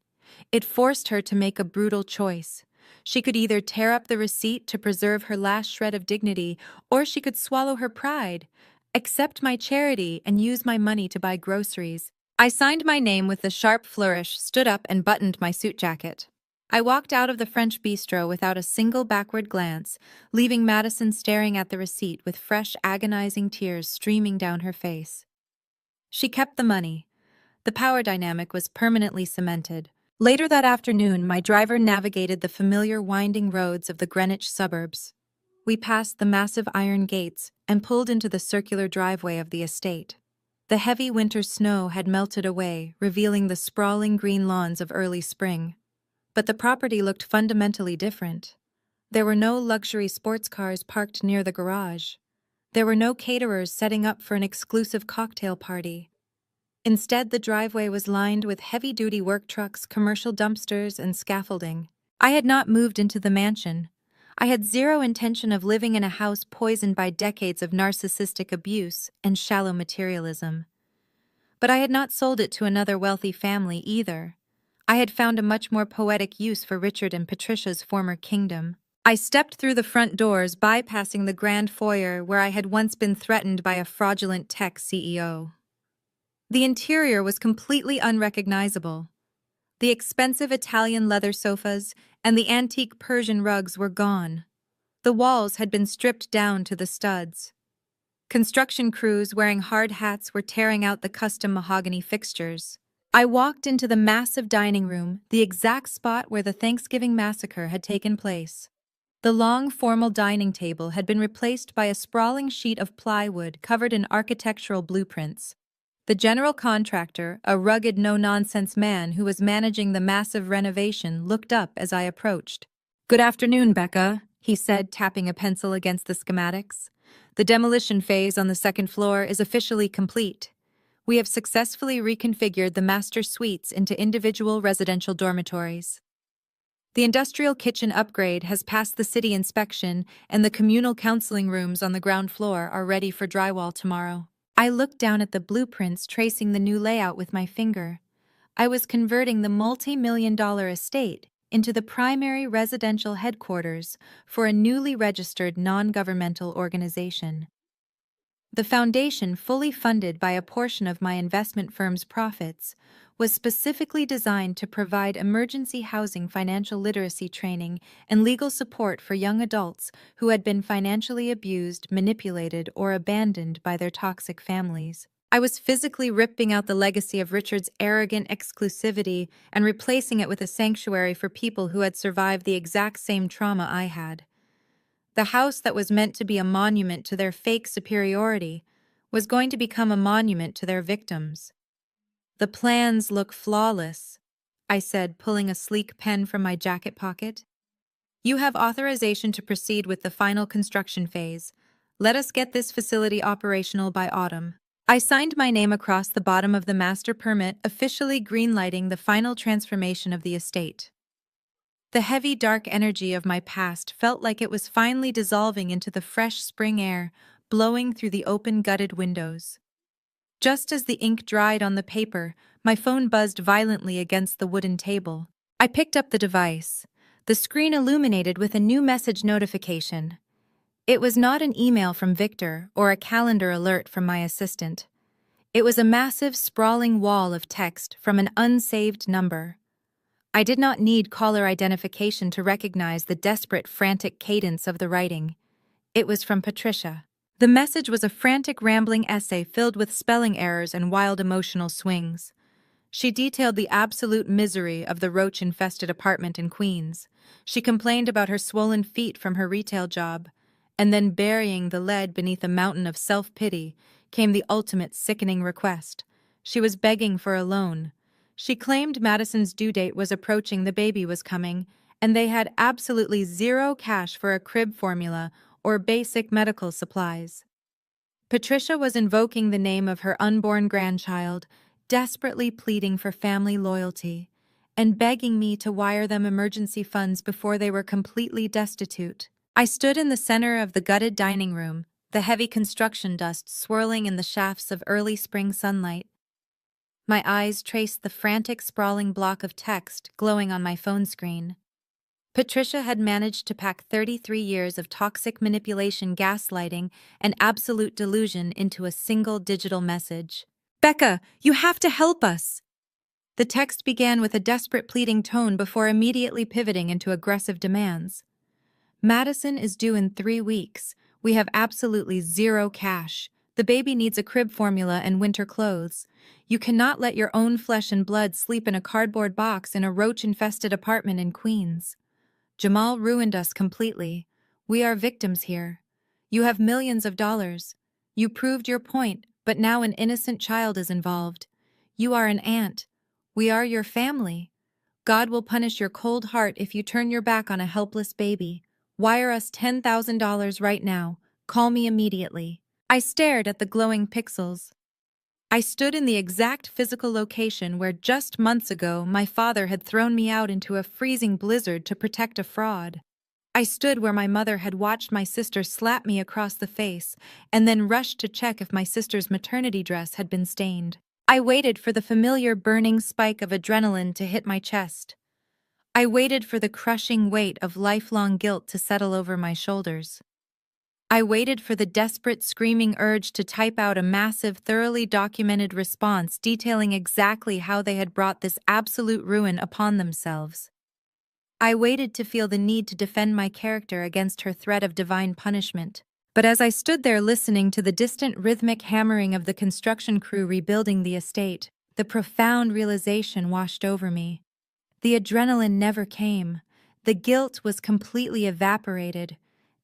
It forced her to make a brutal choice. She could either tear up the receipt to preserve her last shred of dignity, or she could swallow her pride, accept my charity, and use my money to buy groceries. I signed my name with a sharp flourish, stood up, and buttoned my suit jacket. I walked out of the French bistro without a single backward glance, leaving Madison staring at the receipt with fresh, agonizing tears streaming down her face. She kept the money. The power dynamic was permanently cemented. Later that afternoon, my driver navigated the familiar winding roads of the Greenwich suburbs. We passed the massive iron gates and pulled into the circular driveway of the estate. The heavy winter snow had melted away, revealing the sprawling green lawns of early spring. But the property looked fundamentally different. There were no luxury sports cars parked near the garage. There were no caterers setting up for an exclusive cocktail party. Instead, the driveway was lined with heavy-duty work trucks, commercial dumpsters, and scaffolding. I had not moved into the mansion. I had zero intention of living in a house poisoned by decades of narcissistic abuse and shallow materialism. But I had not sold it to another wealthy family either. I had found a much more poetic use for Richard and Patricia's former kingdom. I stepped through the front doors, bypassing the grand foyer where I had once been threatened by a fraudulent tech CEO. The interior was completely unrecognizable. The expensive Italian leather sofas and the antique Persian rugs were gone. The walls had been stripped down to the studs. Construction crews wearing hard hats were tearing out the custom mahogany fixtures. I walked into the massive dining room, the exact spot where the Thanksgiving massacre had taken place. The long, formal dining table had been replaced by a sprawling sheet of plywood covered in architectural blueprints. The general contractor, a rugged, no-nonsense man who was managing the massive renovation, looked up as I approached. "Good afternoon, Becca," he said, tapping a pencil against the schematics. "The demolition phase on the second floor is officially complete. We have successfully reconfigured the master suites into individual residential dormitories. The industrial kitchen upgrade has passed the city inspection, and the communal counseling rooms on the ground floor are ready for drywall tomorrow." I looked down at the blueprints, tracing the new layout with my finger. I was converting the multi-million-dollar estate into the primary residential headquarters for a newly registered non-governmental organization. The foundation, fully funded by a portion of my investment firm's profits, was specifically designed to provide emergency housing, financial literacy training, and legal support for young adults who had been financially abused, manipulated, or abandoned by their toxic families. I was physically ripping out the legacy of Richard's arrogant exclusivity and replacing it with a sanctuary for people who had survived the exact same trauma I had. The house that was meant to be a monument to their fake superiority was going to become a monument to their victims. "The plans look flawless," I said, pulling a sleek pen from my jacket pocket. You have authorization to proceed with the final construction phase. Let us get this facility operational by autumn. I signed my name across the bottom of the master permit, officially greenlighting the final transformation of the estate. The heavy, dark energy of my past felt like it was finally dissolving into the fresh spring air, blowing through the open, gutted windows. Just as the ink dried on the paper, my phone buzzed violently against the wooden table. I picked up the device, the screen illuminated with a new message notification. It was not an email from Victor or a calendar alert from my assistant. It was a massive, sprawling wall of text from an unsaved number. I did not need caller identification to recognize the desperate, frantic cadence of the writing. It was from Patricia. The message was a frantic, rambling essay filled with spelling errors and wild emotional swings. She detailed the absolute misery of the roach-infested apartment in Queens. She complained about her swollen feet from her retail job. And then, burying the lead beneath a mountain of self-pity, came the ultimate sickening request. She was begging for a loan. She claimed Madison's due date was approaching, the baby was coming, and they had absolutely zero cash for a crib formula or basic medical supplies. Patricia was invoking the name of her unborn grandchild, desperately pleading for family loyalty, and begging me to wire them emergency funds before they were completely destitute. I stood in the center of the gutted dining room, the heavy construction dust swirling in the shafts of early spring sunlight. My eyes traced the frantic, sprawling block of text glowing on my phone screen. Patricia had managed to pack 33 years of toxic manipulation, gaslighting, and absolute delusion into a single digital message. "Becca, you have to help us!" The text began with a desperate, pleading tone before immediately pivoting into aggressive demands. "Madison is due in 3 weeks. We have absolutely zero cash. The baby needs a crib formula and winter clothes. You cannot let your own flesh and blood sleep in a cardboard box in a roach-infested apartment in Queens. Jamal ruined us completely. We are victims here. You have millions of dollars. You proved your point, but now an innocent child is involved. You are an aunt. We are your family. God will punish your cold heart if you turn your back on a helpless baby. Wire us $10,000 right now. Call me immediately." I stared at the glowing pixels. I stood in the exact physical location where just months ago my father had thrown me out into a freezing blizzard to protect a fraud. I stood where my mother had watched my sister slap me across the face and then rushed to check if my sister's maternity dress had been stained. I waited for the familiar burning spike of adrenaline to hit my chest. I waited for the crushing weight of lifelong guilt to settle over my shoulders. I waited for the desperate, screaming urge to type out a massive, thoroughly documented response detailing exactly how they had brought this absolute ruin upon themselves. I waited to feel the need to defend my character against her threat of divine punishment. But as I stood there listening to the distant rhythmic hammering of the construction crew rebuilding the estate, the profound realization washed over me. The adrenaline never came. The guilt was completely evaporated.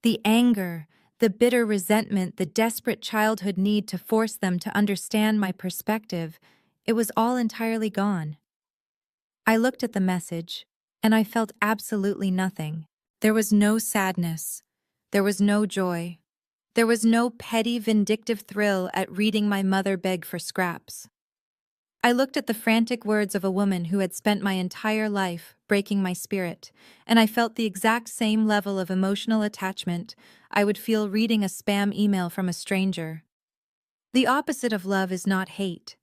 The anger, the bitter resentment, the desperate childhood need to force them to understand my perspective, it was all entirely gone. I looked at the message, and I felt absolutely nothing. There was no sadness. There was no joy. There was no petty, vindictive thrill at reading my mother beg for scraps. I looked at the frantic words of a woman who had spent my entire life breaking my spirit, and I felt the exact same level of emotional attachment I would feel reading a spam email from a stranger. The opposite of love is not hate.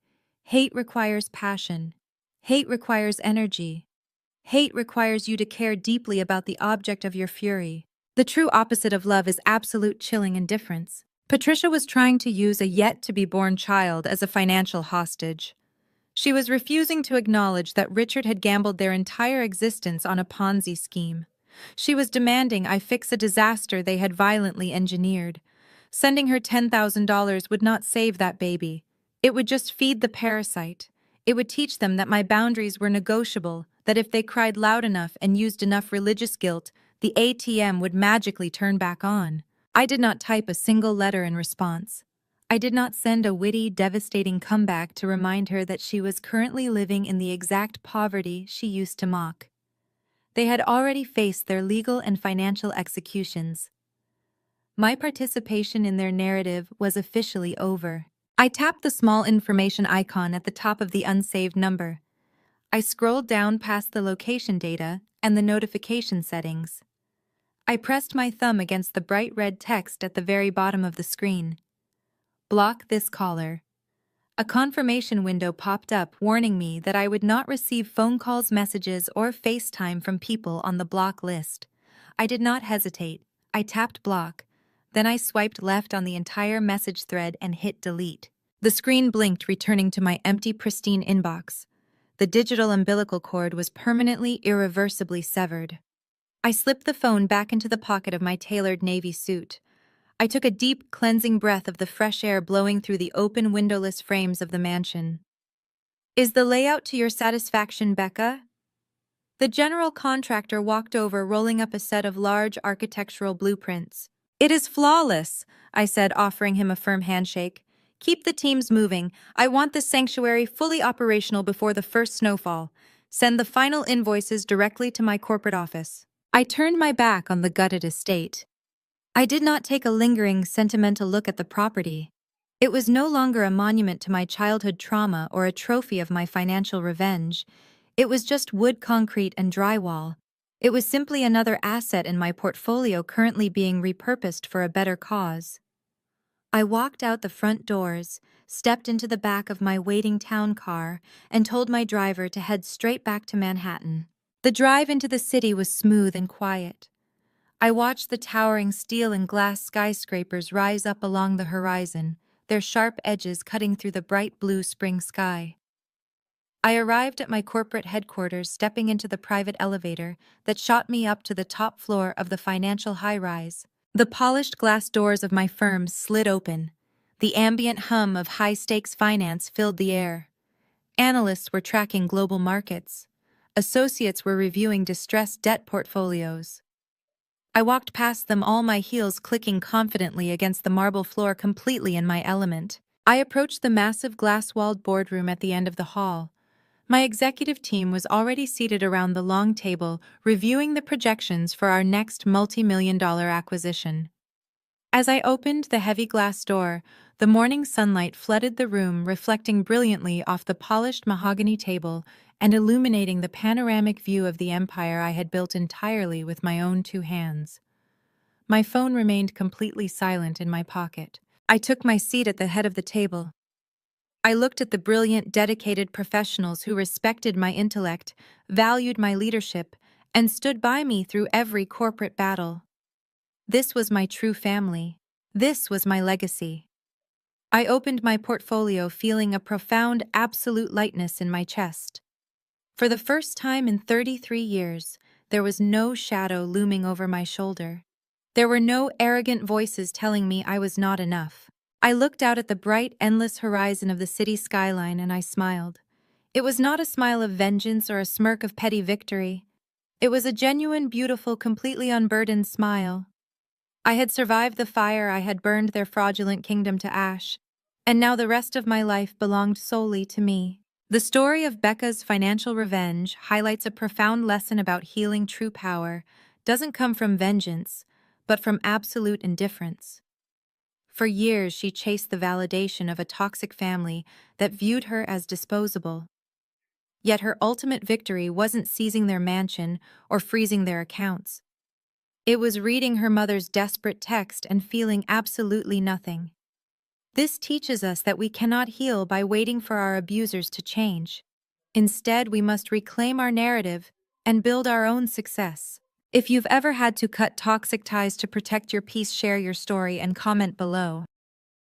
Hate requires passion. Hate requires energy. Hate requires you to care deeply about the object of your fury. The true opposite of love is absolute chilling indifference. Patricia was trying to use a yet-to-be-born child as a financial hostage. She was refusing to acknowledge that Richard had gambled their entire existence on a Ponzi scheme. She was demanding I fix a disaster they had violently engineered. Sending her $10,000 would not save that baby. It would just feed the parasite. It would teach them that my boundaries were negotiable, that if they cried loud enough and used enough religious guilt, the ATM would magically turn back on. I did not type a single letter in response. I did not send a witty, devastating comeback to remind her that she was currently living in the exact poverty she used to mock. They had already faced their legal and financial executions. My participation in their narrative was officially over. I tapped the small information icon at the top of the unsaved number. I scrolled down past the location data and the notification settings. I pressed my thumb against the bright red text at the very bottom of the screen. Block this caller. A confirmation window popped up warning me that I would not receive phone calls, messages, or FaceTime from people on the block list. I did not hesitate. I tapped block. Then I swiped left on the entire message thread and hit delete. The screen blinked, returning to my empty, pristine inbox. The digital umbilical cord was permanently, irreversibly severed. I slipped the phone back into the pocket of my tailored navy suit. I took a deep, cleansing breath of the fresh air blowing through the open, windowless frames of the mansion. "Is the layout to your satisfaction, Becca?" The general contractor walked over, rolling up a set of large architectural blueprints. "It is flawless," I said, offering him a firm handshake. "Keep the teams moving. I want this sanctuary fully operational before the first snowfall. Send the final invoices directly to my corporate office." I turned my back on the gutted estate. I did not take a lingering, sentimental look at the property. It was no longer a monument to my childhood trauma or a trophy of my financial revenge. It was just wood, concrete, and drywall. It was simply another asset in my portfolio currently being repurposed for a better cause. I walked out the front doors, stepped into the back of my waiting town car, and told my driver to head straight back to Manhattan. The drive into the city was smooth and quiet. I watched the towering steel and glass skyscrapers rise up along the horizon, their sharp edges cutting through the bright blue spring sky. I arrived at my corporate headquarters, stepping into the private elevator that shot me up to the top floor of the financial high-rise. The polished glass doors of my firm slid open. The ambient hum of high-stakes finance filled the air. Analysts were tracking global markets. Associates were reviewing distressed debt portfolios. I walked past them, all my heels clicking confidently against the marble floor, completely in my element. I approached the massive glass-walled boardroom at the end of the hall. My executive team was already seated around the long table, reviewing the projections for our next multi-million-dollar acquisition. As I opened the heavy glass door, the morning sunlight flooded the room, reflecting brilliantly off the polished mahogany table and illuminating the panoramic view of the empire I had built entirely with my own two hands. My phone remained completely silent in my pocket. I took my seat at the head of the table. I looked at the brilliant, dedicated professionals who respected my intellect, valued my leadership, and stood by me through every corporate battle. This was my true family. This was my legacy. I opened my portfolio, feeling a profound, absolute lightness in my chest. For the first time in 33 years, there was no shadow looming over my shoulder. There were no arrogant voices telling me I was not enough. I looked out at the bright, endless horizon of the city skyline and I smiled. It was not a smile of vengeance or a smirk of petty victory. It was a genuine, beautiful, completely unburdened smile. I had survived the fire, I had burned their fraudulent kingdom to ash, and now the rest of my life belonged solely to me. The story of Becca's financial revenge highlights a profound lesson about healing. True power doesn't come from vengeance, but from absolute indifference. For years, she chased the validation of a toxic family that viewed her as disposable. Yet her ultimate victory wasn't seizing their mansion or freezing their accounts. It was reading her mother's desperate text and feeling absolutely nothing. This teaches us that we cannot heal by waiting for our abusers to change. Instead, we must reclaim our narrative and build our own success. If you've ever had to cut toxic ties to protect your peace, share your story and comment below.